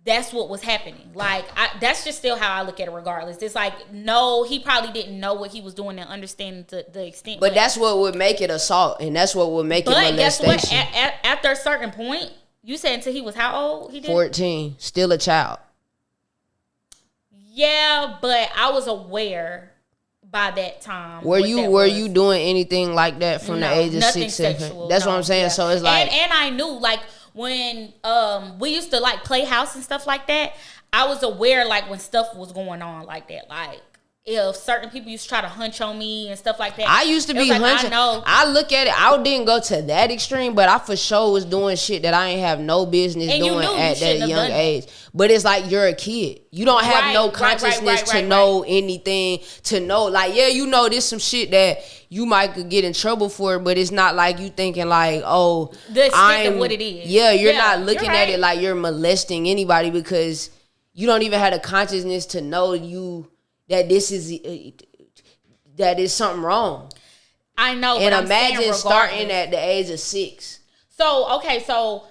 that's what was happening. Like, that's just still how I look at it regardless. It's like, no, he probably didn't know what he was doing and understand the extent. But that's what would make it assault, and that's what would make it molestation. But guess what? After a certain point, you said until he was how old? He did 14, still a child. Yeah, but I was aware by that time. Were you doing anything like that from the age of 6, 7? Sexual, That's what I'm saying. Yeah. So it's like, and I knew, like, when we used to like play house and stuff like that, I was aware, like, when stuff was going on like that, like if certain people used to try to hunch on me and stuff like that. I used to be hunching. I look at it. I didn't go to that extreme, but I for sure was doing shit that I ain't have no business doing at that young age. But it's like, you're a kid. You don't have no consciousness to know anything. To know, like, yeah, you know, there's some shit that you might could get in trouble for, but it's not like you thinking like, oh, the extent of what it is. Yeah, you're not looking at it like you're molesting anybody, because you don't even have the consciousness to know that this is something wrong. I know, and imagine starting at the age of 6. So okay, so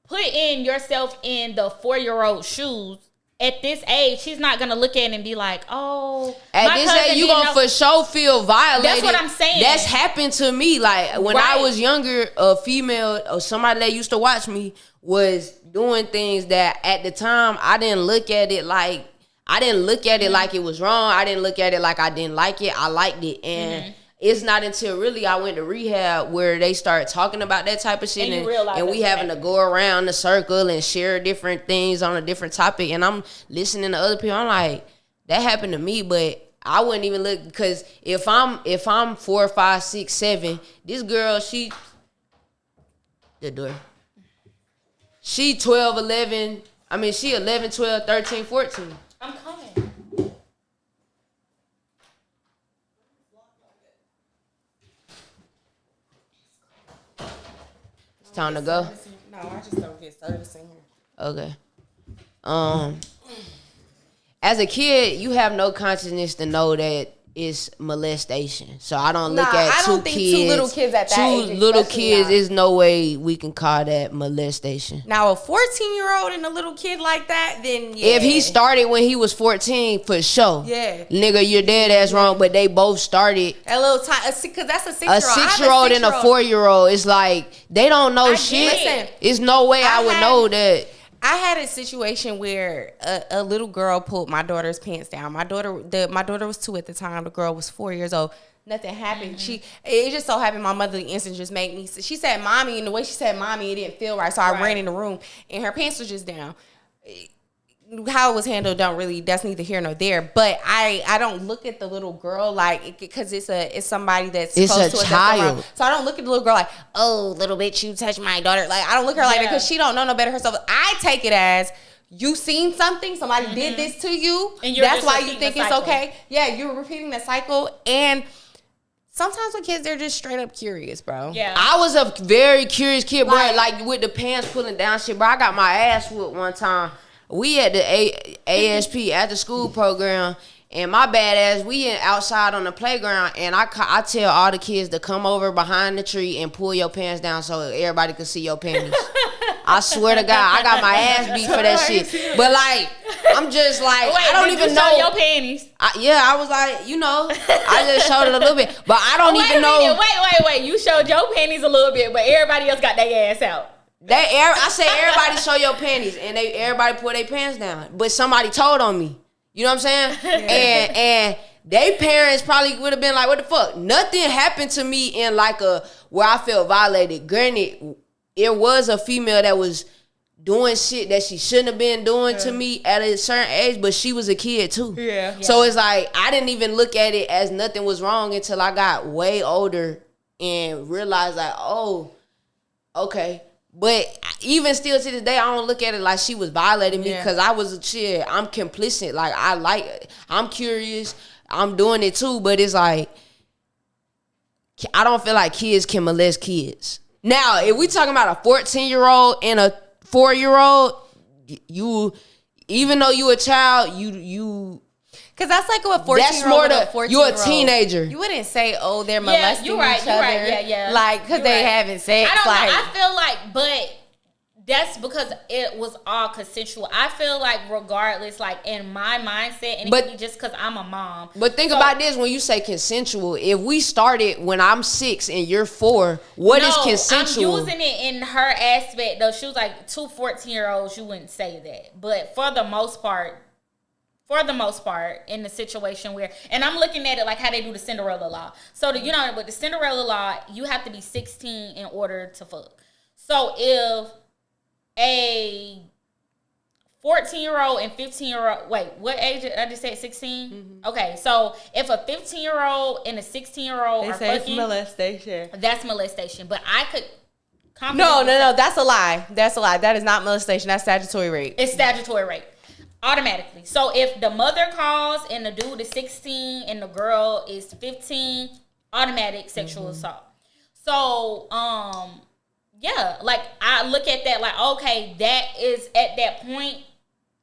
put in yourself in the 4-year-old shoes. At this age, she's not gonna look at it and be like, "Oh." At this age, you gonna for sure feel violated. That's what I'm saying. That's happened to me. Like when I was younger, a female or somebody that used to watch me was doing things that at the time I didn't look at it like. I didn't look at it like it was wrong. I didn't look at it like I didn't like it. I liked it. And it's not until really I went to rehab where they start talking about that type of shit. And we having to go around the circle and share different things on a different topic. And I'm listening to other people. I'm like, that happened to me, but I wouldn't even look, because if I'm 4, 5, 6, 7, this girl, she 12, 11. I mean, she 11, 12, 13, 14. I'm coming. It's time to go. No, I just don't get service in here. Okay. As a kid, you have no consciousness to know that it's molestation. So I don't look at 2 kids. 2 little kids at that age. 2 little kids, there's no way we can call that molestation. Now, a 14-year-old and a little kid like that, then yeah. If he started when he was 14, for sure. Yeah. Nigga, you're dead ass wrong, but they both started. A little time, because that's a 6-year-old. A 6-year-old and a 4-year-old. It's like, they don't know shit. Listen, it's no way I would know that. I had a situation where a little girl pulled my daughter's pants down. My daughter was 2 at the time. The girl was 4 years old. Nothing happened. It just so happened my motherly instinct just made me. She said "mommy," and the way she said "mommy," it didn't feel right. So I ran in the room, and her pants was just down. How it was handled that's neither here nor there. But I don't look at the little girl like, because it's somebody that's close to a child. So I don't look at the little girl like, oh, little bitch, you touched my daughter. Like, I don't look at her like that, because she don't know no better herself. I take it as, you seen something, somebody did this to you, and that's why you think it's okay. Yeah, you're repeating the cycle. And sometimes with kids, they're just straight up curious, bro. Yeah, I was a very curious kid, bro. Like with the pants pulling down shit, bro. I got my ass whooped one time. We at the ASP after school program, and my bad ass, we outside on the playground, and I tell all the kids to come over behind the tree and pull your pants down so everybody can see your panties. I swear to God, I got my ass beat for that shit. But like, I'm just like, I don't even know. Show your panties? I was like, I just showed it a little bit, but I don't even know. Wait. You showed your panties a little bit, but everybody else got their ass out. I said everybody show your panties, and everybody pull their pants down. But somebody told on me. You know what I'm saying? And they parents probably would have been like, what the fuck? Nothing happened to me in like where I felt violated. Granted, it was a female that was doing shit that she shouldn't have been doing to me at a certain age, but she was a kid too. Yeah. So it's like, I didn't even look at it as nothing was wrong until I got way older and realized like, oh, okay. But even still to this day, I don't look at it like she was violating me because I was a shit. I'm complicit. Like, I'm curious. I'm doing it too, but it's like, I don't feel like kids can molest kids. Now, if we talking about a 14-year-old and a 4-year-old, you, even though you a child, you because that's like what 14-year-old and a 14-year-old. You're a teenager. You wouldn't say, oh, they're molesting each other. Right. Yeah. Like, because they having sex. I don't know. I feel like, but that's because it was all consensual. I feel like regardless, like in my mindset, and it could be just because I'm a mom. But think about this, when you say consensual, if we started when I'm 6 and you're 4, what is consensual? I'm using it in her aspect though. She was like 2 14-year-olds, you wouldn't say that. But for the most part, in the situation where, and I'm looking at it like how they do the Cinderella law. So with the Cinderella law, you have to be 16 in order to fuck. So if a 14-year-old and 15-year-old, wait, what age? I just said 16? Mm-hmm. Okay, so if a 15-year-old and a 16-year-old are fucking, it's molestation. That's molestation. But I could No, that's a lie. That is not molestation. That's statutory rape. It's statutory rape. Automatically. So if the mother calls and the dude is 16 and the girl is 15, automatic sexual assault. So, yeah, like I look at that like, okay, that is at that point,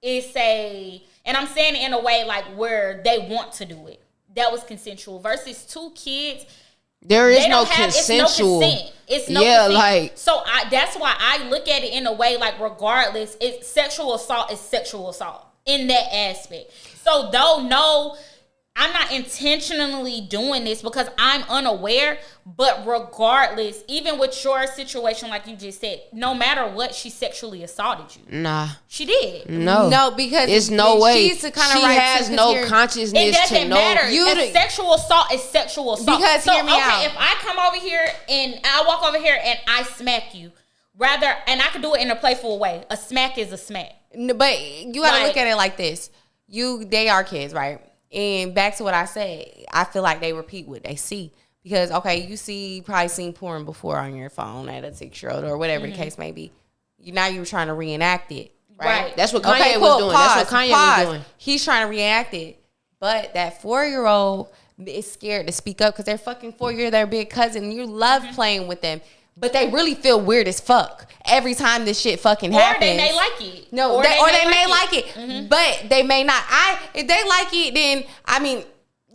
and I'm saying it in a way like where they want to do it. That was consensual versus 2 kids. There is no consensual. It's no consent. Like, so that's why I look at it in a way like regardless, it's sexual assault is sexual assault in that aspect. So I'm not intentionally doing this because I'm unaware, but regardless, even with your situation, like you just said, no matter what, she sexually assaulted you. Nah. She did. No, because it's no way. She has no consciousness it doesn't to matter. know. Sexual assault is sexual assault. Because hear me out. If I come over here and I walk over here and I smack you, and I can do it in a playful way. A smack is a smack. No, but you gotta look at it like this. They are kids, right? And back to what I said, I feel like they repeat what they see. Because, okay, you probably seen porn before on your phone at a 6-year-old or whatever the case may be. Now you're trying to reenact it, right? That's what Kanye was doing. That's what Kanye was doing. He's trying to reenact it. But that 4-year-old is scared to speak up because they're fucking 4-year, their big cousin. You love playing with them. But they really feel weird as fuck every time this shit fucking happens. Or they may like it. No, or they may like it. Mm-hmm. But they may not. If they like it, then, I mean,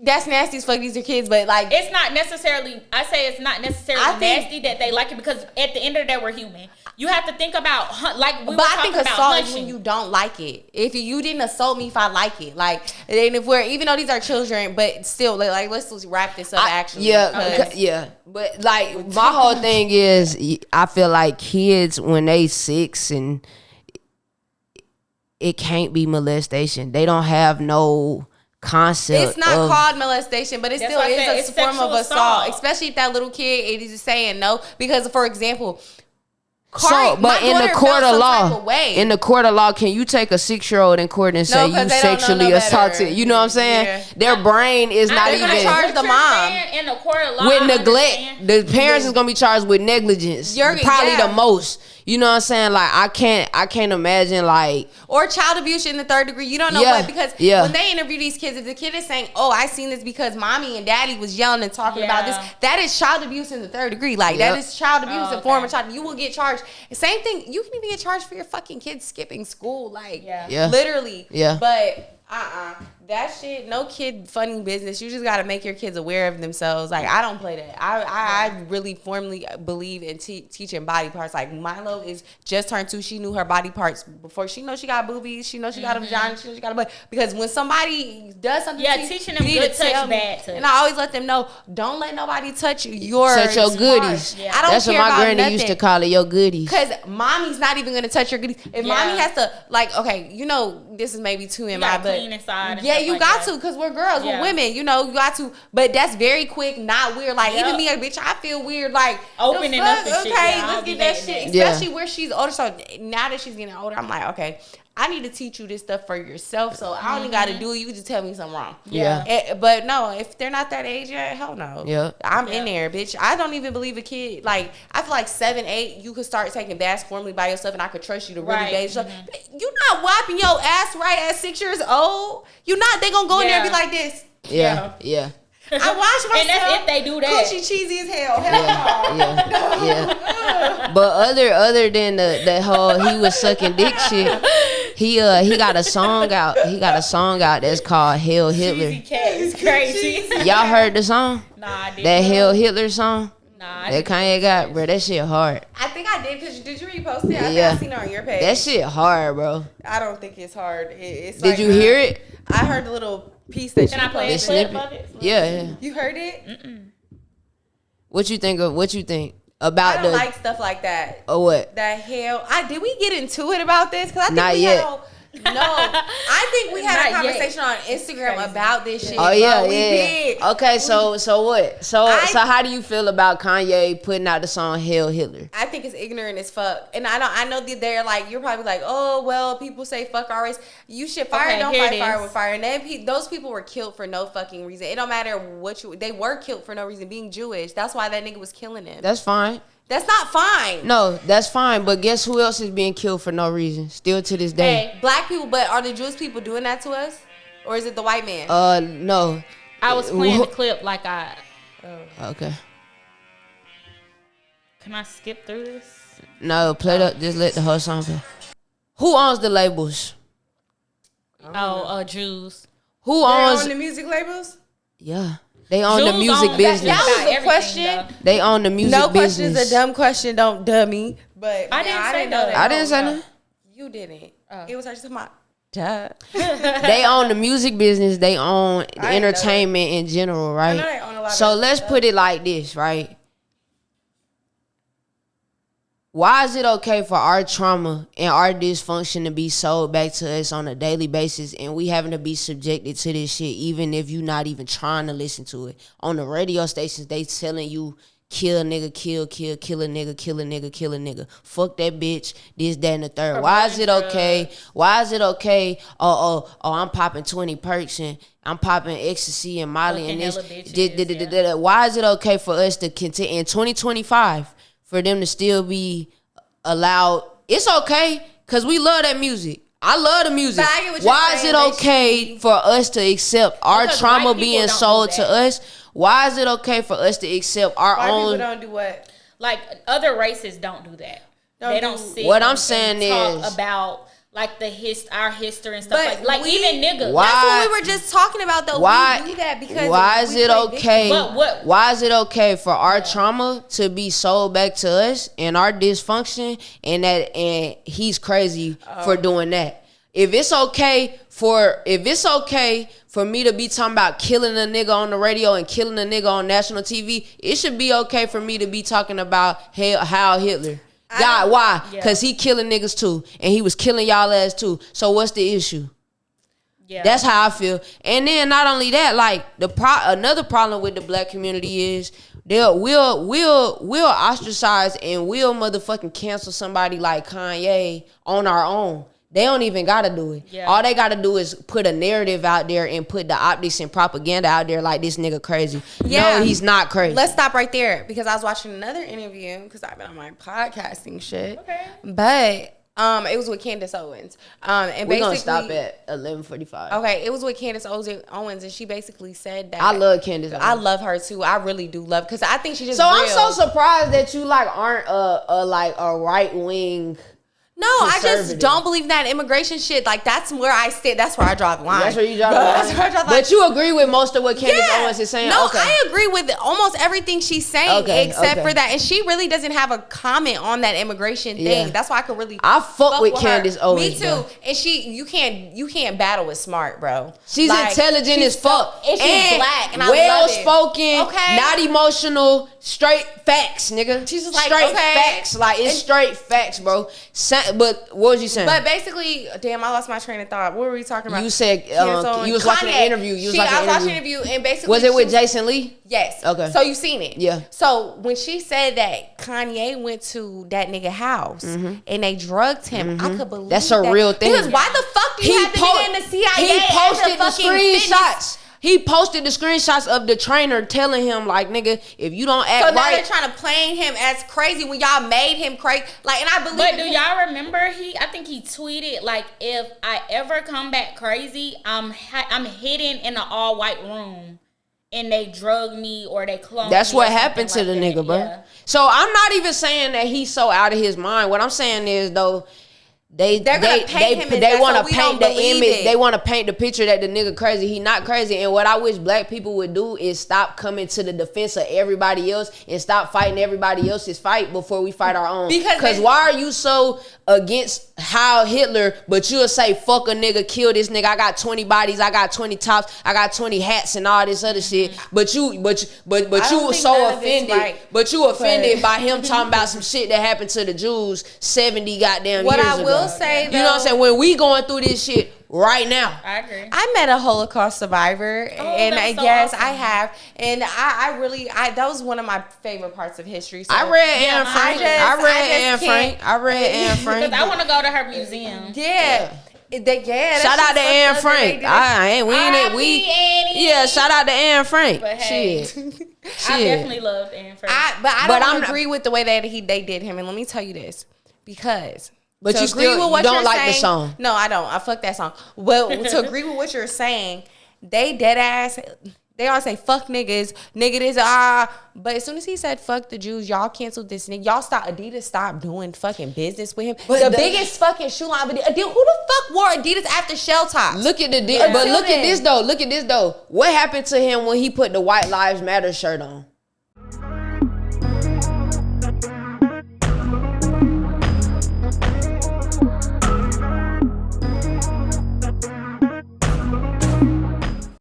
that's nasty as fuck. These are kids, but like... It's not necessarily nasty that they like it because at the end of the day, we're human. You have to think about, like, we were talking about assault hunching. is when you don't like it. If you didn't assault me if I like it. Like, and if even though these are children, but still, like let's wrap this up actually. Yeah. But, like, my whole thing is, I feel like kids, when they 6 and it can't be molestation. They don't have no concept. It's not called molestation, but it still is a form of assault. Especially if that little kid is saying no. Because, for example... but in the court of law, can you take a 6-year-old in court and say you sexually assaulted? You know what I'm saying? Yeah. Their brain is not even charge the mom in the court of law with neglect. The parents is gonna be charged with negligence. Probably the most. You know what I'm saying? Like I can't imagine like or child abuse in the 3rd degree. You don't know what because when they interview these kids, if the kid is saying, "Oh, I seen this because mommy and daddy was yelling and talking about this," that is child abuse in the 3rd degree. Like that is child abuse in form of child. You will get charged. Same thing. You can even get charged for your fucking kids skipping school. Like literally. Yeah. But that shit, no kid funny business. You just got to make your kids aware of themselves. Like, I don't play that. I really firmly believe in teaching body parts. Like, Milo is just turned 2. She knew her body parts before. She knows she got boobies. She knows she got a vagina. She knows she got a butt. Because when somebody does something to you, teaching them good touch, bad touch. And I always let them know, don't let nobody touch your goodies. Yeah. I don't That's care what my about granny nothing. used to call it, your goodies. Because mommy's not even going to touch your goodies. If mommy has to, like, okay, you know, this is maybe too in my butt. Clean inside. And you like got that. to, because we're girls, Yeah. we're women, you know, you got to. But that's very quick, not weird. Like, Yep. even me, bitch, I feel weird. Like, Opening the up fuck? and shit. Okay, Yeah, I let's don't be get that hating shit. that. Especially where she's older. So now that she's getting older, I'm like, okay, I need to teach you this stuff for yourself. So I don't even got to do it. You can just tell me something wrong. Yeah. But no, if they're not that age yet, hell no. Yeah. I'm in there, bitch. I don't even believe a kid. Like, I feel like 7, 8, you could start taking baths formally by yourself, and I could trust you to really Right. bathe yourself. You not wiping your ass right at 6 years old. You not. They gonna go in there and be like this. Yeah. I wash myself. And that's if they do that. Coochie cheesy as hell. Hell no. Yeah. But other than that whole he was sucking dick shit, he got a song out. He got a song out that's called Hail Hitler. Cheesy cat is crazy. Y'all heard the song? Nah, I didn't. That Hail Hitler song? Nah, I That didn't. Kanye got, bro, that shit hard. I think I did, because did you repost it? I think Yeah. I seen it on your page. That shit hard, bro. I don't think it's hard. It's Did like, you hear it? I heard the little piece that Can you I play a It's clip snippet. of it? Yeah. You heard it? What you think I about don't the like stuff like that. or what? That hell. Did we get into it about this? Because I think Not we yet. had I think we had a Not yet. conversation on Instagram Crazy. about this shit. Oh yeah, bro. We yeah. did. Okay, so what? So I- how do you feel about Kanye putting out the song Hail Hitler? I think it's ignorant as fuck, and I know that they're like, you're probably like, oh well, people say fuck our race. You should fire, Okay, don't here fight it fire is. with fire. And those people were killed for no fucking reason. It don't matter they were killed for no reason. Being Jewish, that's why that nigga was killing them. That's fine. That's not fine. No, that's fine. But guess who else is being killed for no reason? Still to this day. Hey, Black people, but are the Jewish people doing that to us, or is it the white man? No. I was playing the clip like I. Okay. Can I skip through this? No, play the. Just let the whole song play. Who owns the labels? Jews. Who They're owns? on the music labels. Yeah, they own the Jews music own business. That was everything, a question. though. They own the music No business. question is a dumb question. Don't dummy. But I didn't say know no. that. I didn't say nothing. You didn't. Oh. It was her just my duh. They own the music business. They own the know that. entertainment in general, right? know they own a lot of So that let's stuff. put it like this, right? Why is it okay for our trauma and our dysfunction to be sold back to us on a daily basis, and we having to be subjected to this shit even if you not even trying to listen to it? On the radio stations, they telling you kill a nigga, kill a nigga, kill a nigga, kill a nigga. Fuck that bitch, this, that, and the third. Why is it okay? Why is it okay? Oh, I'm popping 20 perks and I'm popping ecstasy and Molly and Fucking this. hella bitches, Why is it okay for us to continue in 2025 for them to still be allowed? It's okay because we love that music. I love the music. But I get what you're Why is saying. it They okay should be- for us to accept our Because trauma white people being don't do sold to that. us? Why is it okay for us to accept our White own? people don't do what? Like other races don't do that. Don't They don't do- sit. What I'm and saying talk is- about like our history and stuff But like we- even niggas. Why- That's what we were just talking about, though. Why? We do that because Why is we it play okay? But what- Why is it okay for our trauma to be sold back to us and our dysfunction, and he's crazy for doing that? If it's okay for me to be talking about killing a nigga on the radio and killing a nigga on national TV, it should be okay for me to be talking about Heil Hitler. God, why? Yeah. Because he killing niggas too, and he was killing y'all ass too. So what's the issue? Yeah. That's how I feel. And then not only that, like another problem with the black community is we'll ostracize and we'll motherfucking cancel somebody like Kanye on our own. They don't even gotta do it. Yeah. All they gotta do is put a narrative out there and put the optics and propaganda out there like this nigga crazy. Yeah. No, he's not crazy. Let's stop right there because I was watching another interview because I've been on my podcasting shit. Okay. But it was with Candace Owens. And We're basically, gonna stop at 11:45. Okay, it was with Candace Owens, and she basically said that I love Candace. I love her too. I really do love because I think she just. So real. I'm so surprised that you like aren't a right wing. No, I just conservative. don't believe that immigration shit. Like that's where I sit. That's where I draw the line. That's where you draw the line. That's where I draw the line. But you agree with most of what Candace Owens is saying? No, Okay. I agree with almost everything she's saying Okay, except okay. for that. And she really doesn't have a comment on that immigration thing. Yeah. That's why I could really I fuck with her. Candace Owens, Me too. bro. And you can't battle with smart, bro. She's Like, intelligent she's as fuck. and she's black and I well love it. spoken, Okay. not emotional. Straight facts, nigga. She's just like, straight okay. facts. Like, it's straight facts, bro. But what was you saying? But basically, damn, I lost my train of thought. What were we talking about? You said you was watching an interview. I was watching an interview, and basically, was it with Jason Lee? Yes. Okay. So you seen it? Yeah. So when she said that Kanye went to that nigga house and they drugged him, I could believe that's a real thing. Because why the fuck do you have to be in the CIA? He posted the screenshots. Fitness? He posted the screenshots of the trainer telling him, like, nigga, if you don't act so now right. they're trying to play him as crazy when y'all made him crazy. Like, and I believe. But do y'all remember I think he tweeted, like, if I ever come back crazy, I'm hidden in an all white room and they drug me or they cloned me. That's what happened to the nigga, bro. Yeah. So I'm not even saying that he's so out of his mind. What I'm saying is, though, they want to paint the image. They want to paint the picture that the nigga crazy. He not crazy. And what I wish black people would do is stop coming to the defense of everybody else and stop fighting everybody else's fight before we fight our own. Because why are you so against Heil Hitler, but you'll say fuck a nigga, kill this nigga, I got 20 bodies, I got 20 tops, I got 20 hats and all this other shit. But you were so offended. Right. But you offended by him talking about some shit that happened to the Jews 70 goddamn years ago. What I will say, though, you know what I'm saying? When we going through this shit right now. I agree. I met a Holocaust survivor, and yes, awesome. I have, and I really that was one of my favorite parts of history. So I read Anne Frank. I read Anne Frank. Because I want to go to her museum. Yeah. Shout out to Anne Frank. Shout out to Anne Frank. But hey, I definitely loved Anne Frank. But I don't agree with the way that they did him, and let me tell you this, because. But you don't like the song. No, I don't. I fuck that song. Well, to agree with what you're saying, they dead ass. They all say fuck niggas, nigga this But as soon as he said fuck the Jews, y'all canceled this nigga. Y'all Adidas stopped doing fucking business with him. But the biggest fucking shoe line. Who the fuck wore Adidas after Shell Tops? Look at this though. What happened to him when he put the White Lives Matter shirt on?